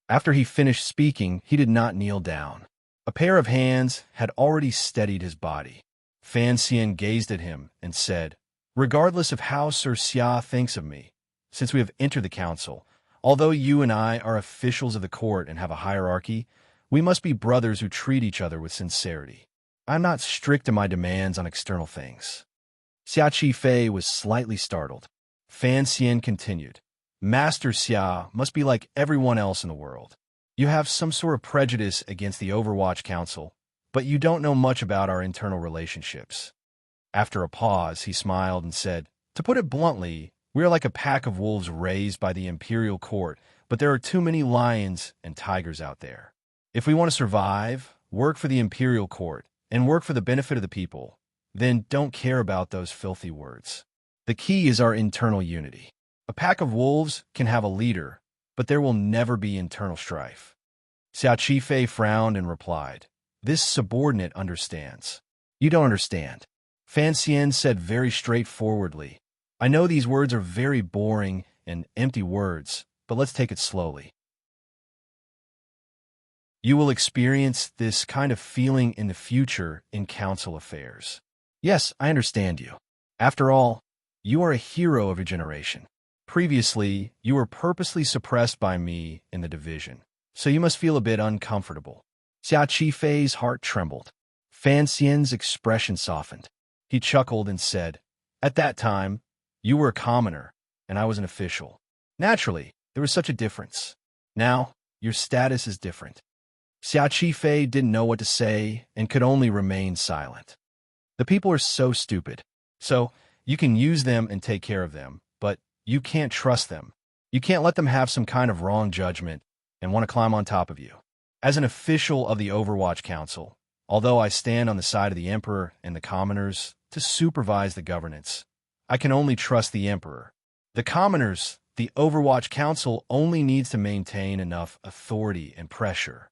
After he finished speaking, he did not kneel down. A pair of hands had already steadied his body. Fan Xian gazed at him and said, "Regardless of how Sir Xia thinks of me, since we have entered the council, although you and I are officials of the court and have a hierarchy, we must be brothers who treat each other with sincerity. I'm not strict in my demands on external things." Xia Qifei was slightly startled. Fan Xian continued, "Master Xia must be like everyone else in the world. You have some sort of prejudice against the Overwatch Council, but you don't know much about our internal relationships." After a pause, he smiled and said, "To put it bluntly, We are like a pack of wolves raised by the imperial court, but there are too many lions and tigers out there. If we want to survive, work for the imperial court, and work for the benefit of the people, then don't care about those filthy words. The key is our internal unity. A pack of wolves can have a leader, but there will never be internal strife. Xiao Qifei frowned and replied, "This subordinate understands." "You don't understand," Fan Xian said very straightforwardly. "I know these words are very boring and empty words, but let's take it slowly. You will experience this kind of feeling in the future in council affairs." "Yes, I understand you. After all, you are a hero of your generation. Previously, you were purposely suppressed by me in the division, so you must feel a bit uncomfortable." Xiao Qifei's heart trembled. Fan Xian's expression softened. He chuckled and said, "At that time, you were a commoner, and I was an official. Naturally, there was such a difference. Now, your status is different." Xiao Qifei didn't know what to say and could only remain silent. The people are so stupid. So, you can use them and take care of them, but you can't trust them. You can't let them have some kind of wrong judgment and want to climb on top of you. As an official of the Overwatch Council, although I stand on the side of the Emperor and the commoners to supervise the governance, I can only trust the Emperor. The commoners, the Overwatch Council only needs to maintain enough authority and pressure.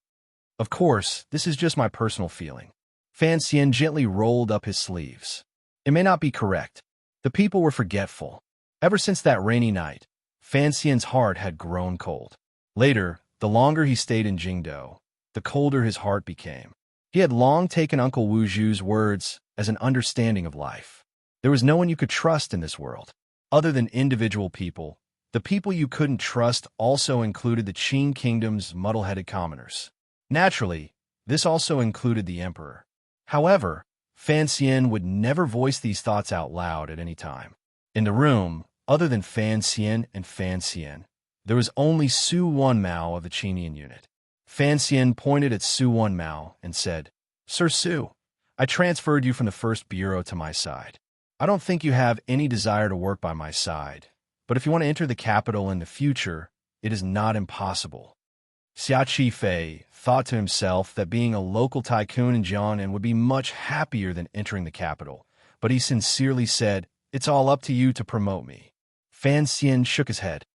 Of course, this is just my personal feeling. Fan Xian gently rolled up his sleeves. It may not be correct. The people were forgetful. Ever since that rainy night, Fan Xian's heart had grown cold. Later, the longer he stayed in Jingdo, the colder his heart became. He had long taken Uncle Wu Zhu's words as an understanding of life. There was no one you could trust in this world. Other than individual people, the people you couldn't trust also included the Qin Kingdom's muddle-headed commoners. Naturally, this also included the Emperor. However, Fan Xian would never voice these thoughts out loud at any time. In the room, other than Fan Xian and Fan Xian, there was only Su Wanmao of the Qinian unit. Fan Xian pointed at Su Wanmao and said, "Sir Su, I transferred you from the first bureau to my side. I don't think you have any desire to work by my side, but if you want to enter the capital in the future, it is not impossible." Xiao Qifei thought to himself that being a local tycoon in Jiangnan would be much happier than entering the capital, but he sincerely said, "It's all up to you to promote me." Fan Xian shook his head.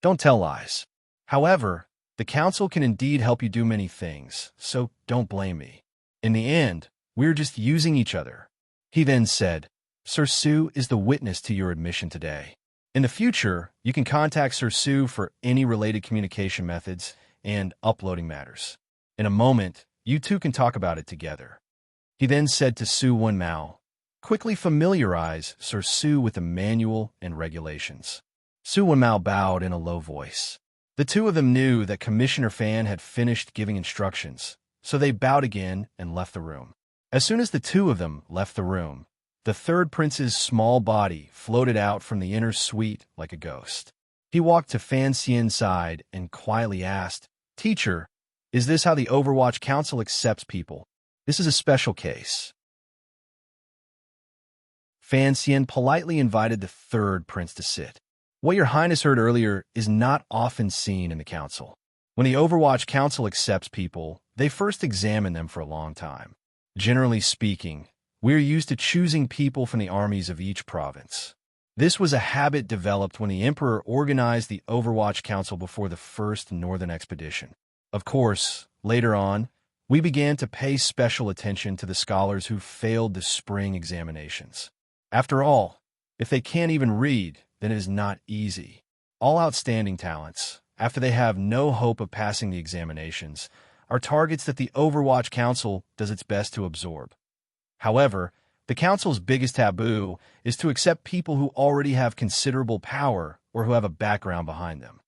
"Don't tell lies. However, the council can indeed help you do many things, so don't blame me. In the end, we're just using each other." He then said, "Sir Su is the witness to your admission today. In the future, you can contact Sir Su for any related communication methods and uploading matters. In a moment, you two can talk about it together." He then said to Su Wanmao, "Quickly familiarize Sir Su with the manual and regulations." Su Wanmao bowed in a low voice. The two of them knew that Commissioner Fan had finished giving instructions, so they bowed again and left the room. As soon as the two of them left the room, the third prince's small body floated out from the inner suite like a ghost. He walked to Fan Xian's side and quietly asked, "Teacher, is this how the Overwatch Council accepts people? This is a special case." Fan Xian politely invited the third prince to sit. "What your highness heard earlier is not often seen in the council. When the Overwatch Council accepts people, they first examine them for a long time. Generally speaking, we are used to choosing people from the armies of each province. This was a habit developed when the Emperor organized the Overwatch Council before the first Northern Expedition. Of course, later on, we began to pay special attention to the scholars who failed the spring examinations. After all, if they can't even read, then it is not easy. All outstanding talents, after they have no hope of passing the examinations, are targets that the Overwatch Council does its best to absorb. However, the Council's biggest taboo is to accept people who already have considerable power or who have a background behind them."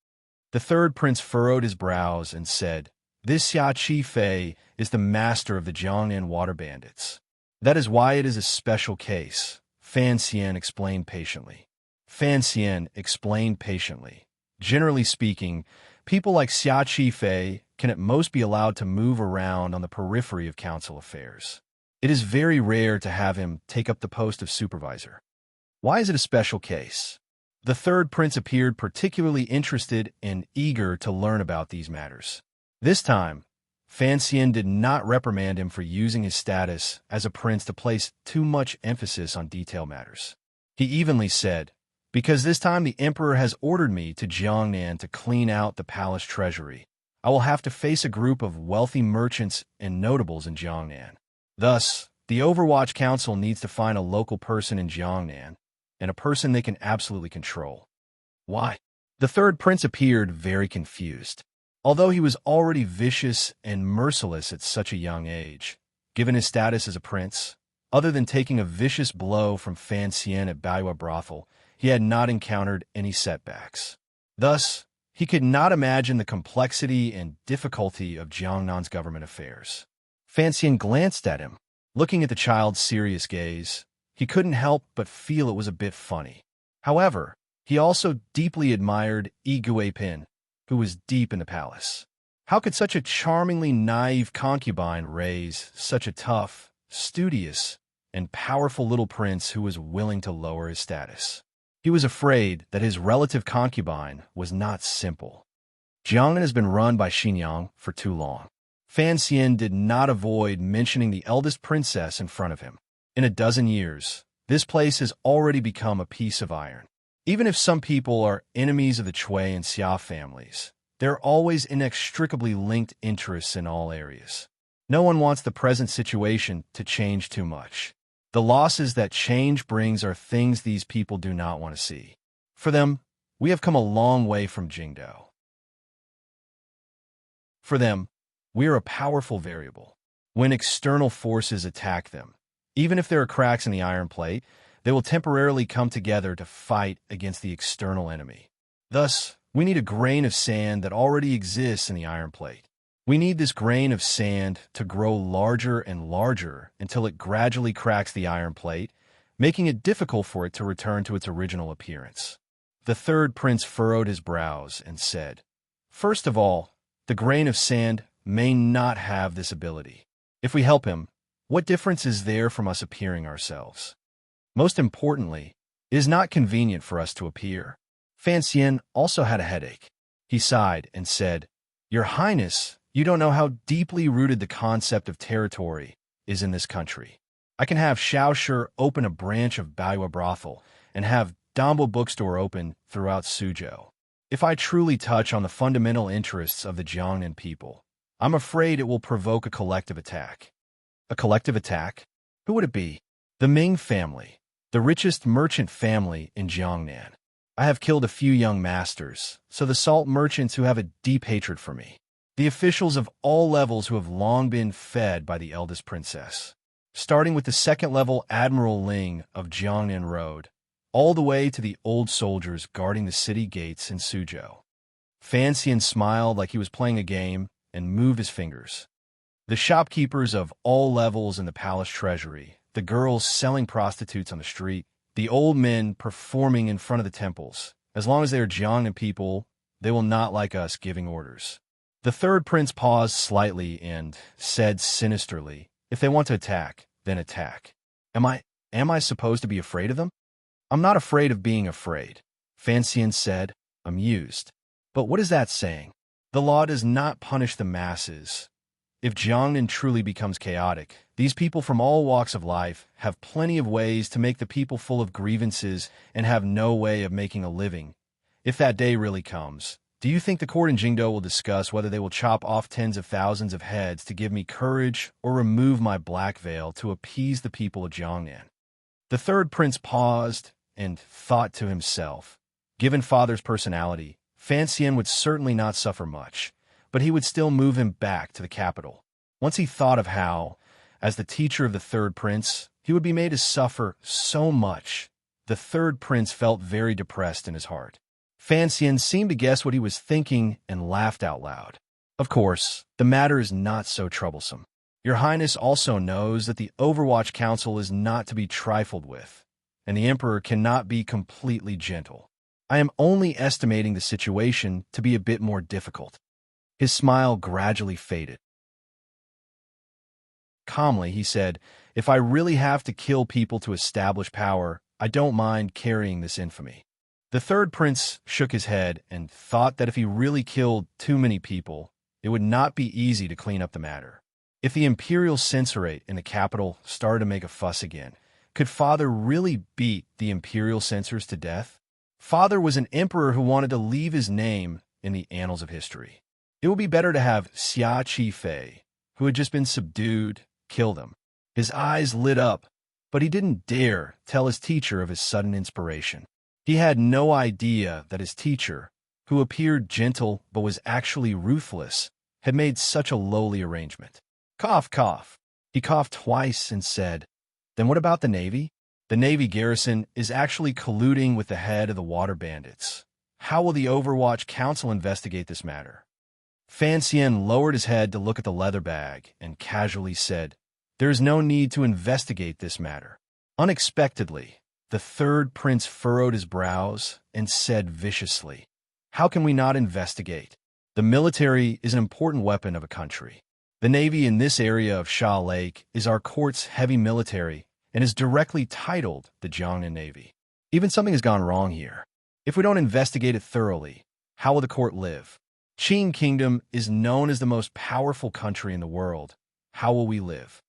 The third prince furrowed his brows and said, "This Xiao Qifei is the master of the Jiangnan water bandits. That is why it is a special case," Fan Xian explained patiently. Fan Xian explained patiently. Generally speaking, people like Xiao Qifei can at most be allowed to move around on the periphery of council affairs. It is very rare to have him take up the post of supervisor. Why is it a special case? The third prince appeared particularly interested and eager to learn about these matters. This time, Fan Xian did not reprimand him for using his status as a prince to place too much emphasis on detail matters. He evenly said, "Because this time the emperor has ordered me to Jiangnan to clean out the palace treasury, I will have to face a group of wealthy merchants and notables in Jiangnan. Thus, the Overwatch Council needs to find a local person in Jiangnan, and a person they can absolutely control." Why? The third prince appeared very confused. Although he was already vicious and merciless at such a young age, given his status as a prince, other than taking a vicious blow from Fan Xian at Baiwa Brothel, he had not encountered any setbacks. Thus, he could not imagine the complexity and difficulty of Jiangnan's government affairs. Fan Xian glanced at him. Looking at the child's serious gaze, he couldn't help but feel it was a bit funny. However, he also deeply admired Yi Guipin, who was deep in the palace. How could such a charmingly naive concubine raise such a tough, studious, and powerful little prince who was willing to lower his status? He was afraid that his relative concubine was not simple. Jiangnan has been run by Xinyang for too long. Fan Xian did not avoid mentioning the eldest princess in front of him. In a dozen years, this place has already become a piece of iron. Even if some people are enemies of the Cui and Xia families, there are always inextricably linked interests in all areas. No one wants the present situation to change too much. The losses that change brings are things these people do not want to see. For them, we have come a long way from Jingdou. For them, we are a powerful variable. When external forces attack them, even if there are cracks in the iron plate, they will temporarily come together to fight against the external enemy. Thus, we need a grain of sand that already exists in the iron plate. We need this grain of sand to grow larger and larger until it gradually cracks the iron plate, making it difficult for it to return to its original appearance. The third prince furrowed his brows and said, "First of all, the grain of sand may not have this ability. If we help him, what difference is there from us appearing ourselves? Most importantly, it is not convenient for us to appear." Fan Xian also had a headache. He sighed and said, "Your Highness, you don't know how deeply rooted the concept of territory is in this country. I can have Shaoshi open a branch of Baiwa Brothel and have Dambo Bookstore open throughout Suzhou. If I truly touch on the fundamental interests of the Jiangnan people, I'm afraid it will provoke a collective attack." A collective attack? Who would it be? The Ming family, the richest merchant family in Jiangnan. I have killed a few young masters, so the salt merchants who have a deep hatred for me. The officials of all levels who have long been fed by the eldest princess. Starting with the second-level Admiral Ling of Jiangnan Road, all the way to the old soldiers guarding the city gates in Suzhou. Fan Xian smiled like he was playing a game and moved his fingers. The shopkeepers of all levels in the palace treasury, the girls selling prostitutes on the street, the old men performing in front of the temples. As long as they are Jiangnan people, they will not like us giving orders. The third prince paused slightly and said sinisterly, "If they want to attack, then attack. Am I supposed to be afraid of them?" "I'm not afraid of being afraid," Fan Xian said, amused. "But what is that saying? The law does not punish the masses. If Jiangnan truly becomes chaotic, these people from all walks of life have plenty of ways to make the people full of grievances and have no way of making a living. If that day really comes, do you think the court in Jingdou will discuss whether they will chop off tens of thousands of heads to give me courage or remove my black veil to appease the people of Jiangnan?" The third prince paused and thought to himself. Given father's personality, Fan Xian would certainly not suffer much, but he would still move him back to the capital. Once he thought of how, as the teacher of the third prince, he would be made to suffer so much, the third prince felt very depressed in his heart. Fan Xian seemed to guess what he was thinking and laughed out loud. "Of course, the matter is not so troublesome. Your Highness also knows that the Overwatch Council is not to be trifled with, and the Emperor cannot be completely gentle. I am only estimating the situation to be a bit more difficult." His smile gradually faded. Calmly, he said, "If I really have to kill people to establish power, I don't mind carrying this infamy." The third prince shook his head and thought that if he really killed too many people, it would not be easy to clean up the matter. If the imperial censorate in the capital started to make a fuss again, could Father really beat the imperial censors to death? Father was an emperor who wanted to leave his name in the annals of history. It would be better to have Xia Qifei, who had just been subdued, kill them. His eyes lit up, but he didn't dare tell his teacher of his sudden inspiration. He had no idea that his teacher, who appeared gentle but was actually ruthless, had made such a lowly arrangement. Cough, cough. He coughed twice and said, "Then what about the Navy? The Navy garrison is actually colluding with the head of the water bandits. How will the Overwatch Council investigate this matter?" Fan Xian lowered his head to look at the leather bag and casually said, "There is no need to investigate this matter." Unexpectedly, the third prince furrowed his brows and said viciously, "How can we not investigate? The military is an important weapon of a country. The Navy in this area of Sha Lake is our court's heavy military and is directly titled the Jiangnan Navy. Even something has gone wrong here. If we don't investigate it thoroughly, how will the court live? Qing Kingdom is known as the most powerful country in the world. How will we live?"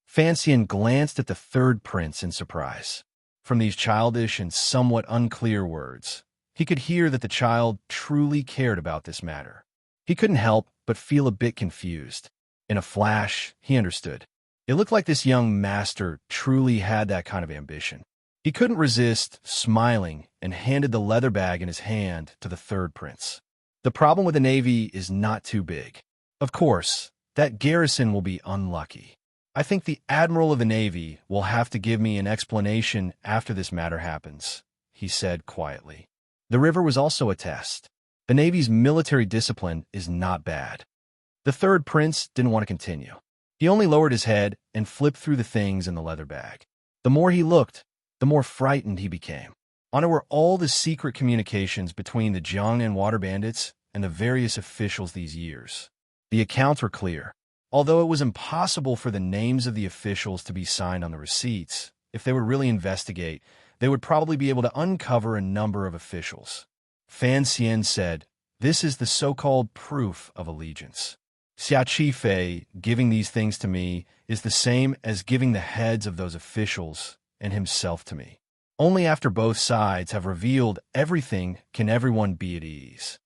Fan Xian glanced at the third prince in surprise. From these childish and somewhat unclear words, he could hear that the child truly cared about this matter. He couldn't help but feel a bit confused. In a flash, he understood. It looked like this young master truly had that kind of ambition. He couldn't resist smiling and handed the leather bag in his hand to the third prince. "The problem with the Navy is not too big. Of course, that garrison will be unlucky. I think the Admiral of the Navy will have to give me an explanation after this matter happens," he said quietly. The river was also a test. The Navy's military discipline is not bad. The third prince didn't want to continue. He only lowered his head and flipped through the things in the leather bag. The more he looked, the more frightened he became. On it were all the secret communications between the Jiangnan water bandits and the various officials these years. The accounts were clear. Although it was impossible for the names of the officials to be signed on the receipts, if they would really investigate, they would probably be able to uncover a number of officials. Fan Xian said, "This is the so-called proof of allegiance. Xia Qifei giving these things to me is the same as giving the heads of those officials and himself to me. Only after both sides have revealed everything can everyone be at ease."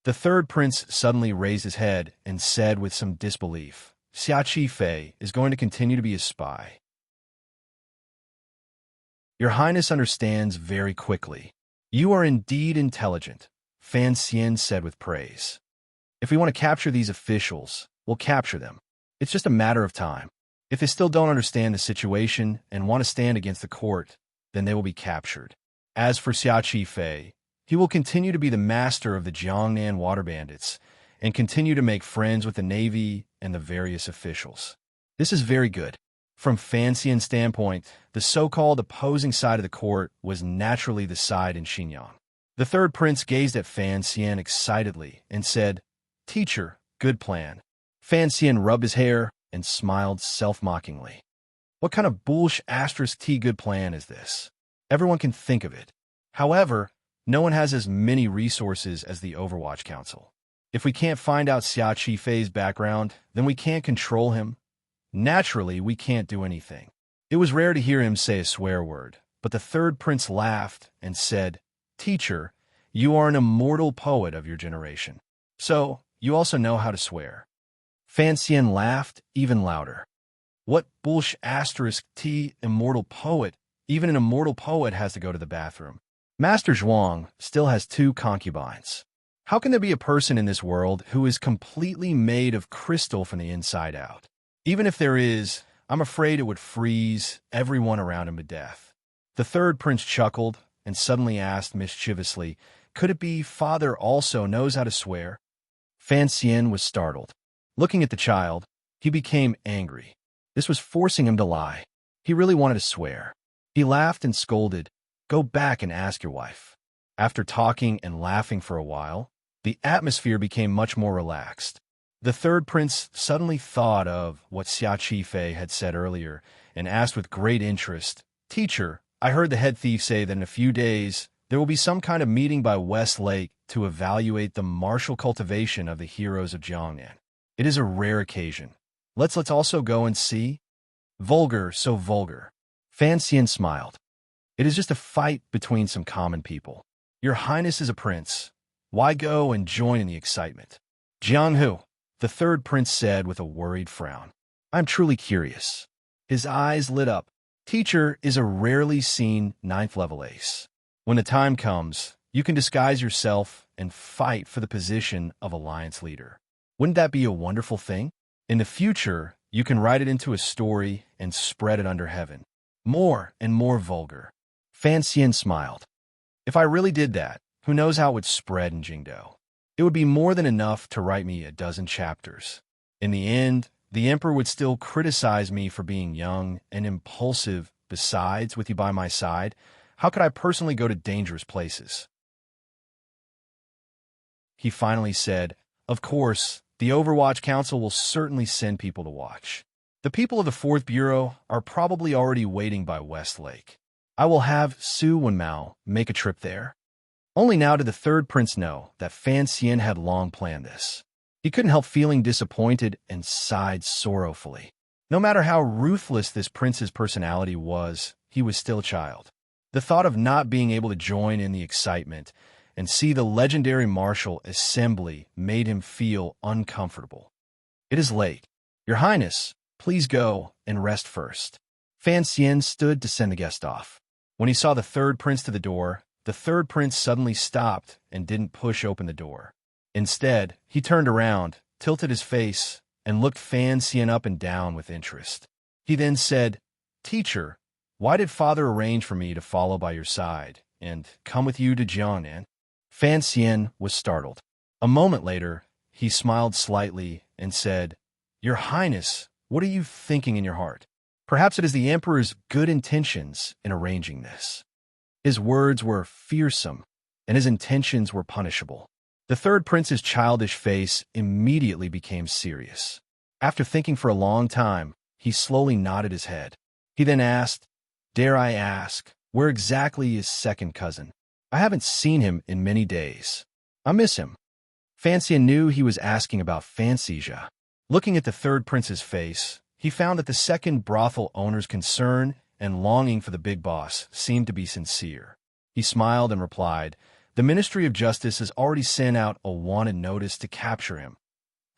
The third prince suddenly raised his head and said with some disbelief, "Xia Qifei is going to continue to be a spy." "Your Highness understands very quickly. You are indeed intelligent," Fan Xian said with praise. "If we want to capture these officials, we'll capture them. It's just a matter of time. If they still don't understand the situation and want to stand against the court, then they will be captured. As for Xia Qifei, he will continue to be the master of the Jiangnan water bandits and continue to make friends with the Navy and the various officials." This is very good. From Fan Xian's standpoint, the so-called opposing side of the court was naturally the side in Xinjiang. The third prince gazed at Fan Xian excitedly and said, "Teacher, good plan." Fan Xian rubbed his hair and smiled self-mockingly. What kind of *T good plan is this? Everyone can think of it. However, no one has as many resources as the Overwatch Council. If we can't find out Xia Qifei's background, then we can't control him. Naturally, we can't do anything. It was rare to hear him say a swear word, but the third prince laughed and said, "Teacher, you are an immortal poet of your generation. So, you also know how to swear." Fan Xian laughed even louder. "What *T immortal poet? Even an immortal poet has to go to the bathroom. Master Zhuang still has 2 concubines. How can there be a person in this world who is completely made of crystal from the inside out? Even if there is, I'm afraid it would freeze everyone around him to death." The third prince chuckled and suddenly asked mischievously, "Could it be Father also knows how to swear?" Fan Xian was startled. Looking at the child, he became angry. This was forcing him to lie. He really wanted to swear. He laughed and scolded, "Go back and ask your wife." After talking and laughing for a while, the atmosphere became much more relaxed. The third prince suddenly thought of what Xia Qifei had said earlier and asked with great interest, "Teacher, I heard the head thief say that in a few days There will be some kind of meeting by West Lake to evaluate the martial cultivation of the heroes of Jiangnan. It is a rare occasion. Let's also go and see. Vulgar, so vulgar. Fan Xian smiled. It is just a fight between some common people. Your Highness is a prince. Why go and join in the excitement? Jiang Hu, the third prince said with a worried frown. I'm truly curious. His eyes lit up. Teacher is a rarely seen 9th level ace. When the time comes, you can disguise yourself and fight for the position of alliance leader. Wouldn't that be a wonderful thing? In the future, you can write it into a story and spread it under heaven. More and more vulgar. Fan Xian smiled. If I really did that, who knows how it would spread in Jingdou? It would be more than enough to write me a dozen chapters. In the end, the emperor would still criticize me for being young and impulsive. Besides, with you by my side, how could I personally go to dangerous places? He finally said, of course, the Overwatch Council will certainly send people to watch. The people of the 4th Bureau are probably already waiting by West Lake. I will have Su Wenmao make a trip there. Only now did the third prince know that Fan Xian had long planned this. He couldn't help feeling disappointed and sighed sorrowfully. No matter how ruthless this prince's personality was, he was still a child. The thought of not being able to join in the excitement and see the legendary martial assembly made him feel uncomfortable. It is late. Your Highness, please go and rest first. Fan Xian stood to send the guest off. When he saw the third prince to the door, the third prince suddenly stopped and didn't push open the door. Instead, he turned around, tilted his face, and looked Fan Xian up and down with interest. He then said, Teacher, why did Father arrange for me to follow by your side and come with you to Jiangnan? Fan Xian was startled. A moment later, he smiled slightly and said, Your Highness, what are you thinking in your heart? Perhaps it is the Emperor's good intentions in arranging this. His words were fearsome, and his intentions were punishable. The third prince's childish face immediately became serious. After thinking for a long time, he slowly nodded his head. He then asked, Dare I ask, where exactly is second cousin? I haven't seen him in many days. I miss him. Fan Xian knew he was asking about Fan Xizha. Looking at the third prince's face, he found that the second brothel owner's concern and longing for the big boss seemed to be sincere. He smiled and replied, The Ministry of Justice has already sent out a wanted notice to capture him.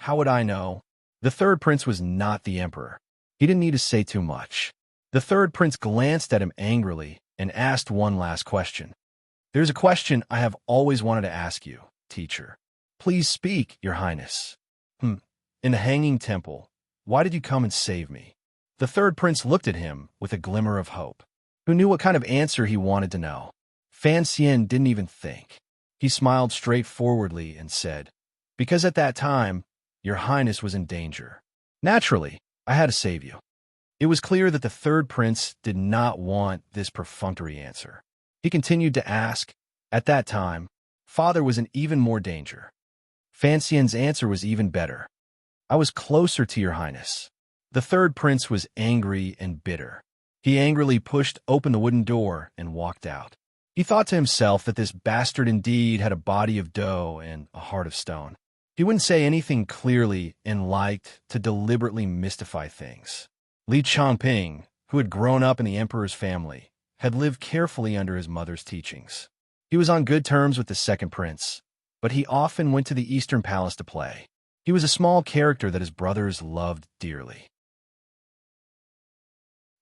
How would I know? The third prince was not the emperor. He didn't need to say too much. The third prince glanced at him angrily and asked one last question. There's a question I have always wanted to ask you, teacher. Please speak, Your Highness. In the Hanging Temple, why did you come and save me? The third prince looked at him with a glimmer of hope. Who knew what kind of answer he wanted to know? Fan Xian didn't even think. He smiled straightforwardly and said, Because at that time, Your Highness was in danger. Naturally, I had to save you. It was clear that the third prince did not want this perfunctory answer. He continued to ask, At that time, Father was in even more danger. Fan Xian's answer was even better. I was closer to Your Highness. The third prince was angry and bitter. He angrily pushed open the wooden door and walked out. He thought to himself that this bastard indeed had a body of dough and a heart of stone. He wouldn't say anything clearly and liked to deliberately mystify things. Li Changping, who had grown up in the emperor's family, had lived carefully under his mother's teachings. He was on good terms with the second prince, but he often went to the Eastern Palace to play. He was a small character that his brothers loved dearly.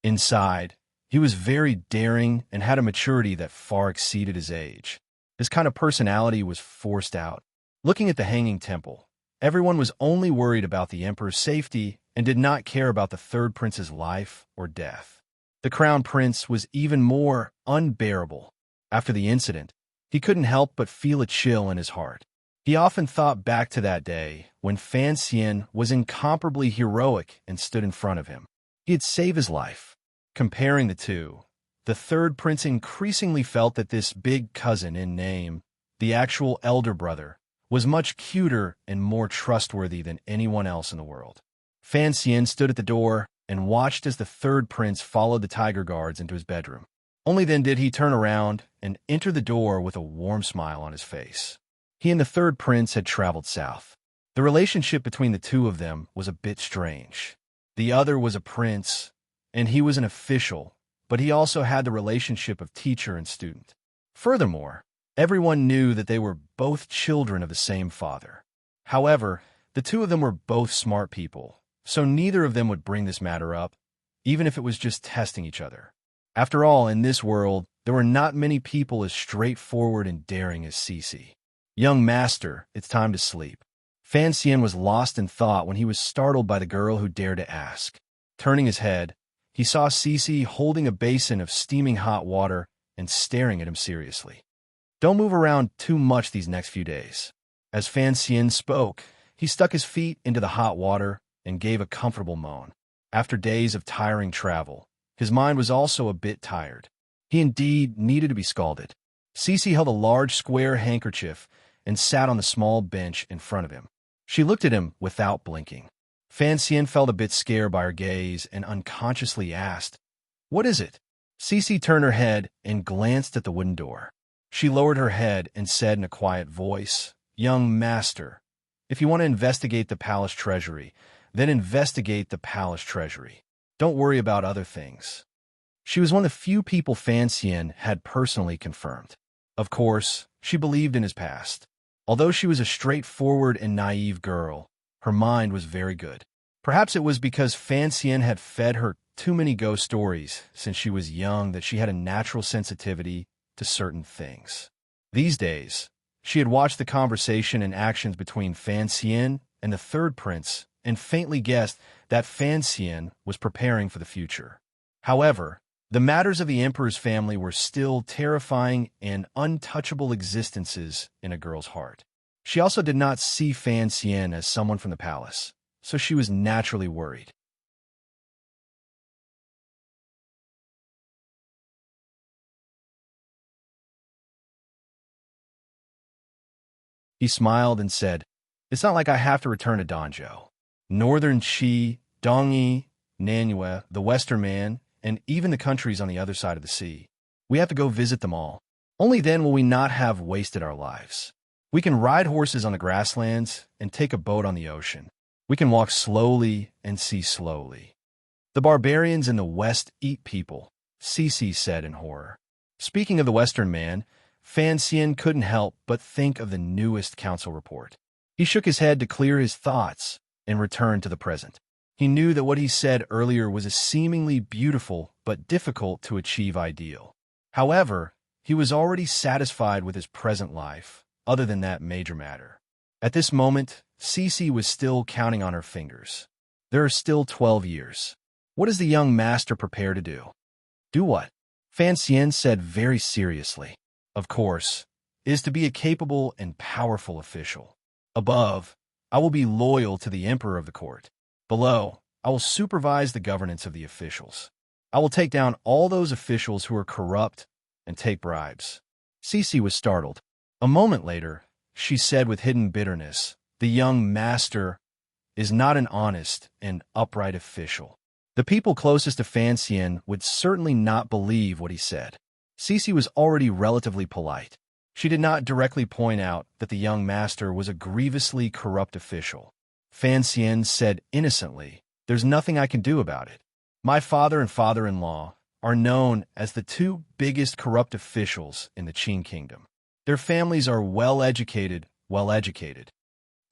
Inside, he was very daring and had a maturity that far exceeded his age. His kind of personality was forced out. Looking at the Hanging Temple, everyone was only worried about the emperor's safety and did not care about the third prince's life or death. The crown prince was even more unbearable. After the incident, he couldn't help but feel a chill in his heart. He often thought back to that day when Fan Xian was incomparably heroic and stood in front of him. He had saved his life. Comparing the two, the third prince increasingly felt that this big cousin in name, the actual elder brother, was much cuter and more trustworthy than anyone else in the world. Fan Xian stood at the door and watched as the third prince followed the tiger guards into his bedroom. Only then did he turn around and enter the door with a warm smile on his face. He and the third prince had traveled south. The relationship between the two of them was a bit strange. The other was a prince, and he was an official, but he also had the relationship of teacher and student. Furthermore, everyone knew that they were both children of the same father. However, the two of them were both smart people, so neither of them would bring this matter up, even if it was just testing each other. After all, in this world, there were not many people as straightforward and daring as Cece. Young master, it's time to sleep. Fan Xian was lost in thought when he was startled by the girl who dared to ask. Turning his head, he saw Cece holding a basin of steaming hot water and staring at him seriously. Don't move around too much these next few days. As Fan Xian spoke, he stuck his feet into the hot water and gave a comfortable moan. After days of tiring travel, his mind was also a bit tired. He indeed needed to be scalded. Cece held a large square handkerchief and sat on the small bench in front of him. She looked at him without blinking. Fan Xian felt a bit scared by her gaze and unconsciously asked, "What is it?" Cece turned her head and glanced at the wooden door. She lowered her head and said in a quiet voice, "Young master, if you want to investigate the palace treasury, then investigate the palace treasury. Don't worry about other things." She was one of the few people Fan Xian had personally confirmed. Of course, she believed in his past. Although she was a straightforward and naive girl, her mind was very good. Perhaps it was because Fan Xian had fed her too many ghost stories since she was young that she had a natural sensitivity to certain things. These days, she had watched the conversation and actions between Fan Xian and the third prince and faintly guessed that Fan Xian was preparing for the future. However, the matters of the emperor's family were still terrifying and untouchable existences in a girl's heart. She also did not see Fan Xian as someone from the palace, so she was naturally worried. He smiled and said, "It's not like I have to return to Danzhou. Northern Qi, Dongyi, Nanyue, the Western Man, and even the countries on the other side of the sea. We have to go visit them all. Only then will we not have wasted our lives. We can ride horses on the grasslands and take a boat on the ocean. We can walk slowly and see slowly. The barbarians in the West eat people," Cece said in horror. Speaking of the Western Man, Fan Xian couldn't help but think of the newest council report. He shook his head to clear his thoughts and returned to the present. He knew that what he said earlier was a seemingly beautiful but difficult to achieve ideal. However, he was already satisfied with his present life, other than that major matter. At this moment, Cece was still counting on her fingers. There are still 12 years. What does the young master prepare to do? Do what? Fan Xian said very seriously. Of course, is to be a capable and powerful official. Above, I will be loyal to the emperor of the court. Below, I will supervise the governance of the officials. I will take down all those officials who are corrupt and take bribes." Cece was startled. A moment later, she said with hidden bitterness, "The young master is not an honest and upright official." The people closest to Fan Xian would certainly not believe what he said. Cece was already relatively polite. She did not directly point out that the young master was a grievously corrupt official. Fan Xian said innocently, "There's nothing I can do about it. My father and father-in-law are known as the two biggest corrupt officials in the Qin kingdom. Their families are well-educated.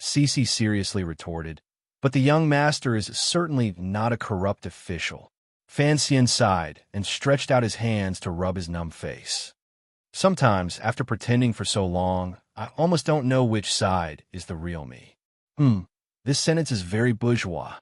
Cece seriously retorted, "But the young master is certainly not a corrupt official." Fan Xian sighed and stretched out his hands to rub his numb face. "Sometimes, after pretending for so long, I almost don't know which side is the real me." This sentence is very bourgeois,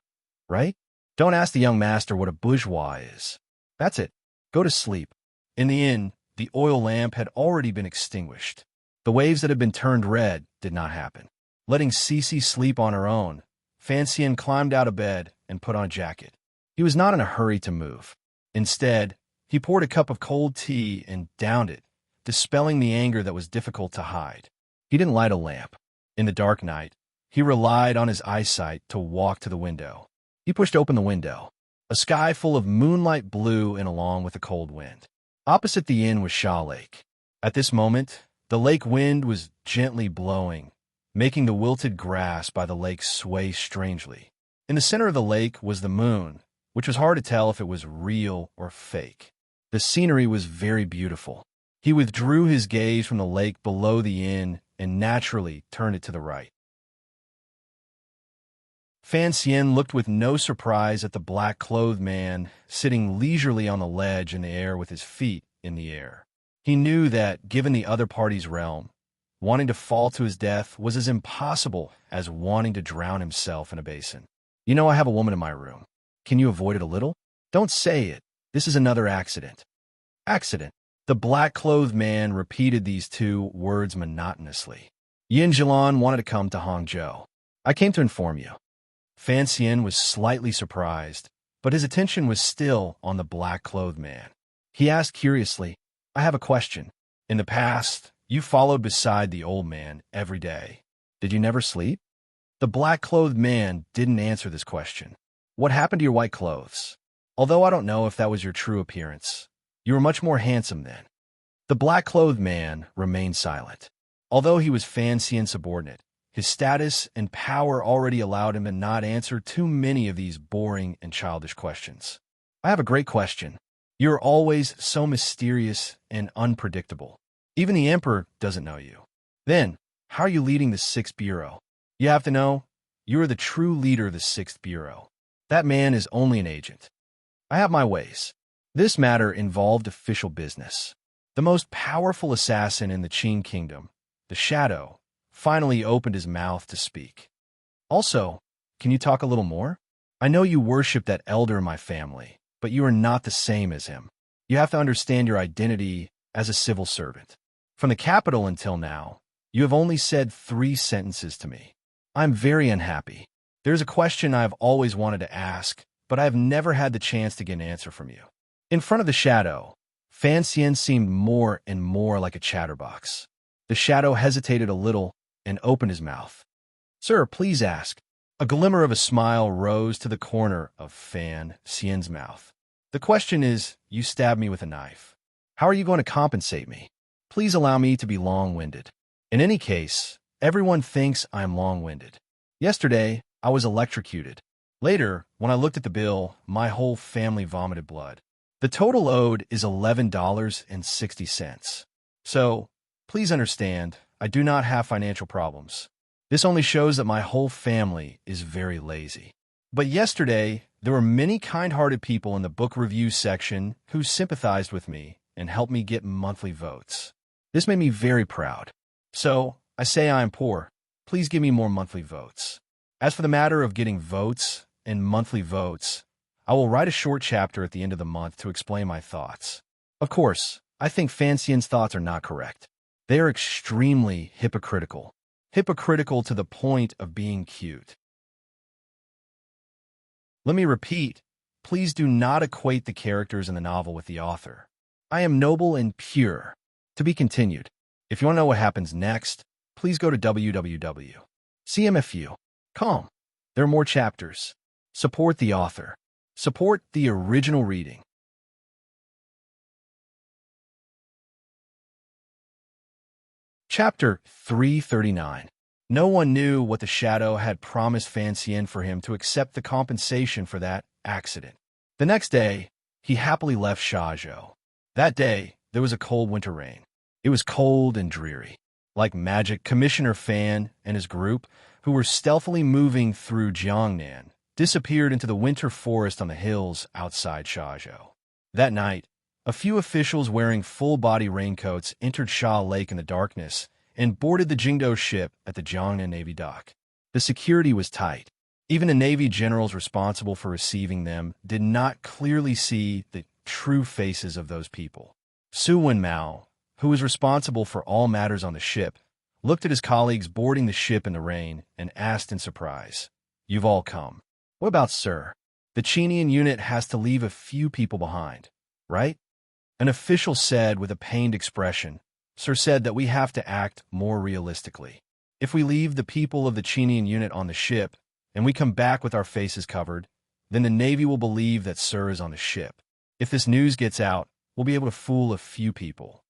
right? Don't ask the young master what a bourgeois is. That's it. Go to sleep. In the inn, the oil lamp had already been extinguished. The waves that had been turned red did not happen. Letting Cece sleep on her own, Fan Xian climbed out of bed and put on a jacket. He was not in a hurry to move. Instead, he poured a cup of cold tea and downed it, dispelling the anger that was difficult to hide. He didn't light a lamp. In the dark night, he relied on his eyesight to walk to the window. He pushed open the window. A sky full of moonlight blew in along with the cold wind. Opposite the inn was Shaw Lake. At this moment, the lake wind was gently blowing, making the wilted grass by the lake sway strangely. In the center of the lake was the moon, which was hard to tell if it was real or fake. The scenery was very beautiful. He withdrew his gaze from the lake below the inn and naturally turned it to the right. Fan Xian looked with no surprise at the black-clothed man sitting leisurely on the ledge in the air with his feet in the air. He knew that, given the other party's realm, wanting to fall to his death was as impossible as wanting to drown himself in a basin. "You know I have a woman in my room. Can you avoid it a little?" "Don't say it. This is another accident." "Accident?" The black-clothed man repeated these two words monotonously. "Yin Zhilan wanted to come to Hangzhou. I came to inform you." Fan Xian was slightly surprised, but his attention was still on the black-clothed man. He asked curiously, "I have a question. In the past, you followed beside the old man every day. Did you never sleep?" The black-clothed man didn't answer this question. "What happened to your white clothes? Although I don't know if that was your true appearance, you were much more handsome then." The black-clothed man remained silent. Although he was Fan Xian's subordinate, his status and power already allowed him to not answer too many of these boring and childish questions. "I have a great question. You are always so mysterious and unpredictable. Even the Emperor doesn't know you. Then, how are you leading the 6th Bureau? You have to know, you are the true leader of the 6th Bureau. That man is only an agent. I have my ways." This matter involved official business. The most powerful assassin in the Qin Kingdom, the Shadow, finally opened his mouth to speak. "Also, can you talk a little more? I know you worship that elder in my family, but you are not the same as him. You have to understand your identity as a civil servant. From the capital until now, you have only said 3 sentences to me. I'm very unhappy. There's a question I have always wanted to ask, but I have never had the chance to get an answer from you." In front of the Shadow, Fan Xian seemed more and more like a chatterbox. The Shadow hesitated a little and opened his mouth. "Sir, please ask." A glimmer of a smile rose to the corner of Fan Xian's mouth. "The question is, you stabbed me with a knife. How are you going to compensate me? Please allow me to be long-winded. In any case, everyone thinks I'm long-winded. Yesterday, I was electrocuted. Later, when I looked at the bill, my whole family vomited blood. The total owed is $11.60. So, please understand, I do not have financial problems. This only shows that my whole family is very lazy. But yesterday, there were many kind-hearted people in the book review section who sympathized with me and helped me get monthly votes. This made me very proud. So, I say I am poor. Please give me more monthly votes. As for the matter of getting votes and monthly votes, I will write a short chapter at the end of the month to explain my thoughts. Of course, I think Fan Xian's thoughts are not correct. They are extremely hypocritical. Hypocritical to the point of being cute. Let me repeat, please do not equate the characters in the novel with the author. I am noble and pure. To be continued. If you want to know what happens next, please go to www.cmfu.com. There are more chapters. Support the author. Support the original reading. Chapter 339. No one knew what the Shadow had promised Fan Xian for him to accept the compensation for that accident. The next day, he happily left Shazhou. That day, there was a cold winter rain. It was cold and dreary. Like magic, Commissioner Fan and his group, who were stealthily moving through Jiangnan, disappeared into the winter forest on the hills outside Shazhou. That night, a few officials wearing full-body raincoats entered Sha Lake in the darkness and boarded the Jingdo ship at the Jiangnan Navy dock. The security was tight. Even the Navy generals responsible for receiving them did not clearly see the true faces of those people. Su Wenmao, who was responsible for all matters on the ship, looked at his colleagues boarding the ship in the rain and asked in surprise, "You've all come. What about Sir? The Chinian unit has to leave a few people behind, right?" An official said with a pained expression, "Sir said that we have to act more realistically. If we leave the people of the Chinian unit on the ship, and we come back with our faces covered, then the Navy will believe that Sir is on the ship. If this news gets out, we'll be able to fool a few people.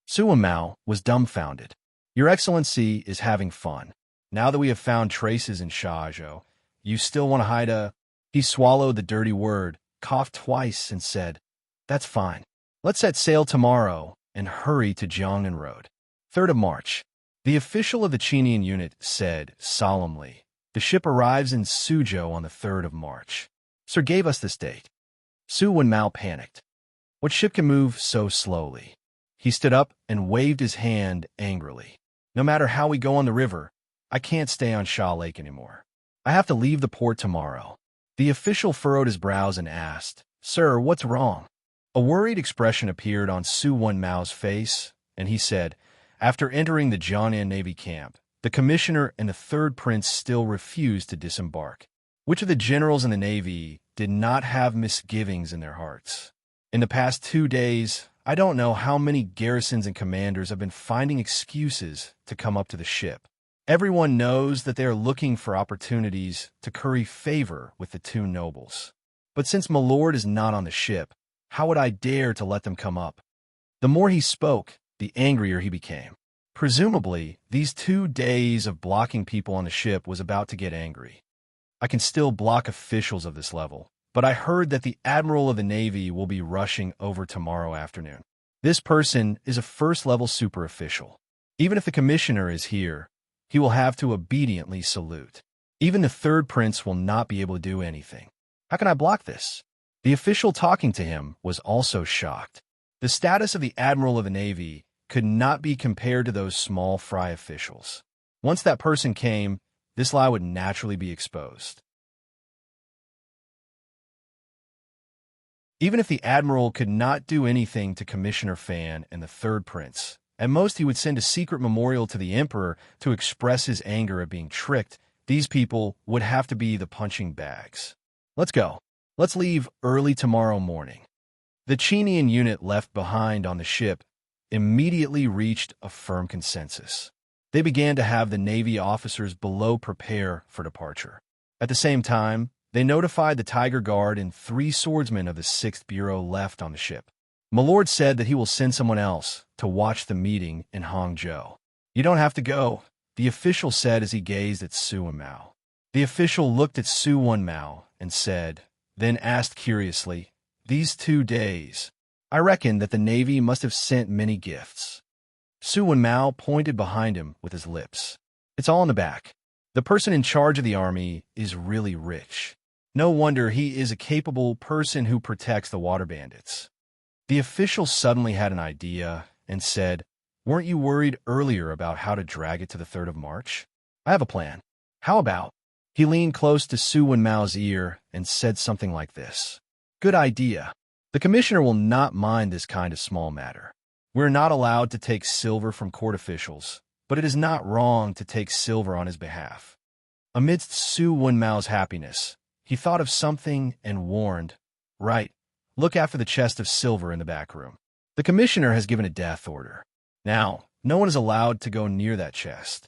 Su Mao was dumbfounded. Your Excellency is having fun. Now that we have found traces in Shazhou, you still want to hide a... He swallowed the dirty word, coughed twice, and said, That's fine. Let's set sail tomorrow and hurry to Jiangnan Road. 3rd of March. The official of the Qinian unit said solemnly, The ship arrives in Suzhou on the 3rd of March. Sir gave us this date. Su Wenmao panicked. What ship can move so slowly? He stood up and waved his hand angrily. No matter how we go on the river, I can't stay on Sha Lake anymore. I have to leave the port tomorrow. The official furrowed his brows and asked, Sir, what's wrong? A worried expression appeared on Su Wenmao's face, and he said, After entering the Jiangnan Navy camp, the commissioner and the 3rd prince still refused to disembark. Which of the generals in the Navy did not have misgivings in their hearts? In the past 2 days, I don't know how many garrisons and commanders have been finding excuses to come up to the ship. Everyone knows that they are looking for opportunities to curry favor with the 2 nobles. But since my lord is not on the ship, how would I dare to let them come up? The more he spoke, the angrier he became. Presumably, these 2 days of blocking people on the ship was about to get angry. I can still block officials of this level, but I heard that the Admiral of the Navy will be rushing over tomorrow afternoon. This person is a first-level super official. Even if the commissioner is here, he will have to obediently salute. Even the 3rd prince will not be able to do anything. How can I block this? The official talking to him was also shocked. The status of the Admiral of the Navy could not be compared to those small fry officials. Once that person came, this lie would naturally be exposed. Even if the Admiral could not do anything to Commissioner Fan and the 3rd prince, at most he would send a secret memorial to the Emperor to express his anger at being tricked. These people would have to be the punching bags. Let's go. Let's leave early tomorrow morning. The Qinian unit left behind on the ship immediately reached a firm consensus. They began to have the Navy officers below prepare for departure. At the same time, they notified the Tiger Guard and 3 swordsmen of the 6th Bureau left on the ship. My lord said that he will send someone else to watch the meeting in Hangzhou. You don't have to go, the official said as he gazed at Su Wenmao. The official looked at Su Wenmao and said, then asked curiously, These 2 days, I reckon that the Navy must have sent many gifts. Su Wenmao pointed behind him with his lips. It's all in the back. The person in charge of the army is really rich. No wonder he is a capable person who protects the water bandits. The official suddenly had an idea and said, Weren't you worried earlier about how to drag it to the 3rd of March? I have a plan. How about? He leaned close to Su Wenmao's ear and said something like this. Good idea. The commissioner will not mind this kind of small matter. We're not allowed to take silver from court officials, but it is not wrong to take silver on his behalf. Amidst Su Wenmao's happiness, he thought of something and warned, Right, look after the chest of silver in the back room. The commissioner has given a death order. Now, no one is allowed to go near that chest.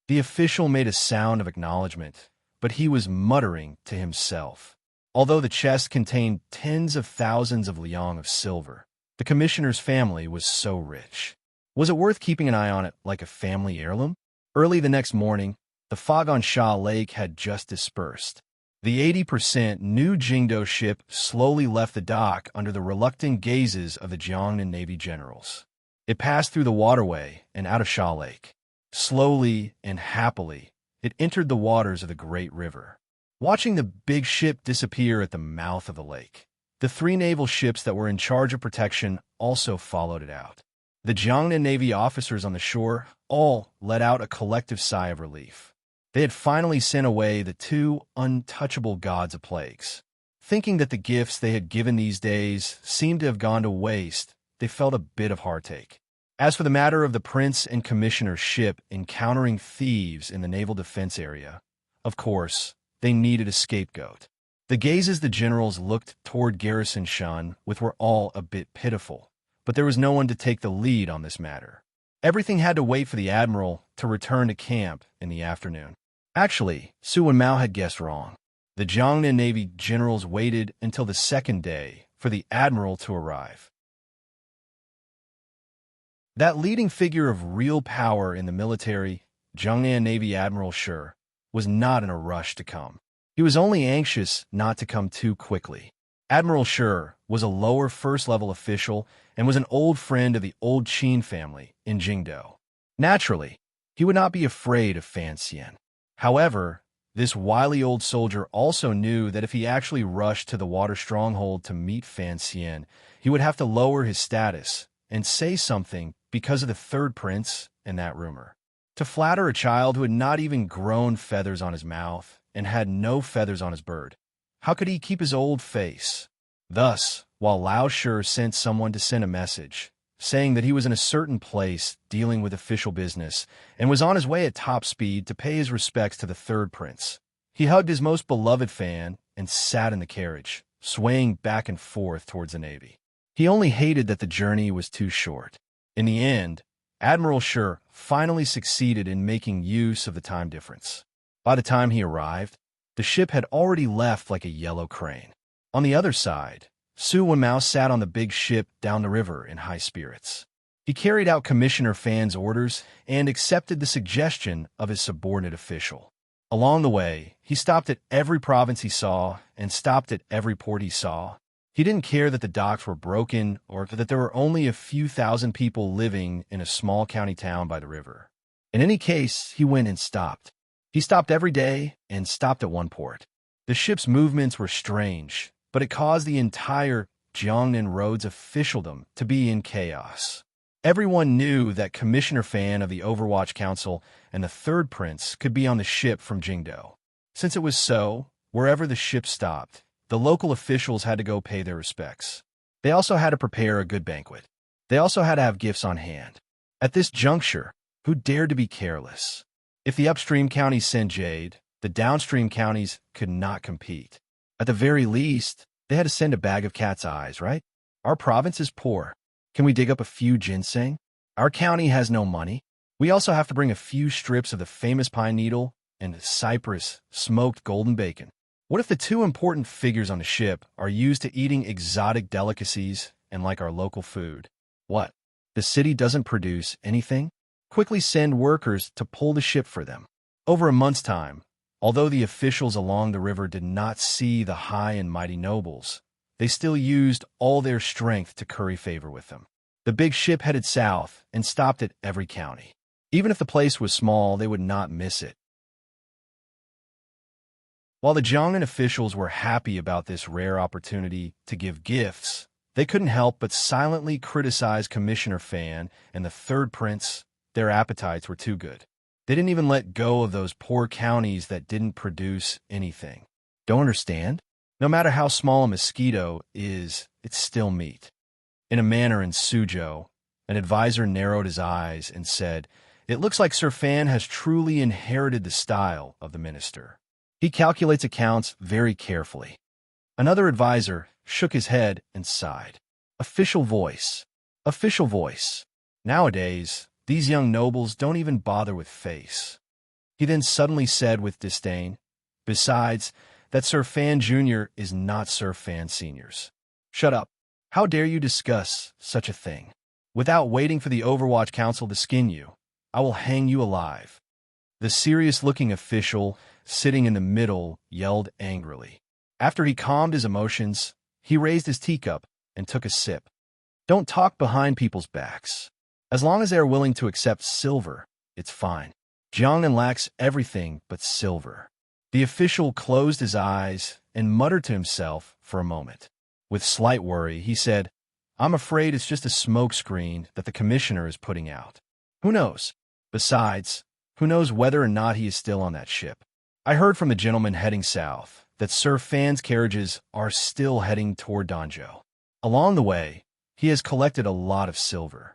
The official made a sound of acknowledgement, but he was muttering to himself. Although the chest contained tens of thousands of liang of silver, the commissioner's family was so rich. Was it worth keeping an eye on it like a family heirloom? Early the next morning, the fog on Sha Lake had just dispersed. The 80% new Jingdo ship slowly left the dock under the reluctant gazes of the Jiangnan Navy generals. It passed through the waterway and out of Sha Lake. Slowly and happily, it entered the waters of the great river. Watching the big ship disappear at the mouth of the lake, the 3 naval ships that were in charge of protection also followed it out. The Jiangnan Navy officers on the shore all let out a collective sigh of relief. They had finally sent away the 2 untouchable gods of plagues. Thinking that the gifts they had given these days seemed to have gone to waste, they felt a bit of heartache. As for the matter of the prince and commissioner's ship encountering thieves in the naval defense area, of course, they needed a scapegoat. The gazes the generals looked toward Garrison Shan with were all a bit pitiful, but there was no one to take the lead on this matter. Everything had to wait for the admiral to return to camp in the afternoon. Actually, Su Wenmao had guessed wrong. The Jiangnan Navy generals waited until the 2nd day for the admiral to arrive. That leading figure of real power in the military, Jiangnan Navy Admiral Shi, was not in a rush to come. He was only anxious not to come too quickly. Admiral Shi was a lower first-level official and was an old friend of the old Qin family in Jingdou. Naturally, he would not be afraid of Fan Xian. However, this wily old soldier also knew that if he actually rushed to the water stronghold to meet Fan Xian, he would have to lower his status and say something because of the third prince and that rumor. To flatter a child who had not even grown feathers on his mouth and had no feathers on his bird, how could he keep his old face? Thus, while Lao Shi sent someone to send a message, saying that he was in a certain place dealing with official business and was on his way at top speed to pay his respects to the third prince, he hugged his most beloved fan and sat in the carriage, swaying back and forth towards the Navy. He only hated that the journey was too short. In the end, Admiral Shi finally succeeded in making use of the time difference. By the time he arrived, the ship had already left like a yellow crane. On the other side, Su Wenmao sat on the big ship down the river in high spirits. He carried out Commissioner Fan's orders and accepted the suggestion of his subordinate official. Along the way, he stopped at every province he saw and stopped at every port he saw. He didn't care that the docks were broken or that there were only a few thousand people living in a small county town by the river. In any case, he went and stopped. He stopped every day and stopped at one port. The ship's movements were strange, but it caused the entire Jiangnan Roads officialdom to be in chaos. Everyone knew that Commissioner Fan of the Overwatch Council and the third prince could be on the ship from Jingdou. Since it was so, wherever the ship stopped, the local officials had to go pay their respects. They also had to prepare a good banquet. They also had to have gifts on hand. At this juncture, who dared to be careless? If the upstream counties sent jade, the downstream counties could not compete. At the very least, they had to send a bag of cat's eyes, right? Our province is poor. Can we dig up a few ginseng? Our county has no money. We also have to bring a few strips of the famous pine needle and cypress smoked golden bacon. What if the two important figures on the ship are used to eating exotic delicacies and like our local food? What? The city doesn't produce anything? Quickly send workers to pull the ship for them. Over a month's time, although the officials along the river did not see the high and mighty nobles, they still used all their strength to curry favor with them. The big ship headed south and stopped at every county. Even if the place was small, they would not miss it. While the Jiangnan officials were happy about this rare opportunity to give gifts, they couldn't help but silently criticize Commissioner Fan and the third prince. Their appetites were too good. They didn't even let go of those poor counties that didn't produce anything. Don't understand? No matter how small a mosquito is, it's still meat. In a manner in Suzhou, an advisor narrowed his eyes and said, "It looks like Sir Fan has truly inherited the style of the minister. He calculates accounts very carefully." Another advisor shook his head and sighed. Official voice. Official voice. Nowadays, these young nobles don't even bother with face. He then suddenly said with disdain, "Besides, that Sir Fan Jr. is not Sir Fan Sr.'s. Shut up. How dare you discuss such a thing? Without waiting for the Overwatch Council to skin you, I will hang you alive." The serious-looking official sitting in the middle yelled angrily. After he calmed his emotions, he raised his teacup and took a sip. Don't talk behind people's backs. As long as they are willing to accept silver, it's fine. Jiangnan lacks everything but silver. The official closed his eyes and muttered to himself for a moment. With slight worry, he said, "I'm afraid it's just a smokescreen that the commissioner is putting out. Who knows? Besides, who knows whether or not he is still on that ship? I heard from the gentleman heading south that Sir Fan's carriages are still heading toward Danzhou. Along the way, he has collected a lot of silver."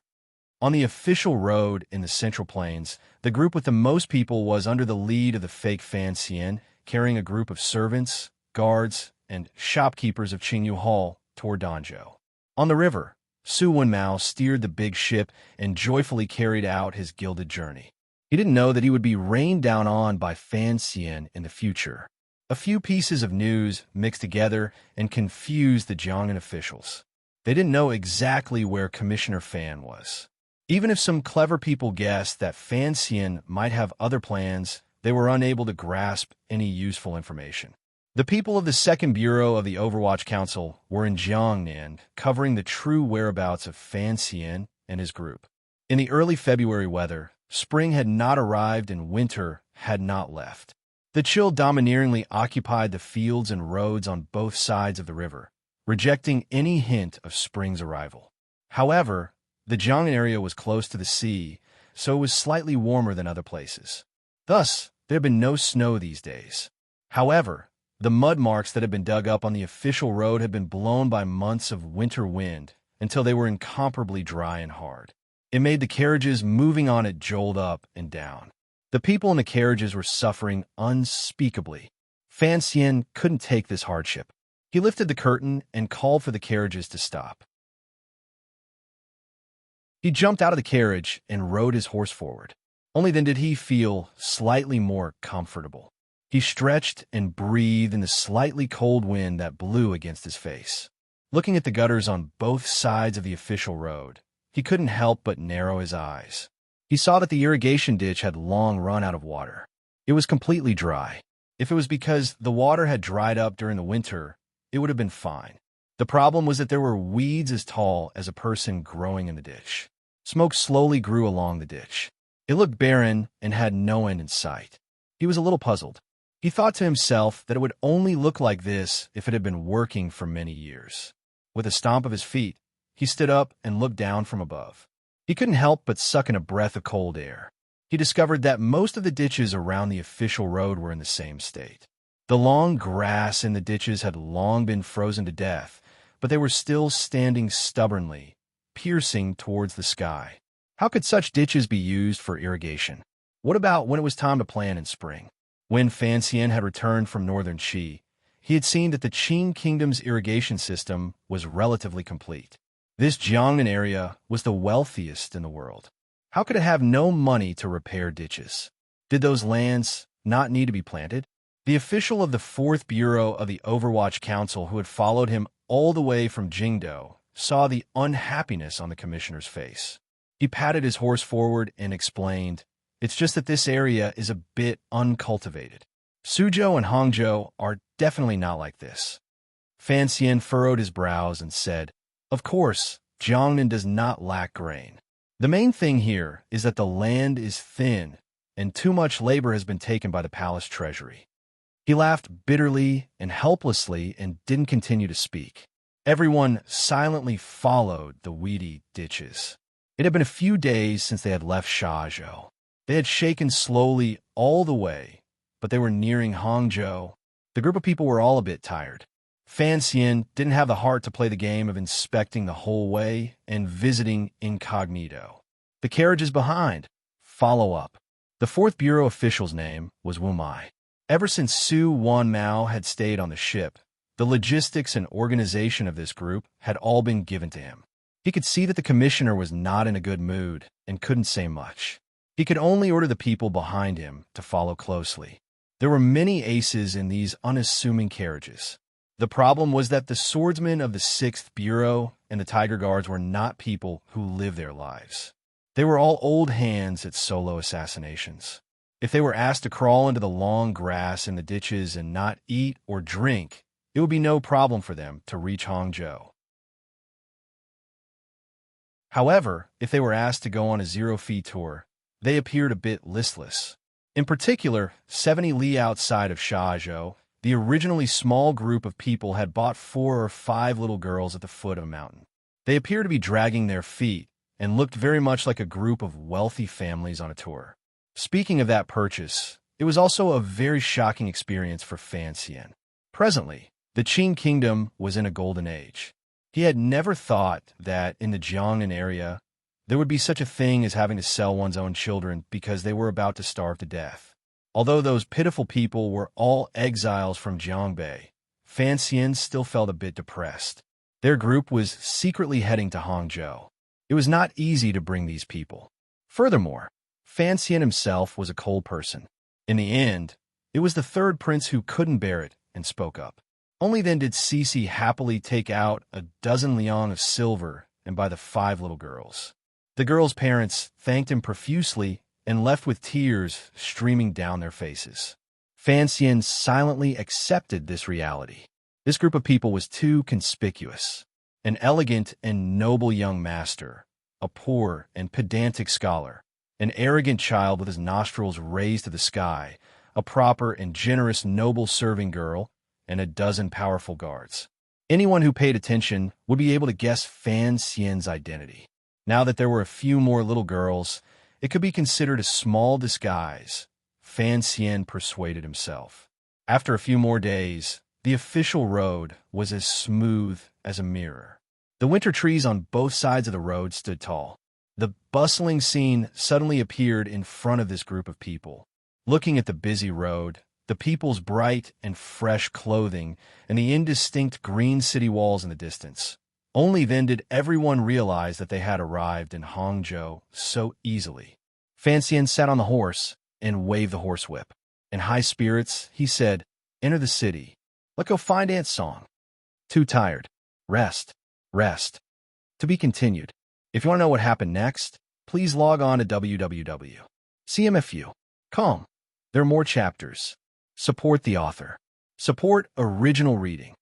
On the official road in the Central Plains, the group with the most people was under the lead of the fake Fan Xian, carrying a group of servants, guards, and shopkeepers of Qingyu Hall toward Danzhou. On the river, Su Wenmao steered the big ship and joyfully carried out his gilded journey. He didn't know that he would be rained down on by Fan Xian in the future. A few pieces of news mixed together and confused the Jiangnan officials. They didn't know exactly where Commissioner Fan was. Even if some clever people guessed that Fan Xian might have other plans, they were unable to grasp any useful information. The people of the Second Bureau of the Overwatch Council were in Jiangnan, covering the true whereabouts of Fan Xian and his group. In the early February weather, spring had not arrived and winter had not left. The chill domineeringly occupied the fields and roads on both sides of the river, rejecting any hint of spring's arrival. However, the Jiangnan area was close to the sea, so it was slightly warmer than other places. Thus, there had been no snow these days. However, the mud marks that had been dug up on the official road had been blown by months of winter wind until they were incomparably dry and hard. It made the carriages moving on it jolt up and down. The people in the carriages were suffering unspeakably. Fan Xian couldn't take this hardship. He lifted the curtain and called for the carriages to stop. He jumped out of the carriage and rode his horse forward. Only then did he feel slightly more comfortable. He stretched and breathed in the slightly cold wind that blew against his face. Looking at the gutters on both sides of the official road, he couldn't help but narrow his eyes. He saw that the irrigation ditch had long run out of water. It was completely dry. If it was because the water had dried up during the winter, it would have been fine. The problem was that there were weeds as tall as a person growing in the ditch. Smoke slowly grew along the ditch. It looked barren and had no end in sight. He was a little puzzled. He thought to himself that it would only look like this if it had been working for many years. With a stomp of his feet, he stood up and looked down from above. He couldn't help but suck in a breath of cold air. He discovered that most of the ditches around the official road were in the same state. The long grass in the ditches had long been frozen to death, but they were still standing stubbornly, piercing towards the sky. How could such ditches be used for irrigation? What about when it was time to plant in spring? When Fan Xian had returned from northern Qi, he had seen that the Qing Kingdom's irrigation system was relatively complete. This Jiangnan area was the wealthiest in the world. How could it have no money to repair ditches? Did those lands not need to be planted? The official of the Fourth Bureau of the Overwatch Council who had followed him all the way from Jingdo saw the unhappiness on the commissioner's face. He patted his horse forward and explained, "It's just that this area is a bit uncultivated. Suzhou and Hangzhou are definitely not like this." Fan Xian furrowed his brows and said, "Of course, Jiangnan does not lack grain. The main thing here is that the land is thin and too much labor has been taken by the palace treasury." He laughed bitterly and helplessly and didn't continue to speak. Everyone silently followed the weedy ditches. It had been a few days since they had left Shazhou. They had shaken slowly all the way, but they were nearing Hangzhou. The group of people were all a bit tired. Fan Xian didn't have the heart to play the game of inspecting the whole way and visiting incognito. The carriage is behind. Follow up. The Fourth Bureau official's name was Wu Mai. Ever since Su Wanmao had stayed on the ship, the logistics and organization of this group had all been given to him. He could see that the commissioner was not in a good mood and couldn't say much. He could only order the people behind him to follow closely. There were many aces in these unassuming carriages. The problem was that the swordsmen of the Sixth Bureau and the Tiger Guards were not people who lived their lives. They were all old hands at solo assassinations. If they were asked to crawl into the long grass in the ditches and not eat or drink, it would be no problem for them to reach Hangzhou. However, if they were asked to go on a zero-fee tour, they appeared a bit listless. In particular, 70 li outside of Shazhou, the originally small group of people had bought 4 or 5 little girls at the foot of a mountain. They appeared to be dragging their feet and looked very much like a group of wealthy families on a tour. Speaking of that purchase, it was also a very shocking experience for Fan Xian. Presently, the Qing Kingdom was in a golden age. He had never thought that in the Jiangnan area, there would be such a thing as having to sell one's own children because they were about to starve to death. Although those pitiful people were all exiles from Jiangbei, Fan Xian still felt a bit depressed. Their group was secretly heading to Hangzhou. It was not easy to bring these people. Furthermore, Fan Xian himself was a cold person. In the end, it was the third prince who couldn't bear it and spoke up. Only then did Cece happily take out a dozen liang of silver and buy the 5 little girls. The girl's parents thanked him profusely and left with tears streaming down their faces. Fan Xian silently accepted this reality. This group of people was too conspicuous. An elegant and noble young master, a poor and pedantic scholar, an arrogant child with his nostrils raised to the sky, a proper and generous noble serving girl, and a dozen powerful guards. Anyone who paid attention would be able to guess Fan Xian's identity. Now that there were a few more little girls, it could be considered a small disguise, Fan Xian persuaded himself. After a few more days, the official road was as smooth as a mirror. The winter trees on both sides of the road stood tall. The bustling scene suddenly appeared in front of this group of people. Looking at the busy road, the people's bright and fresh clothing, and the indistinct green city walls in the distance. Only then did everyone realize that they had arrived in Hangzhou so easily. Fan Xian sat on the horse and waved the horsewhip. In high spirits, he said, "Enter the city. Let's go find Aunt Song. Too tired. Rest. Rest." To be continued. If you want to know what happened next, please log on to www.cmfu.com. There are more chapters. Support the author. Support original reading.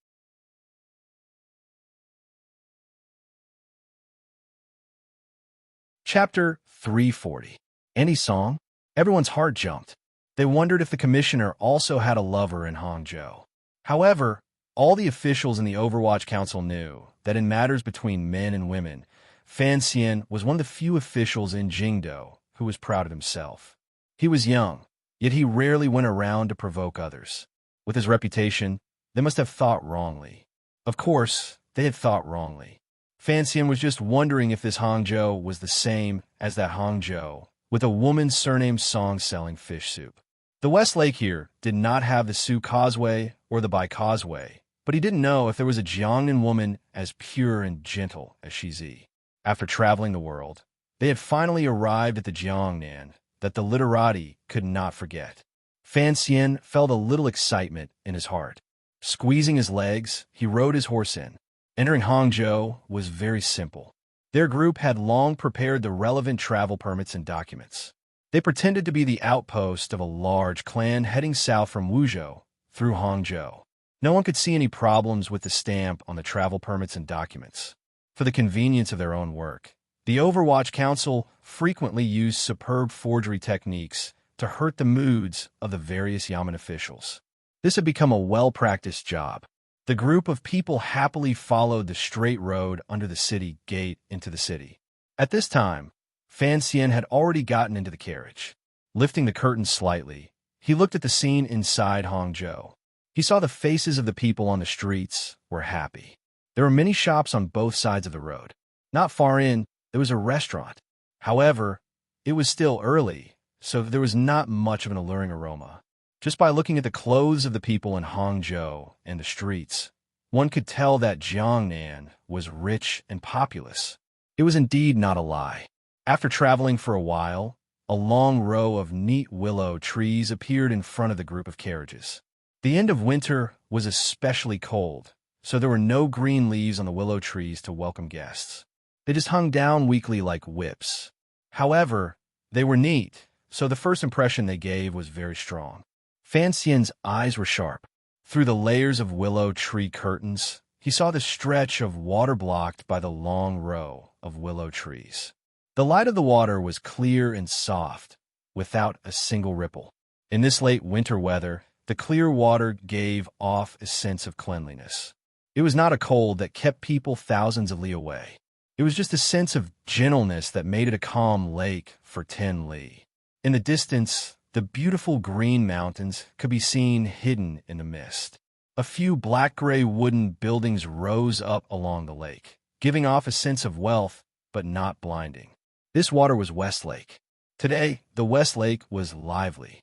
Chapter 340. Any song? Everyone's heart jumped. They wondered if the commissioner also had a lover in Hangzhou. However, all the officials in the Overwatch Council knew that in matters between men and women, Fan Xian was one of the few officials in Jingdou who was proud of himself. He was young, yet he rarely went around to provoke others. With his reputation, they must have thought wrongly. Of course, they had thought wrongly. Fan Xian was just wondering if this Hangzhou was the same as that Hangzhou, with a woman's surname Song selling fish soup. The West Lake here did not have the Sioux Causeway or the Bai Causeway, but he didn't know if there was a Jiangnan woman as pure and gentle as Shizi. After traveling the world, they had finally arrived at the Jiangnan that the literati could not forget. Fan Xian felt a little excitement in his heart. Squeezing his legs, he rode his horse in. Entering Hangzhou was very simple. Their group had long prepared the relevant travel permits and documents. They pretended to be the outpost of a large clan heading south from Wuzhou through Hangzhou. No one could see any problems with the stamp on the travel permits and documents. For the convenience of their own work, the Overwatch Council frequently used superb forgery techniques to hurt the moods of the various Yamen officials. This had become a well-practiced job. The group of people happily followed the straight road under the city gate into the city. At this time, Fan Xian had already gotten into the carriage. Lifting the curtains slightly, he looked at the scene inside Hangzhou. He saw the faces of the people on the streets were happy. There were many shops on both sides of the road. Not far in, there was a restaurant. However, it was still early, so there was not much of an alluring aroma. Just by looking at the clothes of the people in Hangzhou and the streets, one could tell that Jiangnan was rich and populous. It was indeed not a lie. After traveling for a while, a long row of neat willow trees appeared in front of the group of carriages. The end of winter was especially cold, so there were no green leaves on the willow trees to welcome guests. They just hung down weakly like whips. However, they were neat, so the first impression they gave was very strong. Fan Xian's eyes were sharp. Through the layers of willow tree curtains, he saw the stretch of water blocked by the long row of willow trees. The light of the water was clear and soft, without a single ripple. In this late winter weather, the clear water gave off a sense of cleanliness. It was not a cold that kept people thousands of li away. It was just a sense of gentleness that made it a calm lake for 10 li. In the distance, the beautiful green mountains could be seen hidden in the mist. A few black-gray wooden buildings rose up along the lake, giving off a sense of wealth, but not blinding. This water was West Lake. Today, the West Lake was lively.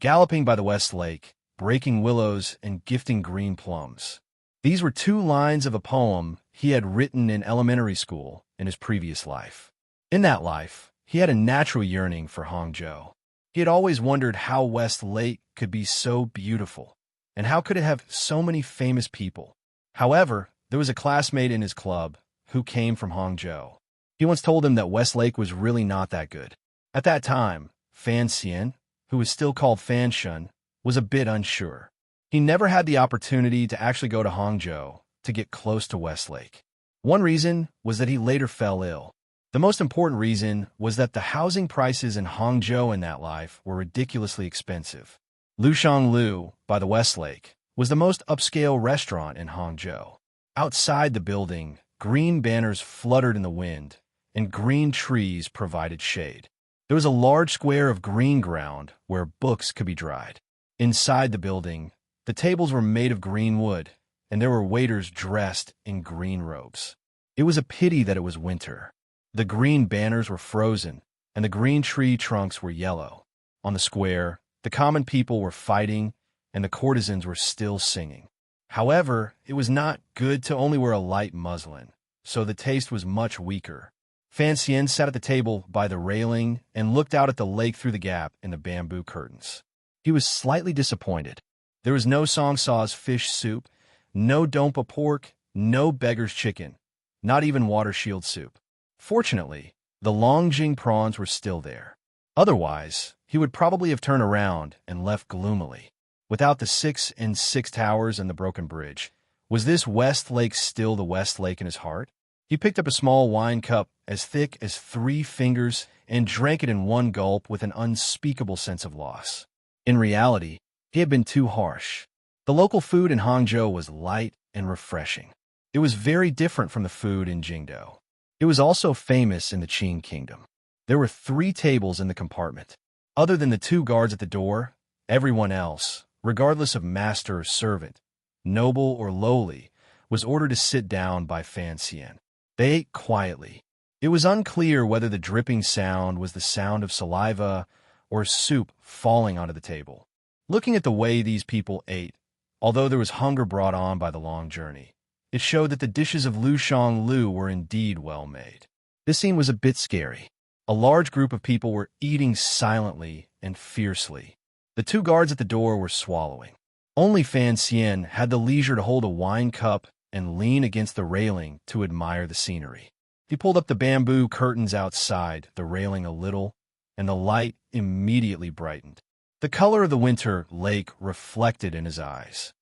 Galloping by the West Lake, breaking willows and gifting green plums. These were 2 lines of a poem he had written in elementary school in his previous life. In that life, he had a natural yearning for Hangzhou. He had always wondered how West Lake could be so beautiful, and how could it have so many famous people. However, there was a classmate in his club who came from Hangzhou. He once told him that Westlake was really not that good. At that time, Fan Xian, who was still called Fan Shun, was a bit unsure. He never had the opportunity to actually go to Hangzhou to get close to Westlake. One reason was that he later fell ill. The most important reason was that the housing prices in Hangzhou in that life were ridiculously expensive. Lushang Lu, by the Westlake, was the most upscale restaurant in Hangzhou. Outside the building, green banners fluttered in the wind, and green trees provided shade. There was a large square of green ground where books could be dried. Inside the building, the tables were made of green wood, and there were waiters dressed in green robes. It was a pity that it was winter. The green banners were frozen, and the green tree trunks were yellow. On the square, the common people were fighting, and the courtesans were still singing. However, it was not good to only wear a light muslin, so the taste was much weaker. Fan Xian sat at the table by the railing and looked out at the lake through the gap in the bamboo curtains. He was slightly disappointed. There was no Song Saw's fish soup, no dompa pork, no beggar's chicken, not even water shield soup. Fortunately, the Longjing prawns were still there. Otherwise, he would probably have turned around and left gloomily. Without the 6 and 6 towers and the broken bridge, was this Westlake still the Westlake in his heart? He picked up a small wine cup as thick as 3 fingers and drank it in one gulp with an unspeakable sense of loss. In reality, he had been too harsh. The local food in Hangzhou was light and refreshing. It was very different from the food in Jingdou. It was also famous in the Qing kingdom. There were 3 tables in the compartment. Other than the 2 guards at the door, everyone else, regardless of master or servant, noble or lowly, was ordered to sit down by Fan Xian. They ate quietly. It was unclear whether the dripping sound was the sound of saliva or soup falling onto the table. Looking at the way these people ate, although there was hunger brought on by the long journey, it showed that the dishes of Lushang Lu were indeed well made. This scene was a bit scary. A large group of people were eating silently and fiercely. The 2 guards at the door were swallowing. Only Fan Xian had the leisure to hold a wine cup and lean against the railing to admire the scenery. He pulled up the bamboo curtains outside the railing a little, and the light immediately brightened. The color of the winter lake reflected in his eyes.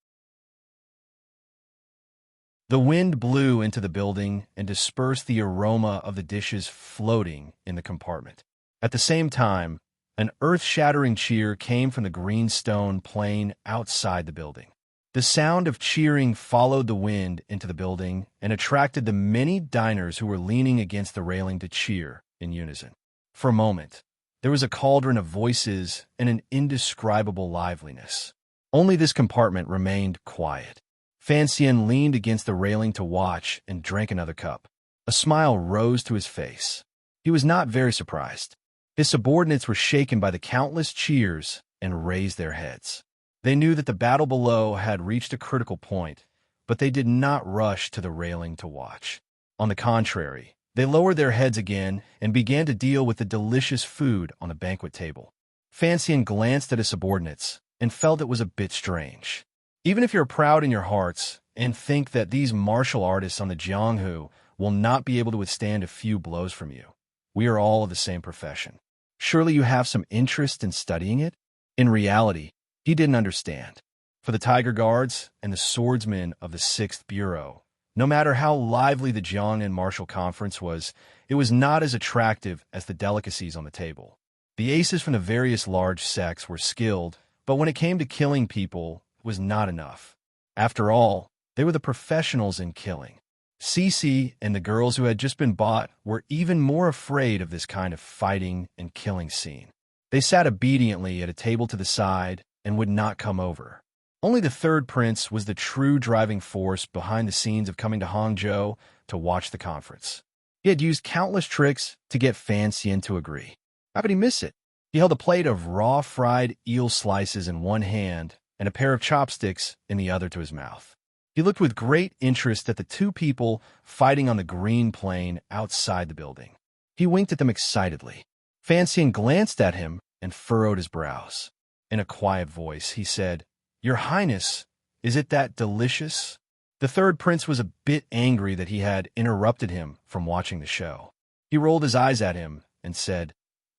The wind blew into the building and dispersed the aroma of the dishes floating in the compartment. At the same time, an earth-shattering cheer came from the green stone plain outside the building. The sound of cheering followed the wind into the building and attracted the many diners who were leaning against the railing to cheer in unison. For a moment, there was a cauldron of voices and an indescribable liveliness. Only this compartment remained quiet. Fan Xian leaned against the railing to watch and drank another cup. A smile rose to his face. He was not very surprised. His subordinates were shaken by the countless cheers and raised their heads. They knew that the battle below had reached a critical point, but they did not rush to the railing to watch. On the contrary, they lowered their heads again and began to deal with the delicious food on the banquet table. Fan Xian glanced at his subordinates and felt it was a bit strange. Even if you're proud in your hearts and think that these martial artists on the Jianghu will not be able to withstand a few blows from you, we are all of the same profession. Surely you have some interest in studying it? In reality, he didn't understand. For the Tiger Guards and the swordsmen of the 6th Bureau, no matter how lively the Jiangnan Martial Conference was, it was not as attractive as the delicacies on the table. The aces from the various large sects were skilled, but when it came to killing people, it was not enough. After all, they were the professionals in killing. Cece and the girls who had just been bought were even more afraid of this kind of fighting and killing scene. They sat obediently at a table to the side and would not come over. Only the 3rd prince was the true driving force behind the scenes of coming to Hangzhou to watch the conference. He had used countless tricks to get Fan Xian to agree. How could he miss it? He held a plate of raw fried eel slices in one hand and a pair of chopsticks in the other to his mouth. He looked with great interest at the 2 people fighting on the green plain outside the building. He winked at them excitedly. Fan Xian glanced at him and furrowed his brows. In a quiet voice, he said, "Your Highness, is it that delicious?" The third prince was a bit angry that he had interrupted him from watching the show. He rolled his eyes at him and said,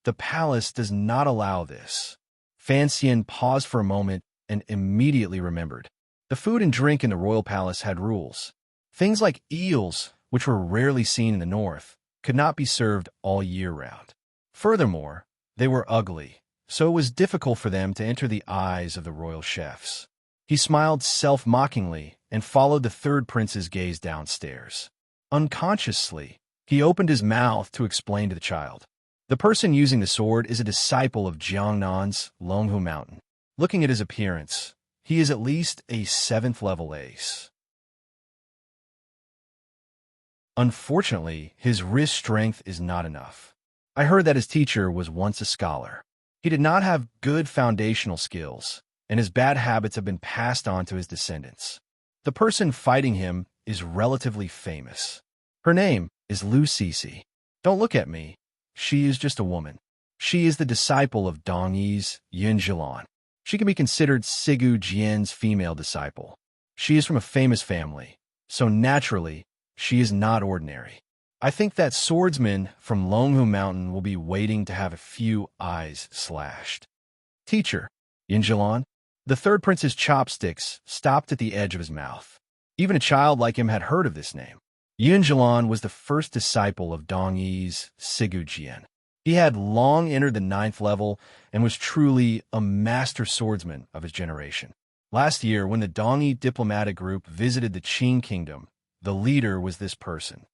"The palace does not allow this." Fan Xian paused for a moment and immediately remembered. The food and drink in the royal palace had rules. Things like eels, which were rarely seen in the north, could not be served all year round. Furthermore, they were ugly, so it was difficult for them to enter the eyes of the royal chefs. He smiled self-mockingly and followed the third prince's gaze downstairs. Unconsciously, he opened his mouth to explain to the child. The person using the sword is a disciple of Jiangnan's Longhu Mountain. Looking at his appearance, he is at least a 7th level ace. Unfortunately, his wrist strength is not enough. I heard that his teacher was once a scholar. He did not have good foundational skills, and his bad habits have been passed on to his descendants. The person fighting him is relatively famous. Her name is Lu Cece. Don't look at me. She is just a woman. She is the disciple of Dong Yi's Yin Zhilan. She can be considered Sigu Jian's female disciple. She is from a famous family, so naturally, she is not ordinary. I think that swordsman from Longhu Mountain will be waiting to have a few eyes slashed. Teacher, Yin Zhilan? The third prince's chopsticks stopped at the edge of his mouth. Even a child like him had heard of this name. Yin Zhilan was the first disciple of Dong Yi's Sigu Jian. He had long entered the 9th level and was truly a master swordsman of his generation. Last year, when the Dong Yi diplomatic group visited the Qing kingdom, the leader was this person.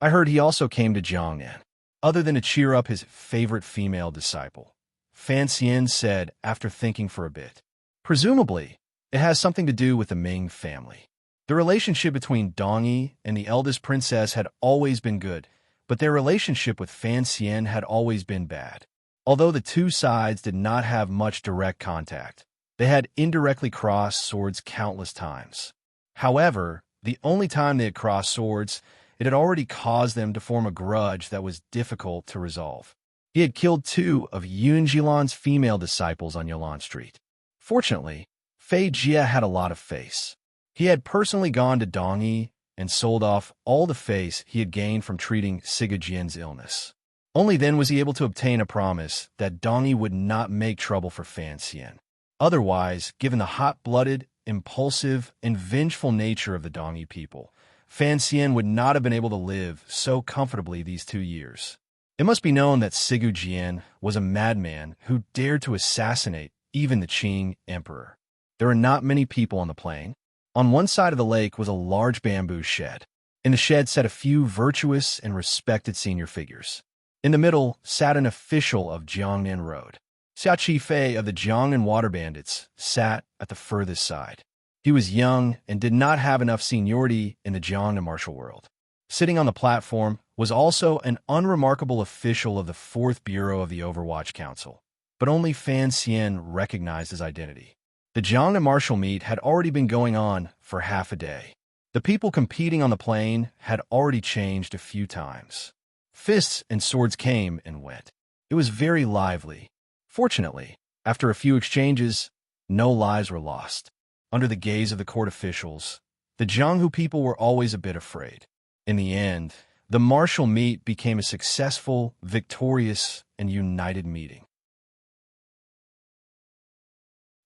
I heard he also came to Jiangnan, other than to cheer up his favorite female disciple. Fan Xian said after thinking for a bit. Presumably, it has something to do with the Ming family. The relationship between Dong Yi and the eldest princess had always been good, but their relationship with Fan Xian had always been bad. Although the two sides did not have much direct contact, they had indirectly crossed swords countless times. However, the only time they had crossed swords, it had already caused them to form a grudge that was difficult to resolve. He had killed 2 of Yun Jilan's female disciples on Yolan Street. Fortunately, Fei Jia had a lot of face. He had personally gone to Dong Yi and sold off all the face he had gained from treating Sigu Jian's illness. Only then was he able to obtain a promise that Dong Yi would not make trouble for Fan Xian. Otherwise, given the hot-blooded, impulsive, and vengeful nature of the Dong Yi people, Fan Xian would not have been able to live so comfortably these 2 years. It must be known that Sigu Jian was a madman who dared to assassinate even the Qing emperor. There are not many people on the plain. On one side of the lake was a large bamboo shed. In the shed sat a few virtuous and respected senior figures. In the middle sat an official of Jiangnan Road. Xia Qifei of the Jiangnan Water Bandits sat at the furthest side. He was young and did not have enough seniority in the Jiangnan martial world. Sitting on the platform was also an unremarkable official of the 4th Bureau of the Overwatch Council, but only Fan Xian recognized his identity. The Jiangnan martial meet had already been going on for half a day. The people competing on the plain had already changed a few times. Fists and swords came and went. It was very lively. Fortunately, after a few exchanges, no lives were lost. Under the gaze of the court officials, the Jianghu people were always a bit afraid. In the end, the martial meet became a successful, victorious, and united meeting.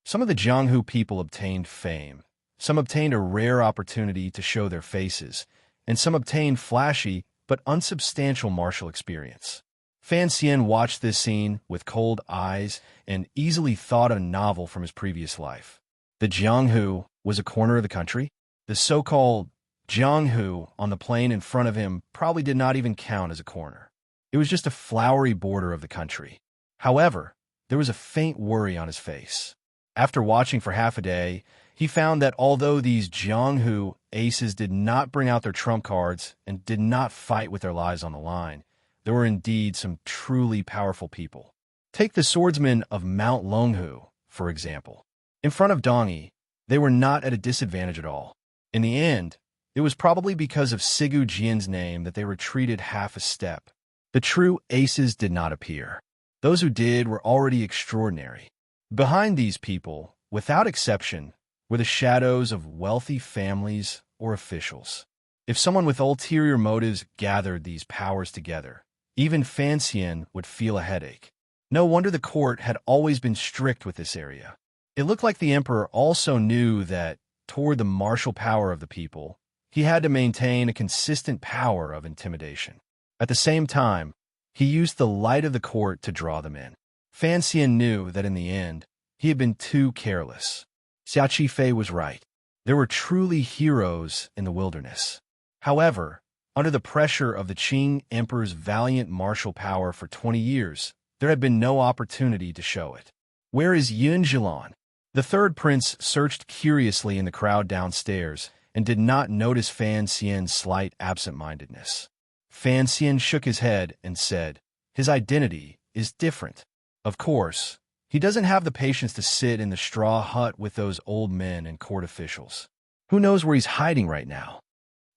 Some of the Jianghu people obtained fame, some obtained a rare opportunity to show their faces, and some obtained flashy but unsubstantial martial experience. Fan Xian watched this scene with cold eyes and easily thought of a novel from his previous life. The Jianghu was a corner of the country. The so-called Jianghu on the plain in front of him probably did not even count as a corner. It was just a flowery border of the country. However, there was a faint worry on his face. After watching for half a day, he found that although these Jianghu aces did not bring out their trump cards and did not fight with their lives on the line, there were indeed some truly powerful people. Take the swordsmen of Mount Longhu, for example. In front of Dong Yi, they were not at a disadvantage at all. In the end, it was probably because of Sigu Jian's name that they retreated half a step. The true aces did not appear. Those who did were already extraordinary. Behind these people, without exception, were the shadows of wealthy families or officials. If someone with ulterior motives gathered these powers together, even Fan Xian would feel a headache. No wonder the court had always been strict with this area. It looked like the emperor also knew that, toward the martial power of the people, he had to maintain a consistent power of intimidation. At the same time, he used the light of the court to draw them in. Fan Xian knew that in the end, he had been too careless. Xia Qifei was right. There were truly heroes in the wilderness. However, under the pressure of the Qing Emperor's valiant martial power for 20 years, there had been no opportunity to show it. Where is Yun Zhilan? The third prince searched curiously in the crowd downstairs and did not notice Fan Xian's slight absent-mindedness. Fan Xian shook his head and said, "His identity is different. Of course, he doesn't have the patience to sit in the straw hut with those old men and court officials. Who knows where he's hiding right now?"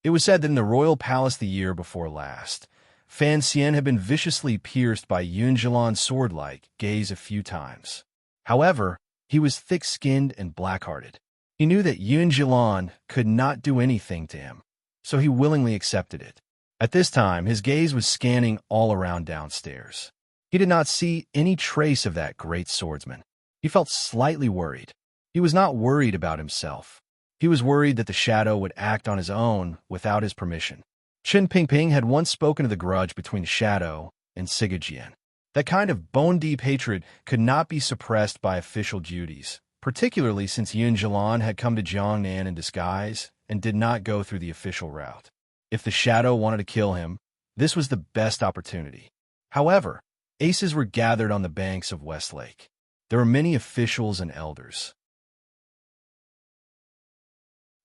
It was said that in the royal palace the year before last, Fan Xian had been viciously pierced by Yun Zhilan's sword-like gaze a few times. However, he was thick-skinned and black-hearted. He knew that Yun Zhilan could not do anything to him, so he willingly accepted it. At this time, his gaze was scanning all around downstairs. He did not see any trace of that great swordsman. He felt slightly worried. He was not worried about himself. He was worried that the shadow would act on his own without his permission. Qin Pingping had once spoken of the grudge between the shadow and Siga Jian. That kind of bone-deep hatred could not be suppressed by official duties, particularly since Yun Zhilan had come to Jiangnan in disguise and did not go through the official route. If the shadow wanted to kill him, this was the best opportunity. However, aces were gathered on the banks of Westlake. There were many officials and elders.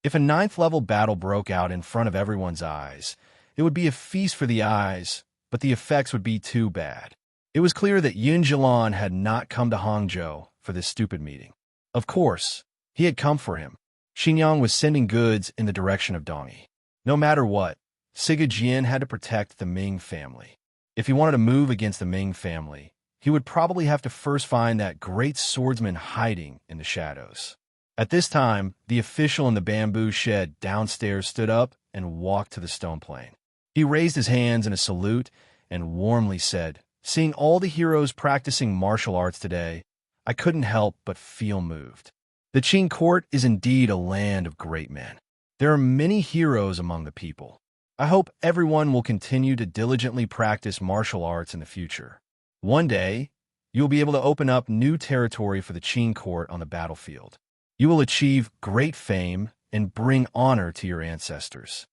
If a ninth-level battle broke out in front of everyone's eyes, it would be a feast for the eyes, but the effects would be too bad. It was clear that Yun Zhilan had not come to Hangzhou for this stupid meeting. Of course, he had come for him. Xinyang was sending goods in the direction of Dongyi. No matter what, Siga Jian had to protect the Ming family. If he wanted to move against the Ming family, he would probably have to first find that great swordsman hiding in the shadows. At this time, the official in the bamboo shed downstairs stood up and walked to the stone plane. He raised his hands in a salute and warmly said, "Seeing all the heroes practicing martial arts today, I couldn't help but feel moved. The Qing court is indeed a land of great men. There are many heroes among the people. I hope everyone will continue to diligently practice martial arts in the future. One day, you will be able to open up new territory for the Qing court on the battlefield. You will achieve great fame and bring honor to your ancestors."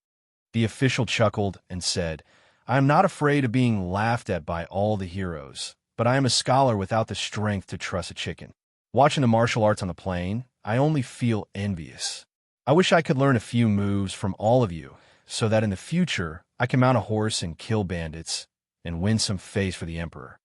The official chuckled and said, "I am not afraid of being laughed at by all the heroes, but I am a scholar without the strength to truss a chicken. Watching the martial arts on the plane, I only feel envious. I wish I could learn a few moves from all of you, so that in the future I can mount a horse and kill bandits and win some face for the emperor."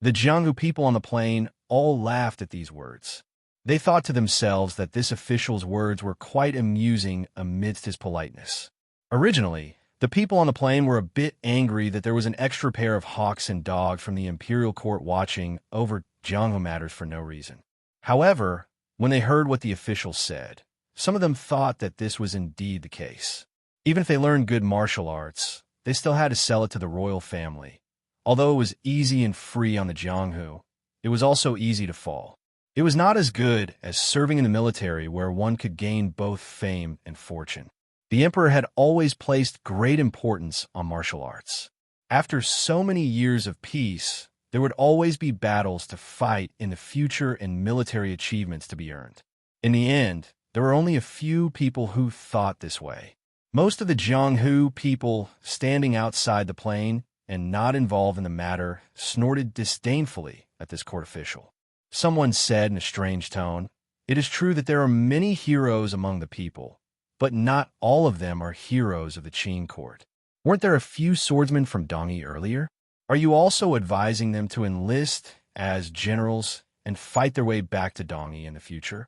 The Jianghu people on the plane all laughed at these words. They thought to themselves that this official's words were quite amusing amidst his politeness. Originally, the people on the plane were a bit angry that there was an extra pair of hawks and dog from the imperial court watching over Jianghu matters for no reason. However, when they heard what the official said, some of them thought that this was indeed the case. Even if they learned good martial arts, they still had to sell it to the royal family. Although it was easy and free on the Jianghu, it was also easy to fall. It was not as good as serving in the military where one could gain both fame and fortune. The emperor had always placed great importance on martial arts. After so many years of peace, there would always be battles to fight in the future and military achievements to be earned. In the end, there were only a few people who thought this way. Most of the Jianghu people standing outside the plane and not involved in the matter snorted disdainfully at this court official. Someone said in a strange tone, "It is true that there are many heroes among the people, but not all of them are heroes of the Qing court. Weren't there a few swordsmen from Dongyi earlier? Are you also advising them to enlist as generals and fight their way back to Dongyi in the future?"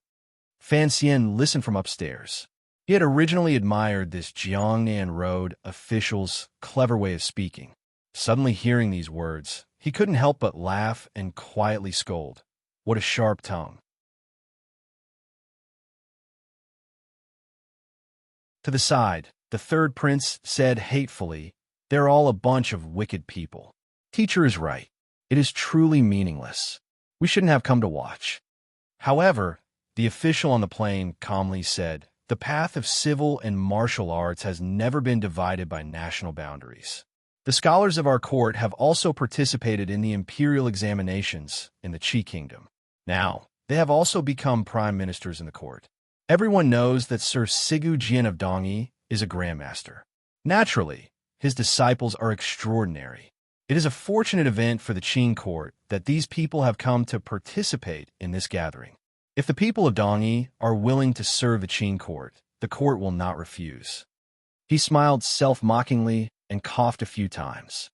Fan Xian listened from upstairs. He had originally admired this Jiangnan Road official's clever way of speaking. Suddenly hearing these words, he couldn't help but laugh and quietly scold. What a sharp tongue. To the side, the third prince said hatefully, "They're all a bunch of wicked people." Teacher is right. It is truly meaningless. We shouldn't have come to watch. However, the official on the plane calmly said, "The path of civil and martial arts has never been divided by national boundaries. The scholars of our court have also participated in the imperial examinations in the Qi Kingdom. Now, they have also become prime ministers in the court. Everyone knows that Sir Sigu Jian of Dongyi is a grandmaster. Naturally, his disciples are extraordinary. It is a fortunate event for the Qing court that these people have come to participate in this gathering. If the people of Dongyi are willing to serve the Qing court, the court will not refuse." He smiled self-mockingly and coughed a few times.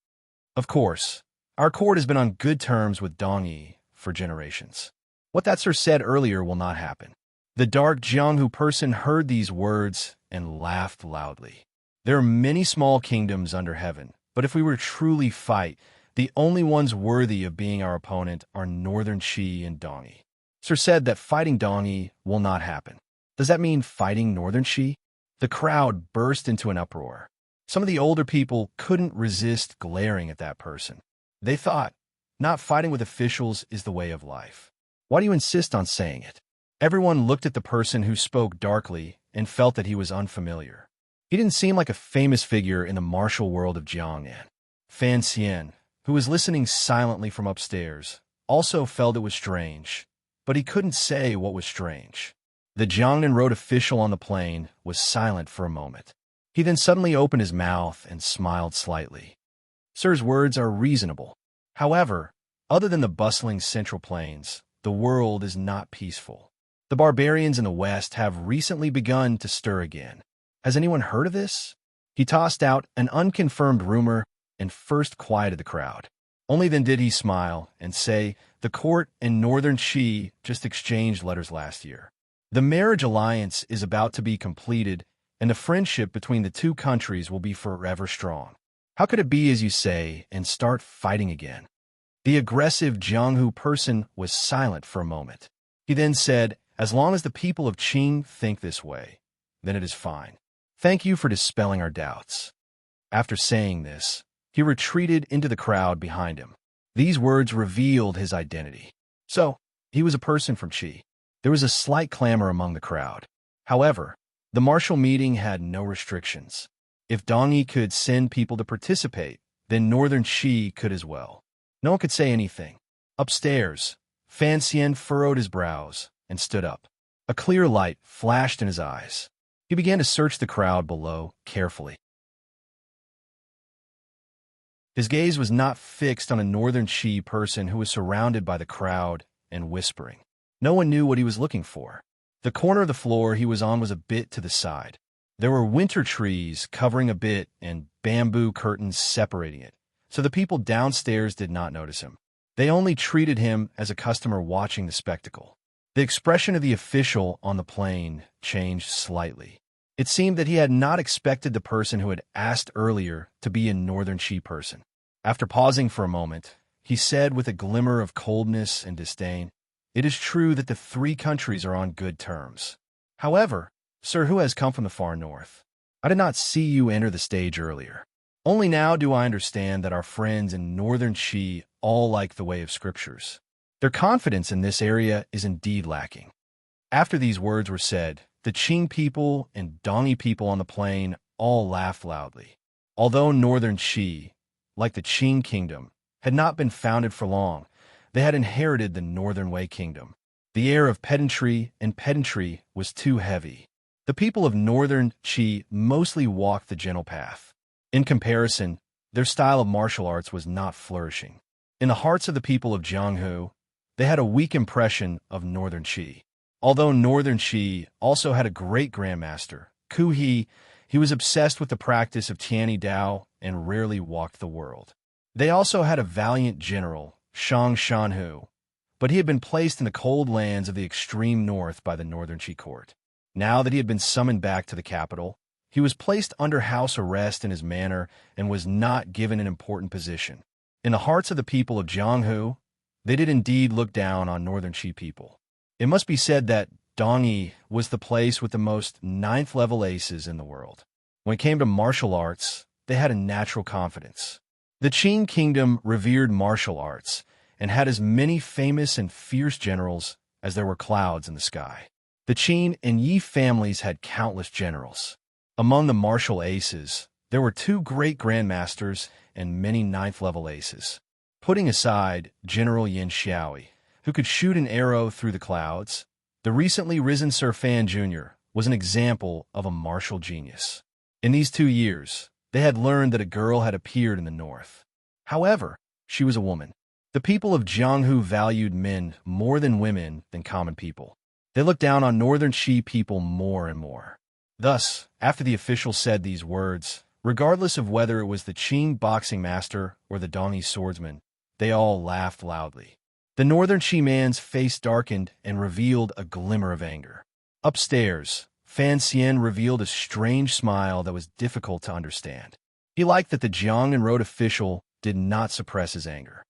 "Of course, our court has been on good terms with Dongyi for generations. What that sir said earlier will not happen." The dark Jianghu person heard these words and laughed loudly. "There are many small kingdoms under heaven, but if we were to truly fight, the only ones worthy of being our opponent are Northern Qi and Dongyi. Sir said that fighting Dongyi will not happen. Does that mean fighting Northern Qi?" The crowd burst into an uproar. Some of the older people couldn't resist glaring at that person. They thought, not fighting with officials is the way of life. Why do you insist on saying it? Everyone looked at the person who spoke darkly and felt that he was unfamiliar. He didn't seem like a famous figure in the martial world of Jiangnan. Fan Xian, who was listening silently from upstairs, also felt it was strange, but he couldn't say what was strange. The Jiangnan Road official on the plane was silent for a moment. He then suddenly opened his mouth and smiled slightly. "Sir's words are reasonable. However, other than the bustling central plains, the world is not peaceful. The barbarians in the west have recently begun to stir again. Has anyone heard of this?" He tossed out an unconfirmed rumor and first quieted the crowd. Only then did he smile and say, "The court and Northern Qi just exchanged letters last year. The marriage alliance is about to be completed, and the friendship between the two countries will be forever strong. How could it be as you say and start fighting again?" The aggressive Jianghu person was silent for a moment. He then said, "As long as the people of Qing think this way, then it is fine. Thank you for dispelling our doubts." After saying this, he retreated into the crowd behind him. These words revealed his identity. So, he was a person from Qi. There was a slight clamor among the crowd. However, the martial meeting had no restrictions. If Dongyi could send people to participate, then Northern Qi could as well. No one could say anything. Upstairs, Fan Xian furrowed his brows and stood up. A clear light flashed in his eyes. He began to search the crowd below carefully. His gaze was not fixed on a Northern Qi person who was surrounded by the crowd and whispering. No one knew what he was looking for. The corner of the floor he was on was a bit to the side. There were winter trees covering a bit and bamboo curtains separating it, so the people downstairs did not notice him. They only treated him as a customer watching the spectacle. The expression of the official on the plane changed slightly. It seemed that he had not expected the person who had asked earlier to be a Northern Qi person. After pausing for a moment, he said with a glimmer of coldness and disdain, "It is true that the three countries are on good terms. However, sir, who has come from the far north? I did not see you enter the stage earlier. Only now do I understand that our friends in Northern Qi all like the way of scriptures. Their confidence in this area is indeed lacking." After these words were said, the Qing people and Dongyi people on the plane all laughed loudly. Although Northern Qi, like the Qing kingdom, had not been founded for long, they had inherited the Northern Wei kingdom. The air of pedantry was too heavy. The people of Northern Qi mostly walked the gentle path. In comparison, their style of martial arts was not flourishing. In the hearts of the people of Jianghu, they had a weak impression of Northern Qi. Although Northern Qi also had a great grandmaster, Ku He was obsessed with the practice of Tianyi Dao and rarely walked the world. They also had a valiant general, Shang Shanhu, but he had been placed in the cold lands of the extreme north by the Northern Qi court. Now that he had been summoned back to the capital, he was placed under house arrest in his manor and was not given an important position. In the hearts of the people of Jianghu, they did indeed look down on Northern Qi people. It must be said that Dongyi was the place with the most ninth-level aces in the world. When it came to martial arts, they had a natural confidence. The Qin kingdom revered martial arts and had as many famous and fierce generals as there were clouds in the sky. The Qin and Yi families had countless generals. Among the martial aces, there were 2 great grandmasters and many ninth-level aces. Putting aside General Yin Xiaoi, who could shoot an arrow through the clouds, the recently risen Sir Fan Jr. was an example of a martial genius. In these 2 years, they had learned that a girl had appeared in the north. However, she was a woman. The people of Jianghu valued men more than women than common people. They looked down on northern Qi people more and more. Thus, after the official said these words, regardless of whether it was the Qin boxing master or the Dongyi swordsman, they all laughed loudly. The northern Qi man's face darkened and revealed a glimmer of anger. Upstairs, Fan Xian revealed a strange smile that was difficult to understand. He liked that the Jiangnan road official did not suppress his anger.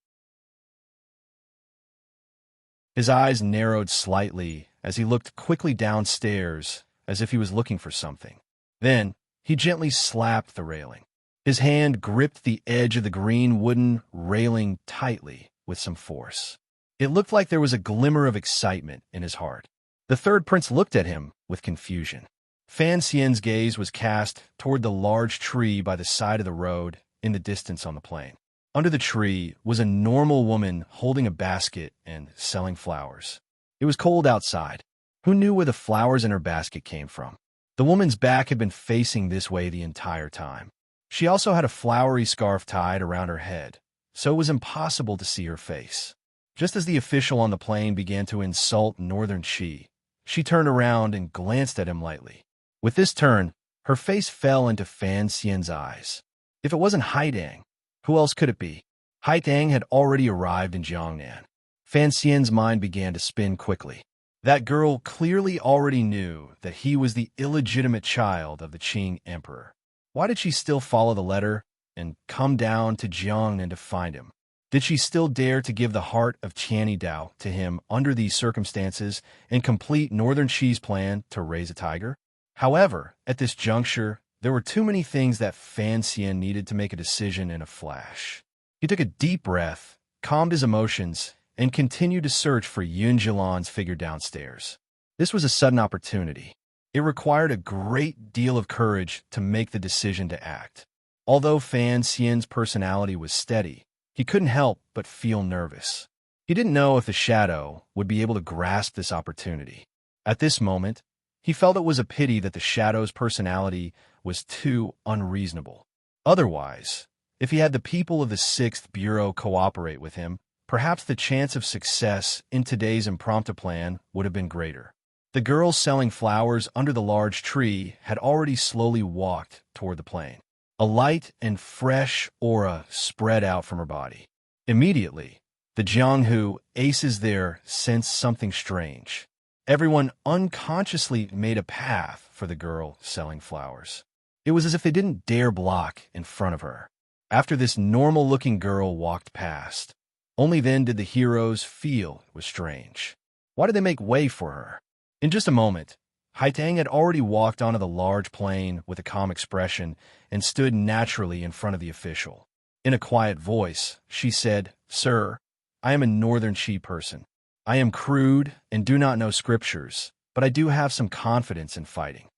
His eyes narrowed slightly as he looked quickly downstairs as if he was looking for something. Then, he gently slapped the railing. His hand gripped the edge of the green wooden railing tightly with some force. It looked like there was a glimmer of excitement in his heart. The third prince looked at him with confusion. Fan Xian's gaze was cast toward the large tree by the side of the road in the distance on the plain. Under the tree was a normal woman holding a basket and selling flowers. It was cold outside. Who knew where the flowers in her basket came from? The woman's back had been facing this way the entire time. She also had a flowery scarf tied around her head, so it was impossible to see her face. Just as the official on the plain began to insult Northern Qi, she turned around and glanced at him lightly. With this turn, her face fell into Fan Xian's eyes. If it wasn't Haidang, who else could it be? Haidang had already arrived in Jiangnan. Fan Xian's mind began to spin quickly. That girl clearly already knew that he was the illegitimate child of the Qing emperor. Why did she still follow the letter and come down to Jiangnan to find him? Did she still dare to give the heart of Qiani Dao to him under these circumstances and complete Northern Qi's plan to raise a tiger? However, at this juncture, there were too many things that Fan Xian needed to make a decision in a flash. He took a deep breath, calmed his emotions, and continued to search for Yun Jilan's figure downstairs. This was a sudden opportunity. It required a great deal of courage to make the decision to act. Although Fan Xian's personality was steady, he couldn't help but feel nervous. He didn't know if the shadow would be able to grasp this opportunity. At this moment, he felt it was a pity that the shadow's personality was too unreasonable. Otherwise, if he had the people of the 6th Bureau cooperate with him, perhaps the chance of success in today's impromptu plan would have been greater. The girl selling flowers under the large tree had already slowly walked toward the plain. A light and fresh aura spread out from her body. Immediately, the Jianghu aces there sensed something strange. Everyone unconsciously made a path for the girl selling flowers. It was as if they didn't dare block in front of her. After this normal-looking girl walked past, only then did the heroes feel it was strange. Why did they make way for her? In just a moment, Haitang had already walked onto the large plain with a calm expression and stood naturally in front of the official. In a quiet voice, she said, "Sir, I am a Northern Qi person. I am crude and do not know scriptures, but I do have some confidence in fighting."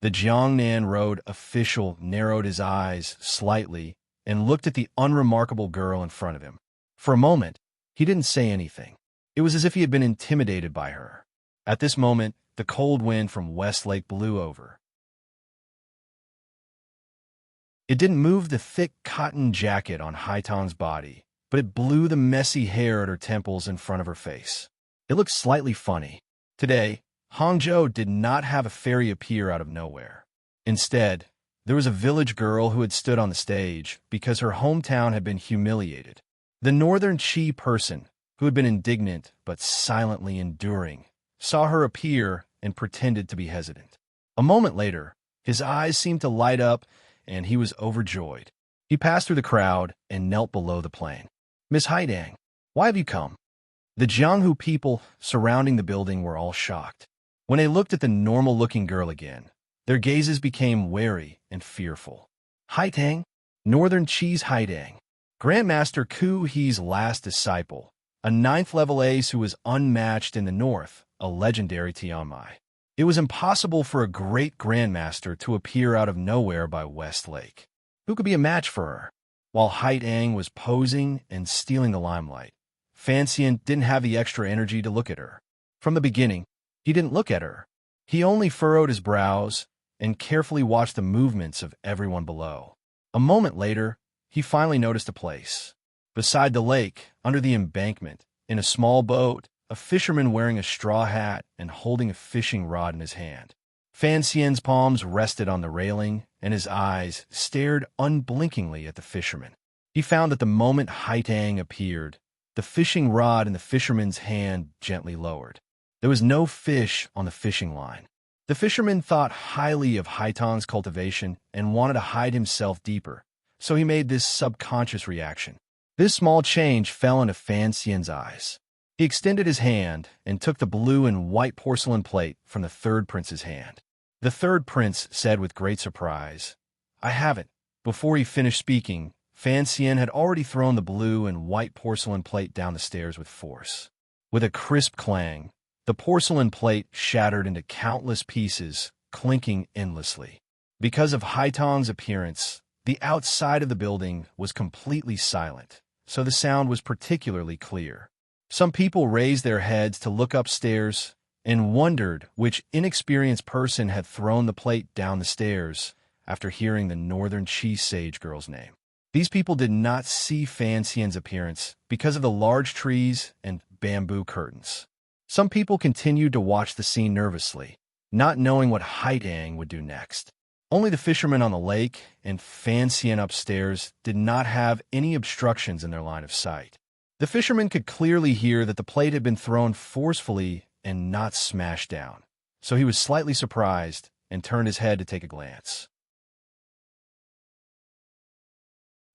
The Jiangnan Road official narrowed his eyes slightly and looked at the unremarkable girl in front of him. For a moment, he didn't say anything. It was as if he had been intimidated by her. At this moment, the cold wind from Westlake blew over. It didn't move the thick cotton jacket on Haitang's body, but it blew the messy hair at her temples in front of her face. It looked slightly funny. Today, Hangzhou did not have a fairy appear out of nowhere. Instead, there was a village girl who had stood on the stage because her hometown had been humiliated. The Northern Qi person, who had been indignant but silently enduring, saw her appear and pretended to be hesitant. A moment later, his eyes seemed to light up and he was overjoyed. He passed through the crowd and knelt below the plane. "Miss Haidang, why have you come?" The Jianghu people surrounding the building were all shocked. When they looked at the normal-looking girl again, their gazes became wary and fearful. Haitang, Northern Cheese Haitang, Grandmaster Ku He's last disciple, a 9th-level ace who was unmatched in the north, a legendary Tianmai. It was impossible for a great grandmaster to appear out of nowhere by West Lake. Who could be a match for her? While Haitang was posing and stealing the limelight, Fanxian didn't have the extra energy to look at her. From the beginning, he didn't look at her. He only furrowed his brows and carefully watched the movements of everyone below. A moment later, he finally noticed a place. Beside the lake, under the embankment, in a small boat, a fisherman wearing a straw hat and holding a fishing rod in his hand. Fanxian's palms rested on the railing, and his eyes stared unblinkingly at the fisherman. He found that the moment Haitang appeared, the fishing rod in the fisherman's hand gently lowered. There was no fish on the fishing line. The fisherman thought highly of Haitang's cultivation and wanted to hide himself deeper, so he made this subconscious reaction. This small change fell into Fanxian's eyes. He extended his hand and took the blue and white porcelain plate from the third prince's hand. The third prince said with great surprise, "I have it." Before he finished speaking, Fanxian had already thrown the blue and white porcelain plate down the stairs with force. With a crisp clang, the porcelain plate shattered into countless pieces, clinking endlessly. Because of Haitang's appearance, the outside of the building was completely silent, so the sound was particularly clear. Some people raised their heads to look upstairs and wondered which inexperienced person had thrown the plate down the stairs after hearing the Northern Cheese Sage girl's name. These people did not see Fanxian's appearance because of the large trees and bamboo curtains. Some people continued to watch the scene nervously, not knowing what Haitang would do next. Only the fishermen on the lake and Fanxian upstairs did not have any obstructions in their line of sight. The fisherman could clearly hear that the plate had been thrown forcefully and not smashed down, so he was slightly surprised and turned his head to take a glance.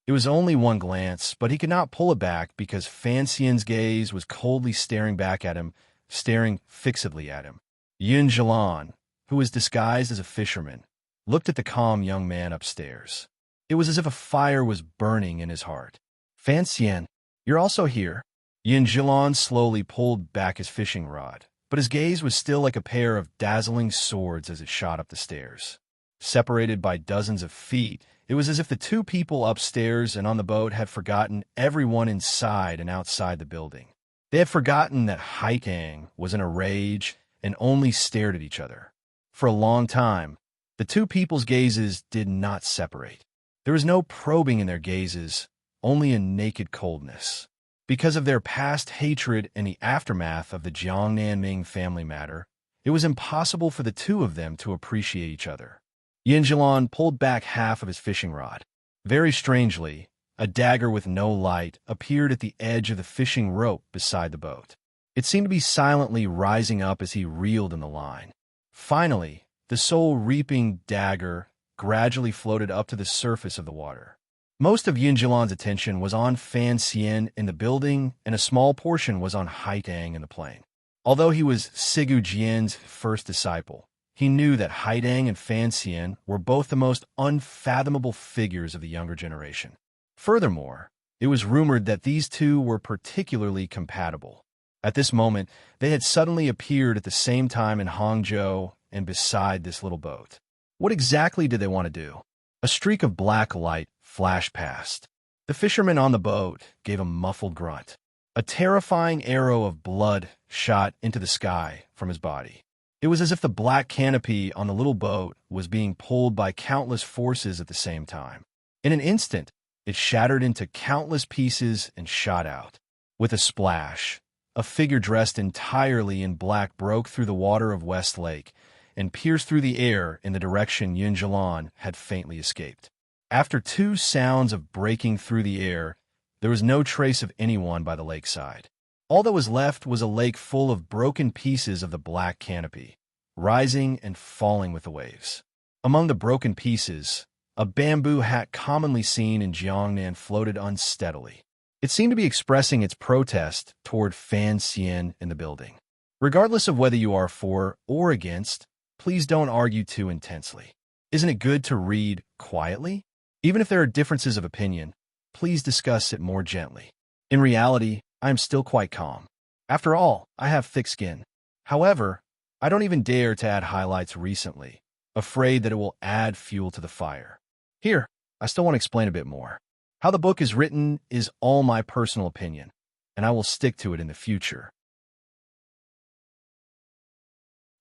It was only one glance, but he could not pull it back because Fanxian's gaze was coldly staring back at him, staring fixedly at him. Yun Jilan, who was disguised as a fisherman, looked at the calm young man upstairs. It was as if a fire was burning in his heart. "Fanxian, you're also here." Yun Jilan slowly pulled back his fishing rod, but his gaze was still like a pair of dazzling swords as it shot up the stairs. Separated by dozens of feet, it was as if the two people upstairs and on the boat had forgotten everyone inside and outside the building. They had forgotten that Haitang was in a rage and only stared at each other. For a long time, the two people's gazes did not separate. There was no probing in their gazes, only a naked coldness. Because of their past hatred and the aftermath of the Jiangnanming family matter, it was impossible for the two of them to appreciate each other. Yinjilan pulled back half of his fishing rod. Very strangely, a dagger with no light appeared at the edge of the fishing rope beside the boat. It seemed to be silently rising up as he reeled in the line. Finally, the soul-reaping dagger gradually floated up to the surface of the water. Most of Yinjilan's attention was on Fanxian in the building, and a small portion was on Haitang in the plane. Although he was Sigu Jian's first disciple, he knew that Haitang and Fanxian were both the most unfathomable figures of the younger generation. Furthermore, it was rumored that these two were particularly compatible. At this moment, they had suddenly appeared at the same time in Hangzhou and beside this little boat. What exactly did they want to do? A streak of black light flashed past. The fisherman on the boat gave a muffled grunt. A terrifying arrow of blood shot into the sky from his body. It was as if the black canopy on the little boat was being pulled by countless forces at the same time. In an instant, it shattered into countless pieces and shot out. With a splash, a figure dressed entirely in black broke through the water of West Lake and pierced through the air in the direction Yunjilan had faintly escaped. After 2 sounds of breaking through the air, there was no trace of anyone by the lakeside. All that was left was a lake full of broken pieces of the black canopy, rising and falling with the waves. Among the broken pieces, a bamboo hat commonly seen in Jiangnan floated unsteadily. It seemed to be expressing its protest toward Fanxian in the building. Regardless of whether you are for or against, please don't argue too intensely. Isn't it good to read quietly? Even if there are differences of opinion, please discuss it more gently. In reality, I am still quite calm. After all, I have thick skin. However, I don't even dare to add highlights recently, afraid that it will add fuel to the fire. Here, I still want to explain a bit more. How the book is written is all my personal opinion, and I will stick to it in the future.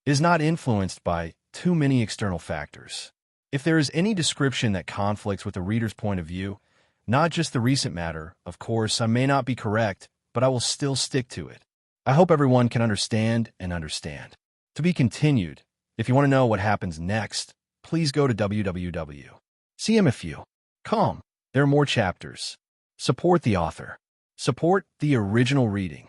It is not influenced by too many external factors. If there is any description that conflicts with the reader's point of view, not just the recent matter, of course, I may not be correct, but I will still stick to it. I hope everyone can understand and understand. To be continued. If you want to know what happens next, please go to www.cmfu. Com. There are more chapters. Support the author. Support the original reading.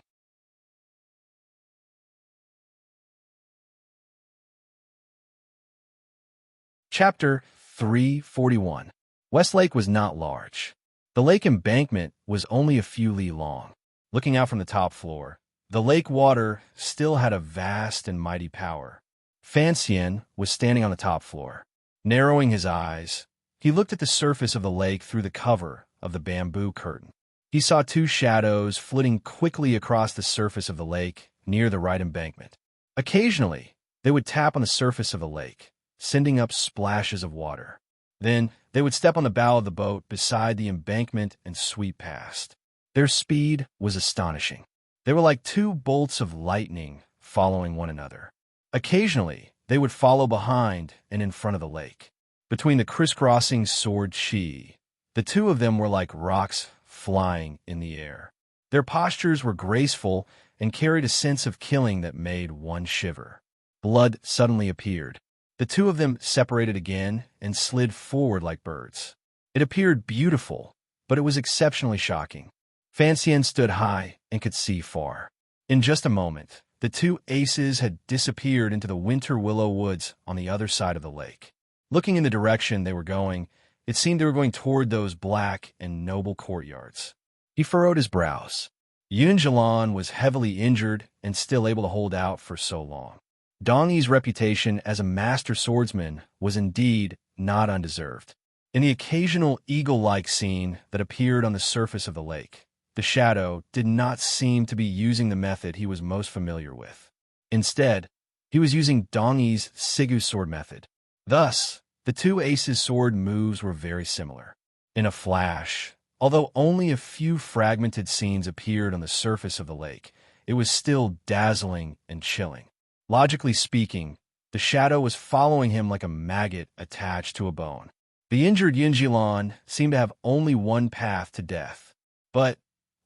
Chapter 341. Westlake was not large. The lake embankment was only a few li long. Looking out from the top floor, the lake water still had a vast and mighty power. Fan Xian was standing on the top floor. Narrowing his eyes, he looked at the surface of the lake through the cover of the bamboo curtain. He saw two shadows flitting quickly across the surface of the lake near the right embankment. Occasionally, they would tap on the surface of the lake, sending up splashes of water. Then, they would step on the bow of the boat beside the embankment and sweep past. Their speed was astonishing. They were like two bolts of lightning following one another. Occasionally, they would follow behind and in front of the lake. Between the crisscrossing sword chi, the two of them were like rocks flying in the air. Their postures were graceful and carried a sense of killing that made one shiver. Blood suddenly appeared. The two of them separated again and slid forward like birds. It appeared beautiful, but it was exceptionally shocking. Fan Xian stood high and could see far. In just a moment, the two aces had disappeared into the winter willow woods on the other side of the lake. Looking in the direction they were going, it seemed they were going toward those black and noble courtyards. He furrowed his brows. Yun Jilan was heavily injured and still able to hold out for so long. Dong Yi's reputation as a master swordsman was indeed not undeserved. In the occasional eagle-like scene that appeared on the surface of the lake, the shadow did not seem to be using the method he was most familiar with. Instead, he was using Dong Yi's Sigu sword method. Thus, the two aces' sword moves were very similar. In a flash, although only a few fragmented scenes appeared on the surface of the lake, it was still dazzling and chilling. Logically speaking, the shadow was following him like a maggot attached to a bone. The injured Yun Jilan seemed to have only one path to death. But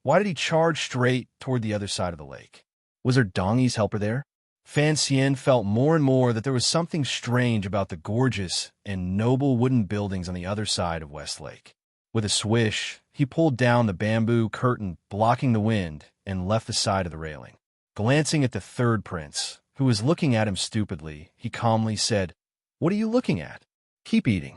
why did he charge straight toward the other side of the lake? Was there Dong Yi's helper there? Fan Xian felt more and more that there was something strange about the gorgeous and noble wooden buildings on the other side of Westlake. With a swish, he pulled down the bamboo curtain blocking the wind and left the side of the railing. Glancing at the third prince, who was looking at him stupidly, he calmly said, "What are you looking at? Keep eating."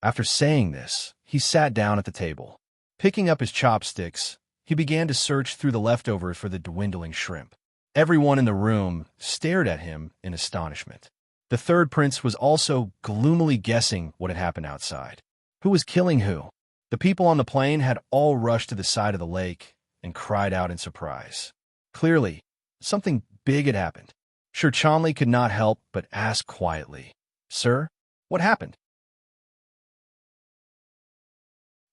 After saying this, he sat down at the table. Picking up his chopsticks, he began to search through the leftovers for the dwindling shrimp. Everyone in the room stared at him in astonishment. The third prince was also gloomily guessing what had happened outside. Who was killing who? The people on the plain had all rushed to the side of the lake and cried out in surprise. Clearly, something big had happened. Sir Chanli could not help but ask quietly, "Sir, what happened?"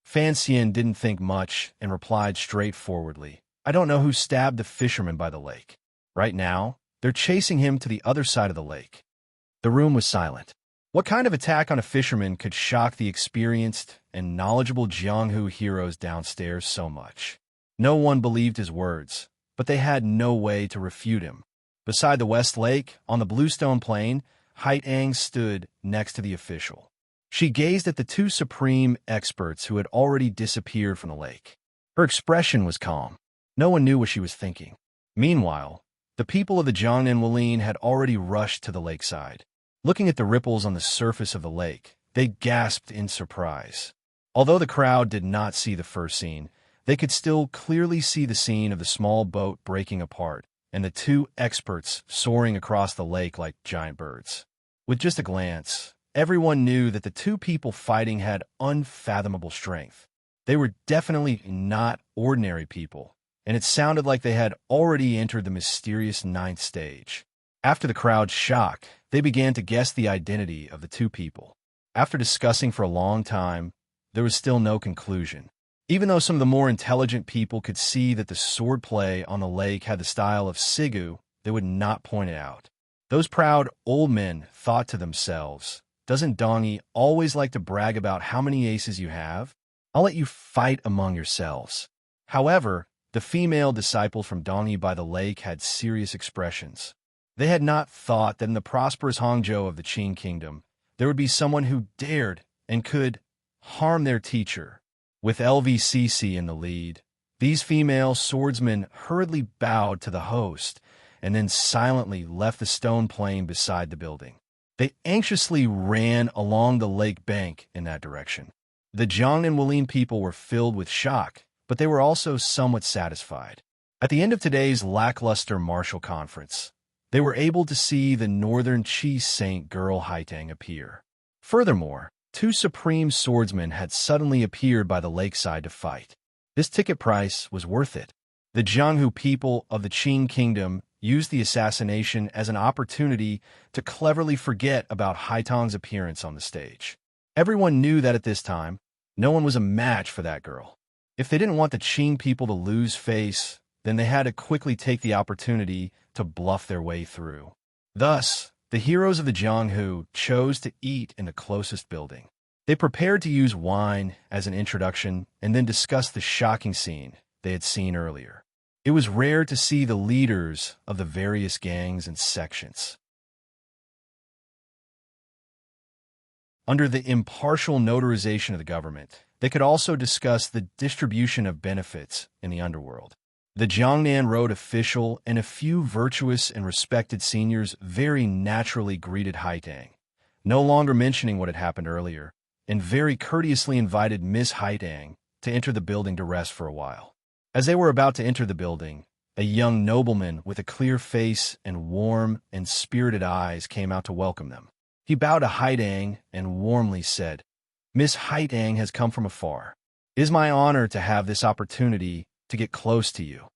Fan Xian didn't think much and replied straightforwardly, "I don't know who stabbed the fisherman by the lake. Right now, they're chasing him to the other side of the lake." The room was silent. What kind of attack on a fisherman could shock the experienced and knowledgeable Jianghu heroes downstairs so much? No one believed his words, but they had no way to refute him. Beside the West Lake, on the bluestone plain, Haitang stood next to the official. She gazed at the two supreme experts who had already disappeared from the lake. Her expression was calm. No one knew what she was thinking. Meanwhile, the people of the Jiangnan Wulin had already rushed to the lakeside. Looking at the ripples on the surface of the lake, they gasped in surprise. Although the crowd did not see the first scene, they could still clearly see the scene of the small boat breaking apart and the two experts soaring across the lake like giant birds. With just a glance, everyone knew that the two people fighting had unfathomable strength. They were definitely not ordinary people, and it sounded like they had already entered the mysterious ninth stage. After the crowd's shock, they began to guess the identity of the two people. After discussing for a long time, there was still no conclusion. Even though some of the more intelligent people could see that the swordplay on the lake had the style of Sigu, they would not point it out. Those proud old men thought to themselves, "Doesn't Dongi always like to brag about how many aces you have? I'll let you fight among yourselves." However, the female disciples from Dongi by the lake had serious expressions. They had not thought that in the prosperous Hangzhou of the Qing kingdom, there would be someone who dared and could harm their teacher. With LVCC in the lead, these female swordsmen hurriedly bowed to the host and then silently left the stone plain beside the building. They anxiously ran along the lake bank in that direction. The Zhang and Wulin people were filled with shock, but they were also somewhat satisfied. At the end of today's lackluster martial conference, they were able to see the northern Qi saint girl Haitang appear. Furthermore, two supreme swordsmen had suddenly appeared by the lakeside to fight. This ticket price was worth it. The Jianghu people of the Qing kingdom used the assassination as an opportunity to cleverly forget about Haitang's appearance on the stage. Everyone knew that at this time, no one was a match for that girl. If they didn't want the Qing people to lose face, then they had to quickly take the opportunity to bluff their way through. Thus, the heroes of the Jianghu chose to eat in the closest building. They prepared to use wine as an introduction and then discuss the shocking scene they had seen earlier. It was rare to see the leaders of the various gangs and sections. Under the impartial notarization of the government, they could also discuss the distribution of benefits in the underworld. The Jiangnan Road official and a few virtuous and respected seniors very naturally greeted Haitang, no longer mentioning what had happened earlier, and very courteously invited Miss Haitang to enter the building to rest for a while. As they were about to enter the building, a young nobleman with a clear face and warm and spirited eyes came out to welcome them. He bowed to Haitang and warmly said, "Miss Haitang has come from afar. It is my honor to have this opportunity to get close to you."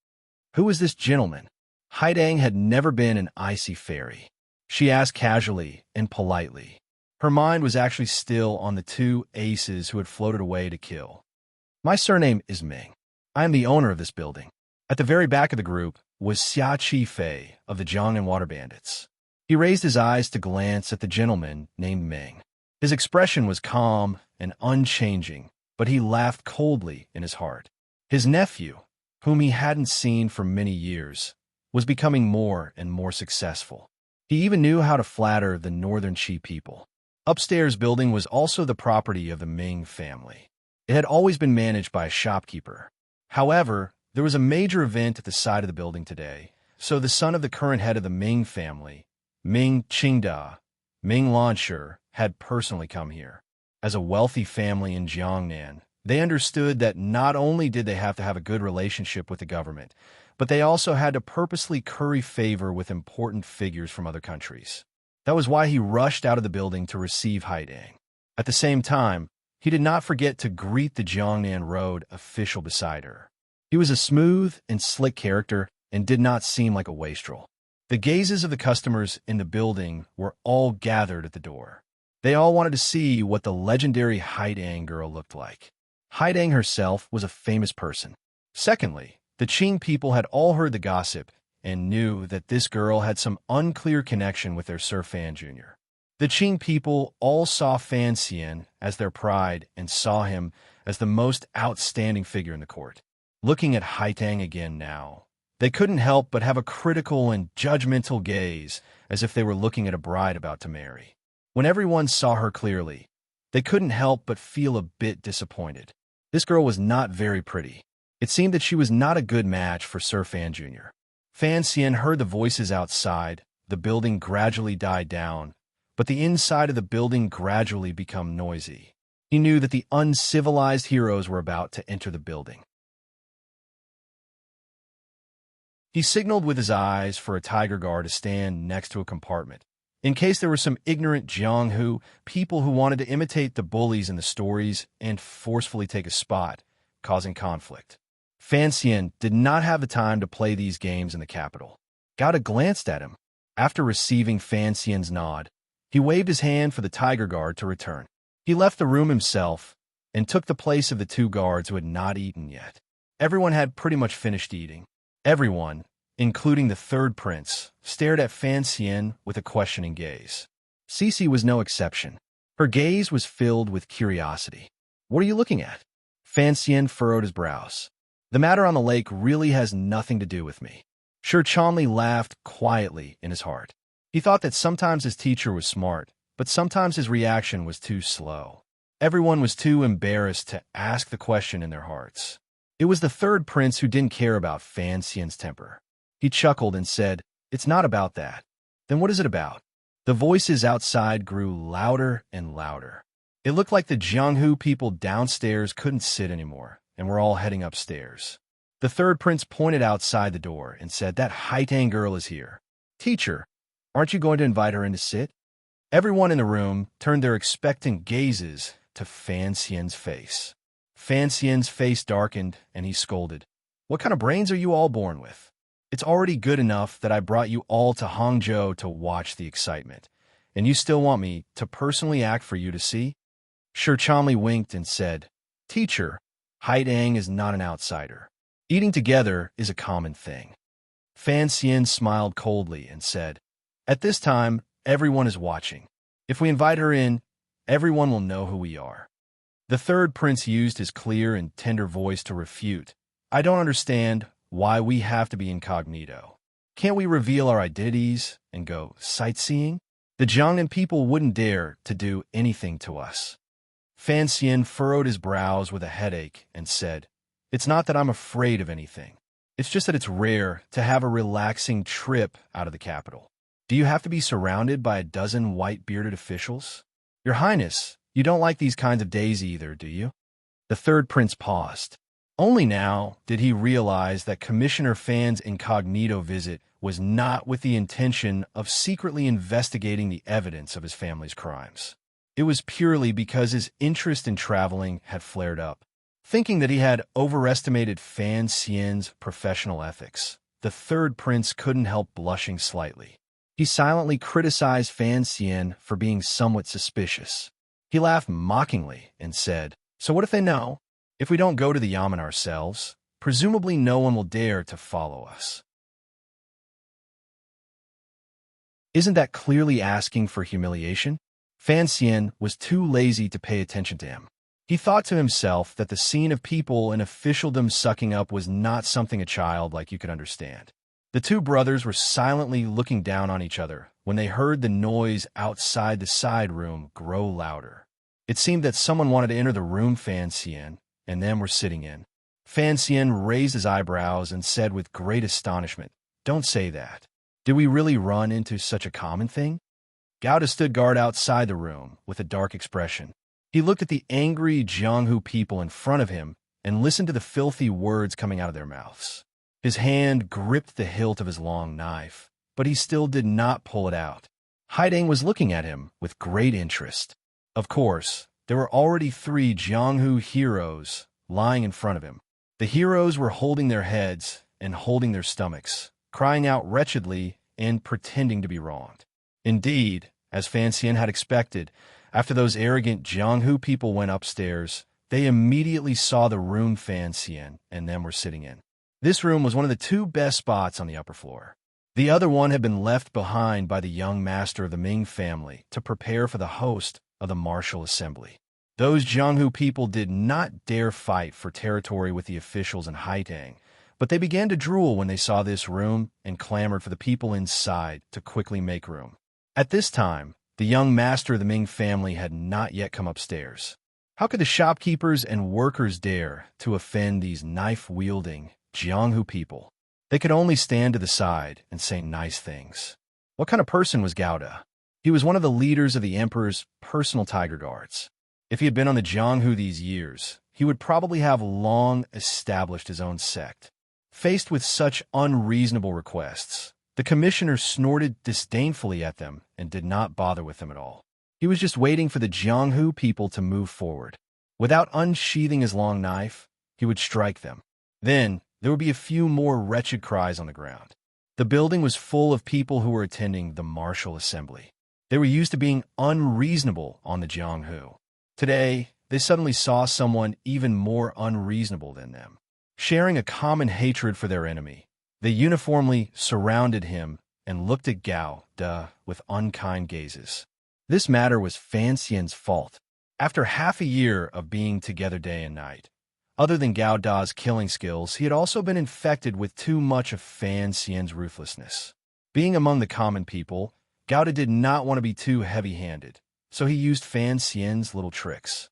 "Who is this gentleman?" Haitang had never been an icy fairy. She asked casually and politely. Her mind was actually still on the two aces who had floated away to kill. "My surname is Ming. I am the owner of this building." At the very back of the group was Xia Qifei of the Jiangnan Water Bandits. He raised his eyes to glance at the gentleman named Ming. His expression was calm and unchanging, but he laughed coldly in his heart. His nephew, whom he hadn't seen for many years, was becoming more and more successful. He even knew how to flatter the northern Qi people. Upstairs building was also the property of the Ming family. It had always been managed by a shopkeeper. However, there was a major event at the side of the building today, so the son of the current head of the Ming family, Ming Qingda, Ming Lanshi, had personally come here. As a wealthy family in Jiangnan, they understood that not only did they have to have a good relationship with the government, but they also had to purposely curry favor with important figures from other countries. That was why he rushed out of the building to receive Haitang. At the same time, he did not forget to greet the Jiangnan Road official beside her. He was a smooth and slick character and did not seem like a wastrel. The gazes of the customers in the building were all gathered at the door. They all wanted to see what the legendary Haitang girl looked like. Haitang herself was a famous person. Secondly, the Qing people had all heard the gossip and knew that this girl had some unclear connection with their Sir Fan Jr. The Qing people all saw Fan Xian as their pride and saw him as the most outstanding figure in the court. Looking at Haitang again now, they couldn't help but have a critical and judgmental gaze as if they were looking at a bride about to marry. When everyone saw her clearly, they couldn't help but feel a bit disappointed. This girl was not very pretty. It seemed that she was not a good match for Sir Fan Jr. Fan Xian heard the voices outside. The building gradually died down, but the inside of the building gradually became noisy. He knew that the uncivilized heroes were about to enter the building. He signaled with his eyes for a tiger guard to stand next to a compartment, in case there were some ignorant Jianghu people who wanted to imitate the bullies in the stories and forcefully take a spot, causing conflict. Fan Xian did not have the time to play these games in the capital. Gauda glanced at him. After receiving Fan Xian's nod, he waved his hand for the tiger guard to return. He left the room himself and took the place of the two guards who had not eaten yet. Everyone had pretty much finished eating. Everyone, including the third prince, stared at Fan Xian with a questioning gaze. Cece was no exception. Her gaze was filled with curiosity. "What are you looking at?" Fan Xian furrowed his brows. "The matter on the lake really has nothing to do with me." Sure Chonli laughed quietly in his heart. He thought that sometimes his teacher was smart, but sometimes his reaction was too slow. Everyone was too embarrassed to ask the question in their hearts. It was the third prince who didn't care about Fan Xian's temper. He chuckled and said, "It's not about that." "Then what is it about?" The voices outside grew louder and louder. It looked like the Jianghu people downstairs couldn't sit anymore and were all heading upstairs. The third prince pointed outside the door and said, "That Haitang girl is here." "Teacher, aren't you going to invite her in to sit?" Everyone in the room turned their expectant gazes to Fan Xian's face. Fan Xian's face darkened and he scolded, "What kind of brains are you all born with? It's already good enough that I brought you all to Hangzhou to watch the excitement, and you still want me to personally act for you to see?" Shi Chomli winked and said, "Teacher, Haitang is not an outsider. Eating together is a common thing." Fan Xian smiled coldly and said, "At this time, everyone is watching. If we invite her in, everyone will know who we are." The third prince used his clear and tender voice to refute, "I don't understand why we have to be incognito. Can't we reveal our identities and go sightseeing? The Jiangnan people wouldn't dare to do anything to us." Fan Xian furrowed his brows with a headache and said, "It's not that I'm afraid of anything. It's just that it's rare to have a relaxing trip out of the capital. Do you have to be surrounded by a dozen white-bearded officials? Your Highness, you don't like these kinds of days either, do you?" The third prince paused. Only now did he realize that Commissioner Fan's incognito visit was not with the intention of secretly investigating the evidence of his family's crimes. It was purely because his interest in traveling had flared up. Thinking that he had overestimated Fan Xian's professional ethics, the third prince couldn't help blushing slightly. He silently criticized Fan Xian for being somewhat suspicious. He laughed mockingly and said, "So what if they know? If we don't go to the yamen ourselves, presumably no one will dare to follow us." Isn't that clearly asking for humiliation? Fan Xian was too lazy to pay attention to him. He thought to himself that the scene of people in officialdom sucking up was not something a child like you could understand. The two brothers were silently looking down on each other when they heard the noise outside the side room grow louder. It seemed that someone wanted to enter the room Fan Xian and them were sitting in. Fan Xian raised his eyebrows and said with great astonishment, "Don't say that. Did we really run into such a common thing?" Gauda stood guard outside the room with a dark expression. He looked at the angry Jianghu people in front of him and listened to the filthy words coming out of their mouths. His hand gripped the hilt of his long knife, but he still did not pull it out. Haidang was looking at him with great interest. Of course, there were already 3 Jianghu heroes lying in front of him. The heroes were holding their heads and holding their stomachs, crying out wretchedly and pretending to be wronged. Indeed, as Fan Xian had expected, after those arrogant Jianghu people went upstairs, they immediately saw the room Fan Xian and them were sitting in. This room was one of the 2 best spots on the upper floor. The other one had been left behind by the young master of the Ming family to prepare for the host of the martial assembly. Those Jianghu people did not dare fight for territory with the officials in Haitang, but they began to drool when they saw this room and clamored for the people inside to quickly make room. At this time, the young master of the Ming family had not yet come upstairs. How could the shopkeepers and workers dare to offend these knife-wielding Jianghu people? They could only stand to the side and say nice things. What kind of person was Gauda? He was one of the leaders of the emperor's personal tiger guards. If he had been on the Jianghu these years, he would probably have long established his own sect. Faced with such unreasonable requests, the commissioner snorted disdainfully at them and did not bother with them at all. He was just waiting for the Jianghu people to move forward. Without unsheathing his long knife, he would strike them. Then, there would be a few more wretched cries on the ground. The building was full of people who were attending the martial assembly. They were used to being unreasonable on the Jianghu. Today, they suddenly saw someone even more unreasonable than them. Sharing a common hatred for their enemy, they uniformly surrounded him and looked at Gao Da with unkind gazes. This matter was Fan Xian's fault. After half a year of being together day and night, other than Gao Da's killing skills, he had also been infected with too much of Fan Xian's ruthlessness. Being among the common people, Gao Da did not want to be too heavy-handed, so he used Fan Xian's little tricks.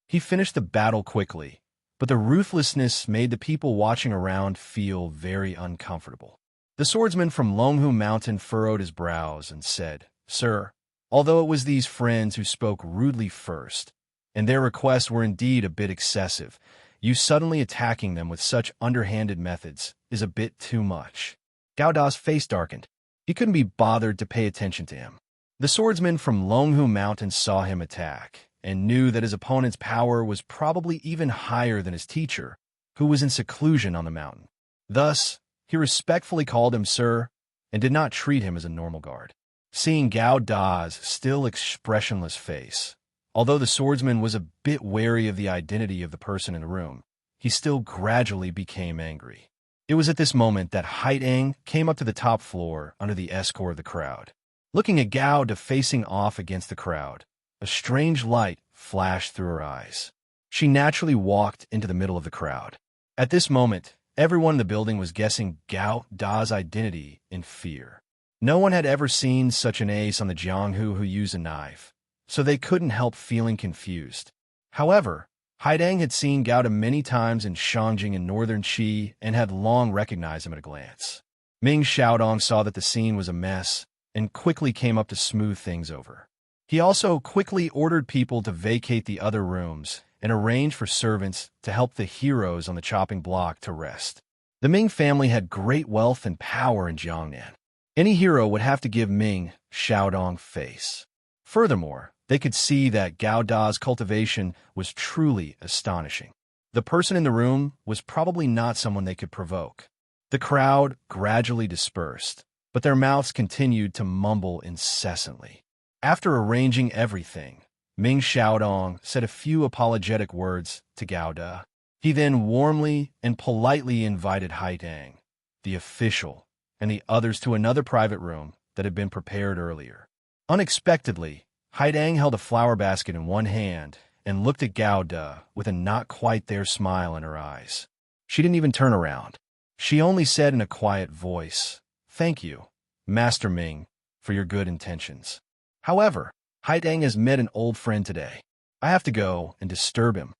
He finished the battle quickly, but the ruthlessness made the people watching around feel very uncomfortable. The swordsman from Longhu Mountain furrowed his brows and said, "Sir, although it was these friends who spoke rudely first, and their requests were indeed a bit excessive, you suddenly attacking them with such underhanded methods is a bit too much." Gao Da's face darkened. He couldn't be bothered to pay attention to him. The swordsman from Longhu Mountain saw him attack, and knew that his opponent's power was probably even higher than his teacher, who was in seclusion on the mountain. Thus, he respectfully called him sir, and did not treat him as a normal guard. Seeing Gao Da's still expressionless face, although the swordsman was a bit wary of the identity of the person in the room, he still gradually became angry. It was at this moment that Haidang came up to the top floor under the escort of the crowd. Looking at Gao Da facing off against the crowd, a strange light flashed through her eyes. She naturally walked into the middle of the crowd. At this moment, everyone in the building was guessing Gao Da's identity in fear. No one had ever seen such an ace on the Jianghu who used a knife, so they couldn't help feeling confused. However, Haidang had seen Gao Da many times in Shangjing and northern Qi and had long recognized him at a glance. Ming Xiaodong saw that the scene was a mess and quickly came up to smooth things over. He also quickly ordered people to vacate the other rooms and arrange for servants to help the heroes on the chopping block to rest. The Ming family had great wealth and power in Jiangnan. Any hero would have to give Ming Xiaodong face. Furthermore, they could see that Gao Da's cultivation was truly astonishing. The person in the room was probably not someone they could provoke. The crowd gradually dispersed, but their mouths continued to mumble incessantly. After arranging everything, Ming Xiaodong said a few apologetic words to Gao Da. He then warmly and politely invited Haidang, the official, and the others to another private room that had been prepared earlier. Unexpectedly, Haidang held a flower basket in one hand and looked at Gao Da with a not-quite-there smile in her eyes. She didn't even turn around. She only said in a quiet voice, "Thank you, Master Ming, for your good intentions. However, Haidang has met an old friend today. I have to go and disturb him."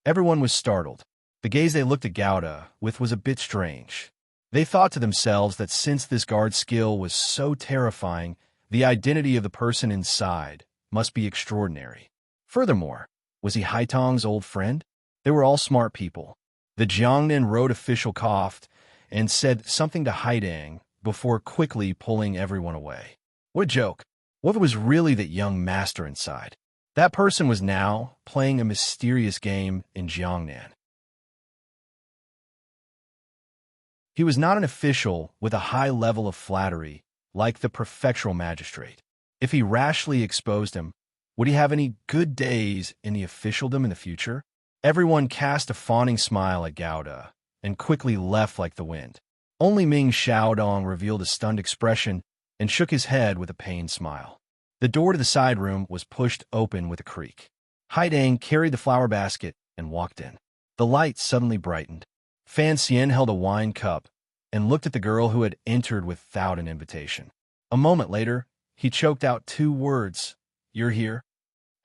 Everyone was startled. The gaze they looked at Gao Da with was a bit strange. They thought to themselves that since this guard's skill was so terrifying, the identity of the person inside must be extraordinary. Furthermore, was he Haitong's old friend? They were all smart people. The Jiangnan road official coughed and said something to Haidang before quickly pulling everyone away. What a joke. What if it was really that young master inside? That person was now playing a mysterious game in Jiangnan. He was not an official with a high level of flattery like the prefectural magistrate. If he rashly exposed him, would he have any good days in the officialdom in the future? Everyone cast a fawning smile at Gao Da and quickly left like the wind. Only Ming Xiaodong revealed a stunned expression and shook his head with a pained smile. The door to the side room was pushed open with a creak. Haidang carried the flower basket and walked in. The light suddenly brightened. Fan Xian held a wine cup and looked at the girl who had entered without an invitation. A moment later, he choked out 2 words, "You're here?"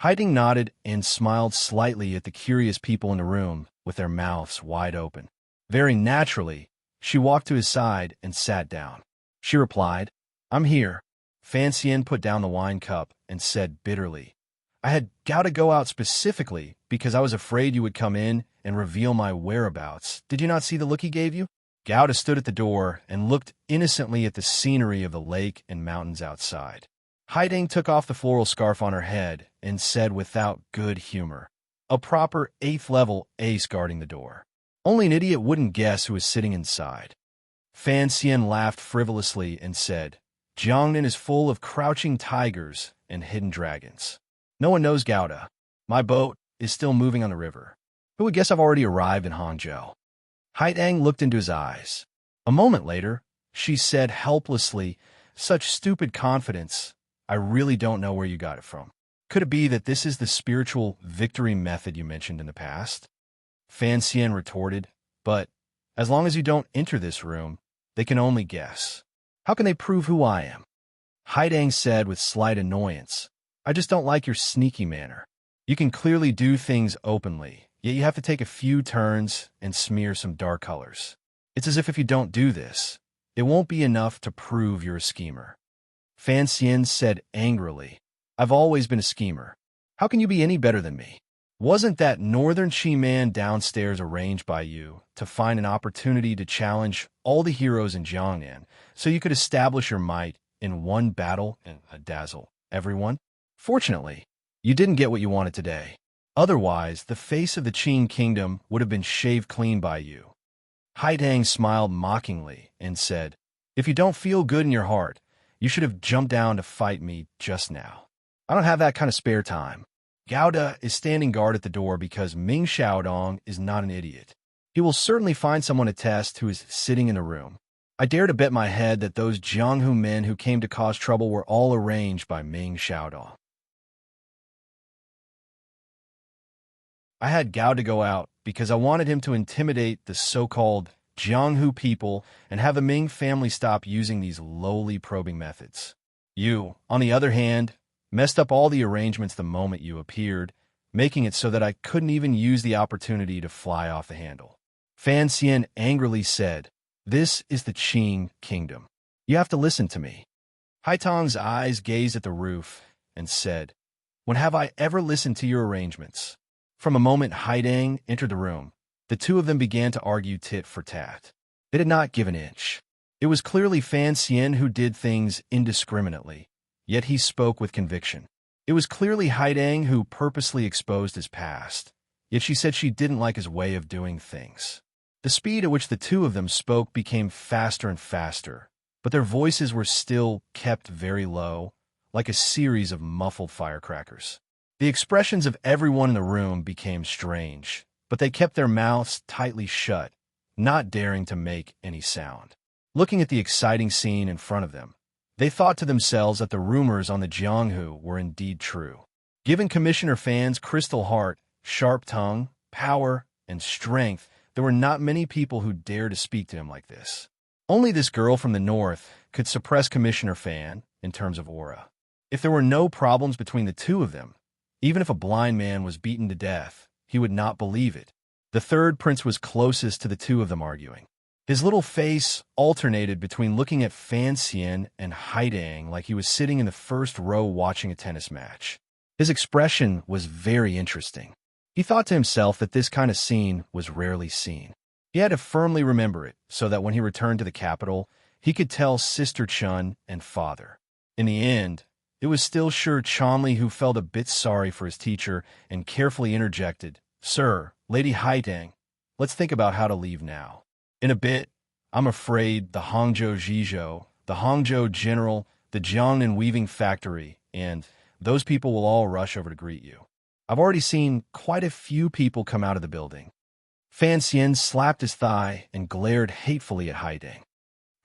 Haidang nodded and smiled slightly at the curious people in the room with their mouths wide open. Very naturally, she walked to his side and sat down. She replied, "I'm here." Fan Xian put down the wine cup and said bitterly, "I had got to go out specifically because I was afraid you would come in and reveal my whereabouts. Did you not see the look he gave you? Gouda stood at the door and looked innocently at the scenery of the lake and mountains outside. Haidang took off the floral scarf on her head and said without good humor, a proper 8th level ace guarding the door. Only an idiot wouldn't guess who was sitting inside. Fan Xian laughed frivolously and said, Jiangnan is full of crouching tigers and hidden dragons. No one knows Gouda. My boat is still moving on the river. Who would guess I've already arrived in Hangzhou? Haidang looked into his eyes. A moment later, she said helplessly, such stupid confidence, I really don't know where you got it from. Could it be that this is the spiritual victory method you mentioned in the past? Fan Xian retorted, but as long as you don't enter this room, they can only guess. How can they prove who I am? Haidang said with slight annoyance, I just don't like your sneaky manner. You can clearly do things openly, yet you have to take a few turns and smear some dark colors. It's as if you don't do this, it won't be enough to prove you're a schemer. Fan Xian said angrily, I've always been a schemer. How can you be any better than me? Wasn't that northern Qi man downstairs arranged by you to find an opportunity to challenge all the heroes in Jiangnan so you could establish your might in one battle and dazzle everyone? Fortunately, you didn't get what you wanted today. Otherwise, the face of the Qing kingdom would have been shaved clean by you. Haidang smiled mockingly and said, If you don't feel good in your heart, you should have jumped down to fight me just now. I don't have that kind of spare time. Gouda is standing guard at the door because Ming Xiaodong is not an idiot. He will certainly find someone to test who is sitting in the room. I dare to bet my head that those Jianghu men who came to cause trouble were all arranged by Ming Xiaodong. I had Gouda go out because I wanted him to intimidate the so-called Jianghu people and have the Ming family stop using these lowly probing methods. You, on the other hand, messed up all the arrangements the moment you appeared, making it so that I couldn't even use the opportunity to fly off the handle. Fan Xian angrily said, This is the Qing kingdom. You have to listen to me. Haitong's eyes gazed at the roof and said, When have I ever listened to your arrangements? From the moment Haidang entered the room, the two of them began to argue tit for tat. They did not give an inch. It was clearly Fan Xian who did things indiscriminately, yet he spoke with conviction. It was clearly Haidang who purposely exposed his past, yet she said she didn't like his way of doing things. The speed at which the two of them spoke became faster and faster, but their voices were still kept very low, like a series of muffled firecrackers. The expressions of everyone in the room became strange, but they kept their mouths tightly shut, not daring to make any sound. Looking at the exciting scene in front of them, they thought to themselves that the rumors on the Jianghu were indeed true. Given Commissioner Fan's crystal heart, sharp tongue, power, and strength, there were not many people who dared to speak to him like this. Only this girl from the north could suppress Commissioner Fan in terms of aura. If there were no problems between the two of them, even if a blind man was beaten to death, he would not believe it. The third prince was closest to the two of them arguing. His little face alternated between looking at Fan Xian and Haidang like he was sitting in the first row watching a tennis match. His expression was very interesting. He thought to himself that this kind of scene was rarely seen. He had to firmly remember it so that when he returned to the capital, he could tell Sister Chun and father. In the end, it was still Sir Chanli who felt a bit sorry for his teacher and carefully interjected, Sir, Lady Haidang, let's think about how to leave now. In a bit, I'm afraid the Hangzhou Zhizhou, the Hangzhou General, the Jiangnan Weaving Factory, and those people will all rush over to greet you. I've already seen quite a few people come out of the building. Fan Xian slapped his thigh and glared hatefully at Haidang.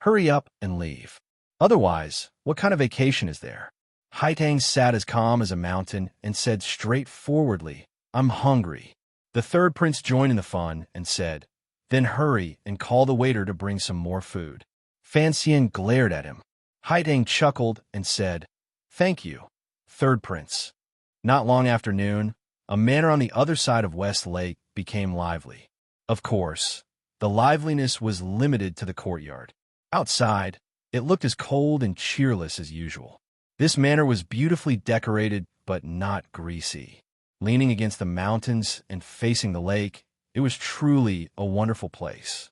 Hurry up and leave. Otherwise, what kind of vacation is there? Haidang sat as calm as a mountain and said straightforwardly, I'm hungry. The third prince joined in the fun and said, Then hurry and call the waiter to bring some more food. Fan Xian glared at him. Haidang chuckled and said, Thank you, third prince. Not long after noon, a manor on the other side of West Lake became lively. Of course, the liveliness was limited to the courtyard. Outside, it looked as cold and cheerless as usual. This manor was beautifully decorated, but not greasy. Leaning against the mountains and facing the lake, it was truly a wonderful place.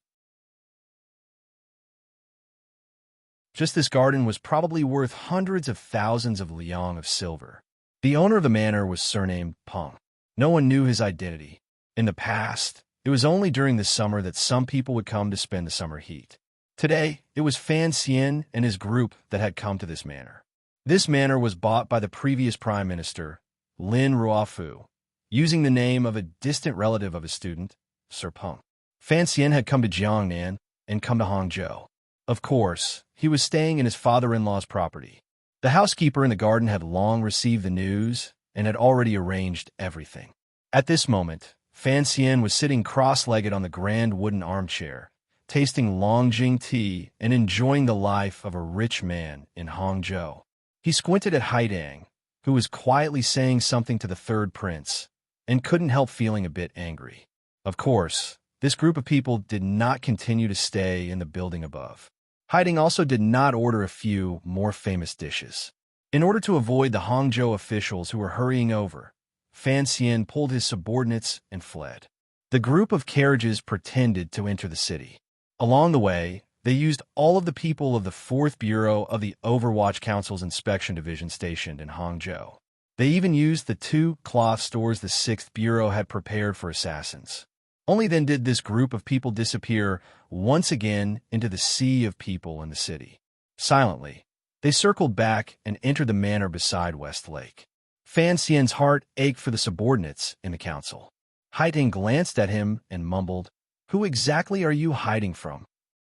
Just this garden was probably worth hundreds of thousands of liang of silver. The owner of the manor was surnamed Peng. No one knew his identity. In the past, it was only during the summer that some people would come to spend the summer heat. Today, it was Fan Xian and his group that had come to this manor. This manor was bought by the previous prime minister, Lin Ruofu, using the name of a distant relative of his student, Sir Peng. Fan Xian had come to Jiangnan and come to Hangzhou. Of course, he was staying in his father-in-law's property. The housekeeper in the garden had long received the news and had already arranged everything. At this moment, Fan Xian was sitting cross-legged on the grand wooden armchair, tasting Longjing tea and enjoying the life of a rich man in Hangzhou. He squinted at Haidang, who was quietly saying something to the third prince, and couldn't help feeling a bit angry. Of course, this group of people did not continue to stay in the building above. Haidang also did not order a few more famous dishes. In order to avoid the Hangzhou officials who were hurrying over, Fan Xian pulled his subordinates and fled. The group of carriages pretended to enter the city. Along the way, they used all of the people of the 4th Bureau of the Overwatch Council's Inspection Division stationed in Hangzhou. They even used the 2 cloth stores the 6th Bureau had prepared for assassins. Only then did this group of people disappear once again into the sea of people in the city. Silently, they circled back and entered the manor beside West Lake. Fan Xian's heart ached for the subordinates in the council. Haidang glanced at him and mumbled, "Who exactly are you hiding from?"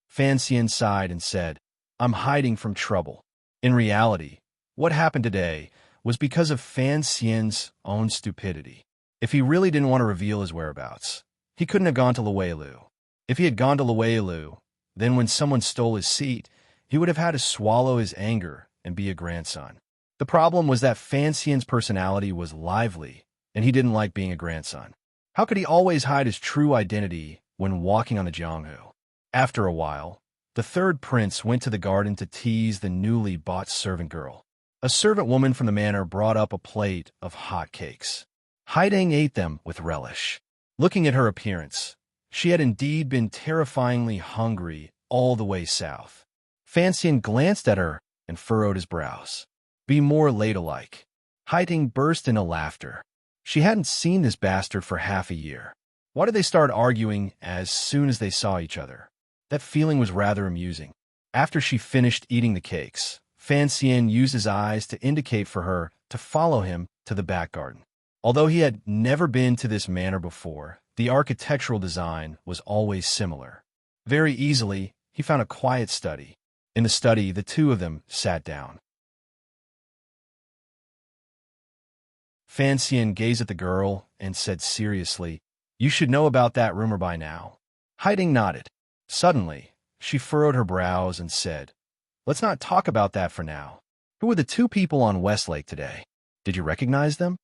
Fan Xian sighed and said, "I'm hiding from trouble." In reality, what happened today was because of Fan Xian's own stupidity. If he really didn't want to reveal his whereabouts, he couldn't have gone to Luoylu. If he had gone to Luoylu, then when someone stole his seat, he would have had to swallow his anger and be a grandson. The problem was that Fan Xian's personality was lively, and he didn't like being a grandson. How could he always hide his true identity when walking on the Jianghu? After a while, the third prince went to the garden to tease the newly bought servant girl. A servant woman from the manor brought up a plate of hot cakes. Haidang ate them with relish. Looking at her appearance, she had indeed been terrifyingly hungry all the way south. Fan Xian glanced at her and furrowed his brows. "Be more ladylike." Haidang burst into laughter. She hadn't seen this bastard for half a year. Why did they start arguing as soon as they saw each other? That feeling was rather amusing. After she finished eating the cakes, Fan Xian used his eyes to indicate for her to follow him to the back garden. Although he had never been to this manor before, the architectural design was always similar. Very easily, he found a quiet study. In the study, the two of them sat down. Fan Xian gazed at the girl and said seriously, "You should know about that rumor by now." Haidang nodded. Suddenly, she furrowed her brows and said, "Let's not talk about that for now. Who were the 2 people on Westlake today? Did you recognize them?"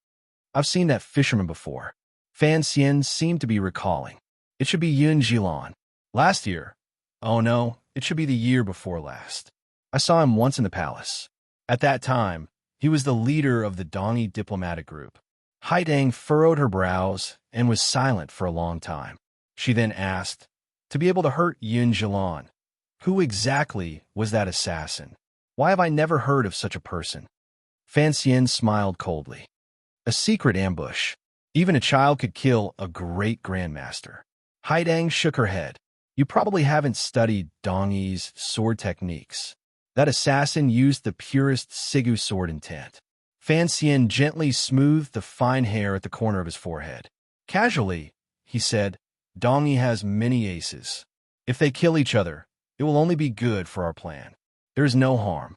"I've seen that fisherman before." Fan Xian seemed to be recalling. "It should be Yun Jilan. Last year. Oh no, it should be the year before last. I saw him once in the palace. At that time, he was the leader of the Dongi diplomatic group." Haidang furrowed her brows and was silent for a long time. She then asked, "To be able to hurt Yun Jilan, who exactly was that assassin? Why have I never heard of such a person?" Fan Xian smiled coldly. "A secret ambush. Even a child could kill a great grandmaster." Haidang shook her head. "You probably haven't studied Dongi's sword techniques. That assassin used the purest Sigu sword intent." Fan Xian gently smoothed the fine hair at the corner of his forehead. Casually, he said, "Dongi has many aces. If they kill each other, it will only be good for our plan. There is no harm."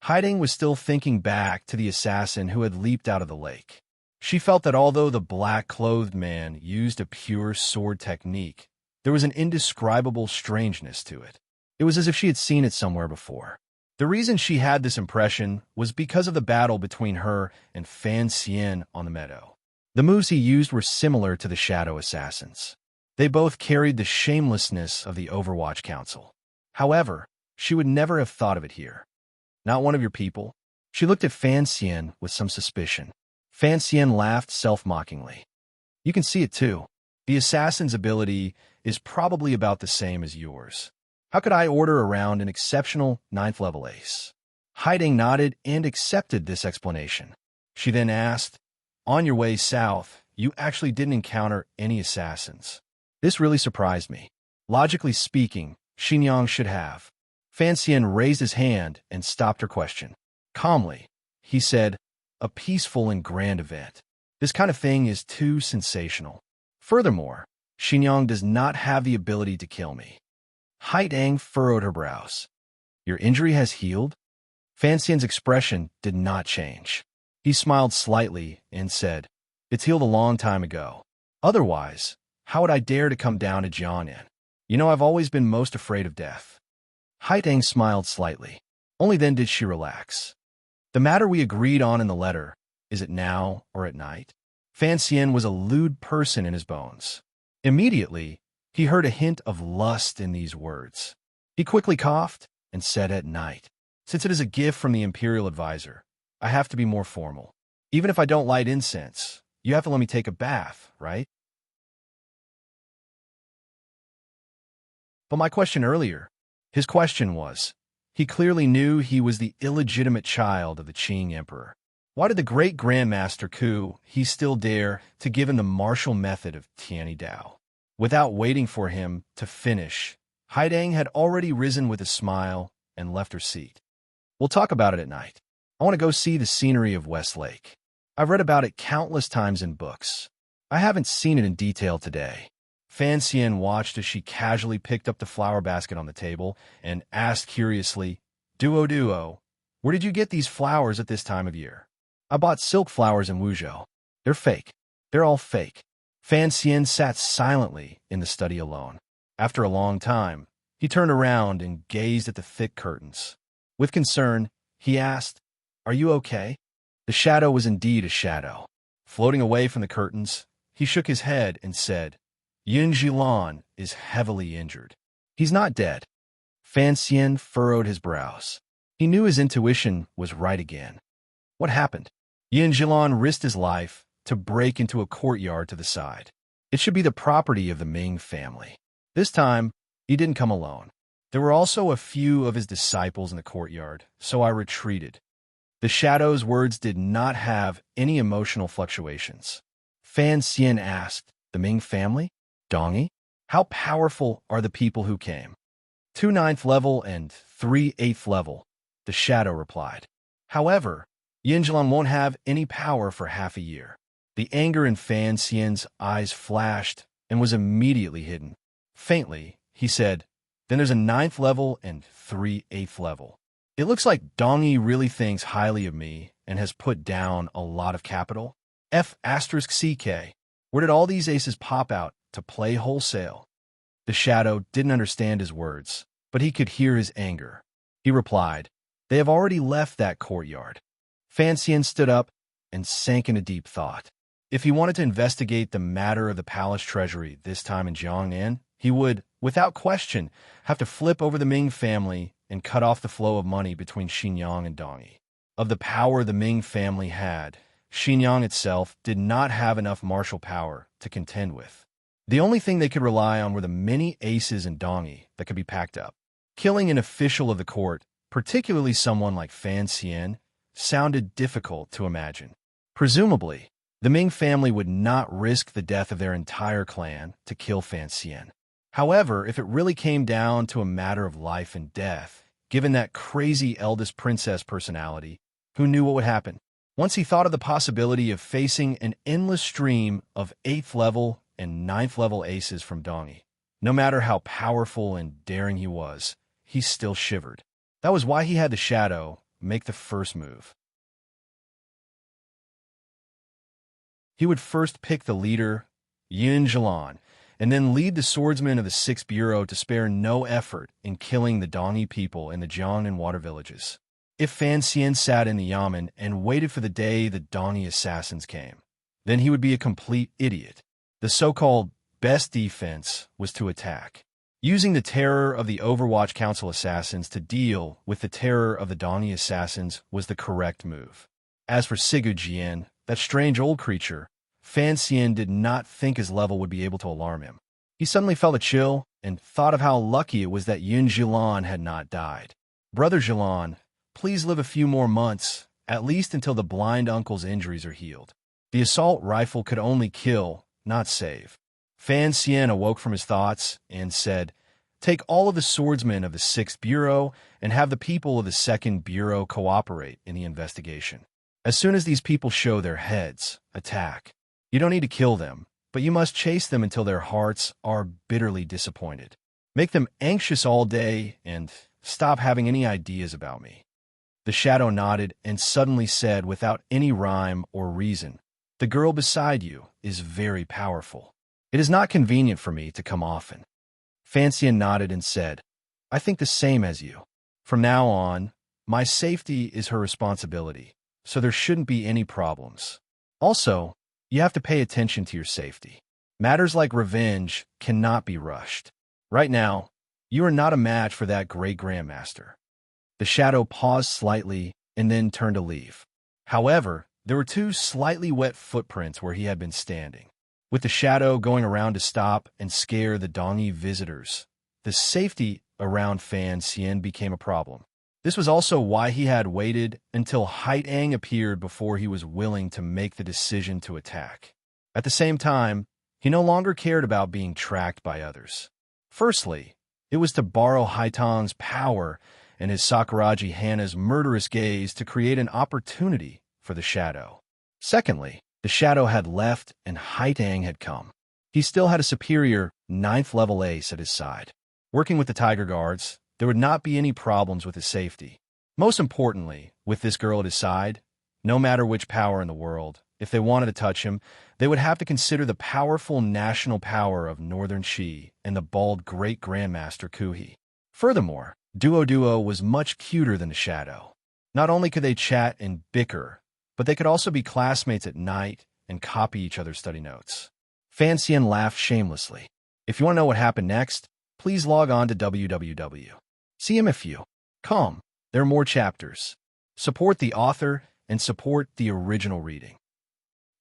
Haidang was still thinking back to the assassin who had leaped out of the lake. She felt that although the black-clothed man used a pure sword technique, there was an indescribable strangeness to it. It was as if she had seen it somewhere before. The reason she had this impression was because of the battle between her and Fan Xian on the meadow. The moves he used were similar to the Shadow Assassins. They both carried the shamelessness of the Overwatch Council. However, she would never have thought of it here. "Not one of your people?" She looked at Fan Xian with some suspicion. Fan Xian laughed self-mockingly. You can see it too. The assassin's ability is probably about the same as yours. How could I order around an exceptional 9th level ace? Haideng nodded and accepted this explanation. She then asked, on your way south, you actually didn't encounter any assassins. This really surprised me. Logically speaking, Xinjiang should have. Fan Xian raised his hand and stopped her question. Calmly, he said, a peaceful and grand event. This kind of thing is too sensational. Furthermore, Xinjiang does not have the ability to kill me. Haideng furrowed her brows. Your injury has healed? Fan Xian's expression did not change. He smiled slightly and said, it's healed a long time ago. Otherwise, how would I dare to come down to Jiangnan? You know, I've always been most afraid of death. Haideng smiled slightly. Only then did she relax. The matter we agreed on in the letter, is it now or at night? Fan Xian was a lewd person in his bones. Immediately, he heard a hint of lust in these words. He quickly coughed and said at night. Since it is a gift from the Imperial Advisor, I have to be more formal. Even if I don't light incense, you have to let me take a bath, right? But my question earlier, his question was, he clearly knew he was the illegitimate child of the Qing Emperor. Why did the great Grandmaster Ku he still dare to give him the martial method of Tianyi Dao? Without waiting for him to finish, Haideng had already risen with a smile and left her seat. We'll talk about it at night. I want to go see the scenery of Westlake. I've read about it countless times in books. I haven't seen it in detail today. Fan Xian watched as she casually picked up the flower basket on the table and asked curiously, Duo, where did you get these flowers at this time of year? I bought silk flowers in Wuzhou. They're fake. They're all fake. Fan Xian sat silently in the study alone. After a long time, he turned around and gazed at the thick curtains. With concern, he asked, are you okay? The shadow was indeed a shadow. Floating away from the curtains, he shook his head and said, Yin Jilan is heavily injured. He's not dead. Fan Xian furrowed his brows. He knew his intuition was right again. What happened? Yin Jilan risked his life to break into a courtyard to the side. It should be the property of the Ming family. This time, he didn't come alone. There were also a few of his disciples in the courtyard, so I retreated. The shadow's words did not have any emotional fluctuations. Fan Xian asked, the Ming family? Dongyi? How powerful are the people who came? 2 9th level and 3 8th level, the shadow replied. However, Yinjilan won't have any power for half a year. The anger in Fan Xian's eyes flashed and was immediately hidden. Faintly, he said, then there's a 9th level and 3 8th level. It looks like Dongyi really thinks highly of me and has put down a lot of capital. F*CK. Where did all these aces pop out to play wholesale? The shadow didn't understand his words, but he could hear his anger. He replied, they have already left that courtyard. Fan Xian stood up and sank into deep thought. If he wanted to investigate the matter of the palace treasury this time in Jiangnan, he would, without question, have to flip over the Ming family and cut off the flow of money between Xinjiang and Dongyi. Of the power the Ming family had, Xinjiang itself did not have enough martial power to contend with. The only thing they could rely on were the many aces in Dongyi that could be packed up. Killing an official of the court, particularly someone like Fan Xian, sounded difficult to imagine. Presumably, the Ming family would not risk the death of their entire clan to kill Fan Xian. However, if it really came down to a matter of life and death, given that crazy eldest princess personality, who knew what would happen? Once he thought of the possibility of facing an endless stream of 8th level and 9th level aces from Dongyi. No matter how powerful and daring he was, he still shivered. That was why he had the shadow make the first move. He would first pick the leader, Yin Jilan, and then lead the swordsmen of the 6th Bureau to spare no effort in killing the Dongyi people in the Jiang and water villages. If Fan Xian sat in the yamen and waited for the day the Dongyi assassins came, then he would be a complete idiot. The so-called best defense was to attack, using the terror of the Overwatch Council assassins to deal with the terror of the Dongyi assassins was the correct move. As for Sigu Jian, that strange old creature, Fan Xian did not think his level would be able to alarm him. He suddenly felt a chill and thought of how lucky it was that Yin Zhilan had not died. Brother Zhilan, please live a few more months, at least until the blind uncle's injuries are healed. The assault rifle could only kill, not save. Fan Xian awoke from his thoughts and said, "Take all of the swordsmen of the 6th Bureau and have the people of the 2nd Bureau cooperate in the investigation. As soon as these people show their heads, attack. You don't need to kill them, but you must chase them until their hearts are bitterly disappointed. Make them anxious all day and stop having any ideas about me." The shadow nodded and suddenly said without any rhyme or reason, "The girl beside you is very powerful. It is not convenient for me to come often." Fan Xian nodded and said, "I think the same as you. From now on, my safety is her responsibility, so there shouldn't be any problems. Also, you have to pay attention to your safety. Matters like revenge cannot be rushed. Right now, you are not a match for that great grandmaster." The shadow paused slightly and then turned to leave. However, there were 2 slightly wet footprints where he had been standing. With the shadow going around to stop and scare the Dongyi visitors, the safety around Fan Xian became a problem. This was also why he had waited until Haitang appeared before he was willing to make the decision to attack. At the same time, he no longer cared about being tracked by others. Firstly, it was to borrow Haitang's power and his Sakuraji Hana's murderous gaze to create an opportunity for the shadow. Secondly, the shadow had left and Haitang had come. He still had a superior 9th level ace at his side. Working with the Tiger Guards, there would not be any problems with his safety. Most importantly, with this girl at his side, no matter which power in the world, if they wanted to touch him, they would have to consider the powerful national power of Northern Qi and the bald Great Grandmaster Kuhi. Furthermore, Duo was much cuter than the shadow. Not only could they chat and bicker, but they could also be classmates at night and copy each other's study notes. Fan Xian laughed shamelessly. If you want to know what happened next, please log on to www. See him if you. Come, there are more chapters. Support the author and support the original reading.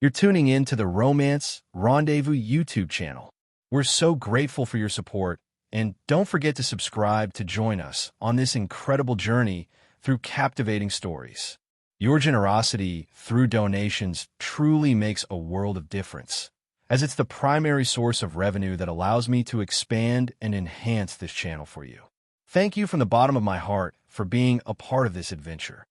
You're tuning in to the Romance Rendezvous YouTube channel. We're so grateful for your support, and don't forget to subscribe to join us on this incredible journey through captivating stories. Your generosity through donations truly makes a world of difference, as it's the primary source of revenue that allows me to expand and enhance this channel for you. Thank you from the bottom of my heart for being a part of this adventure.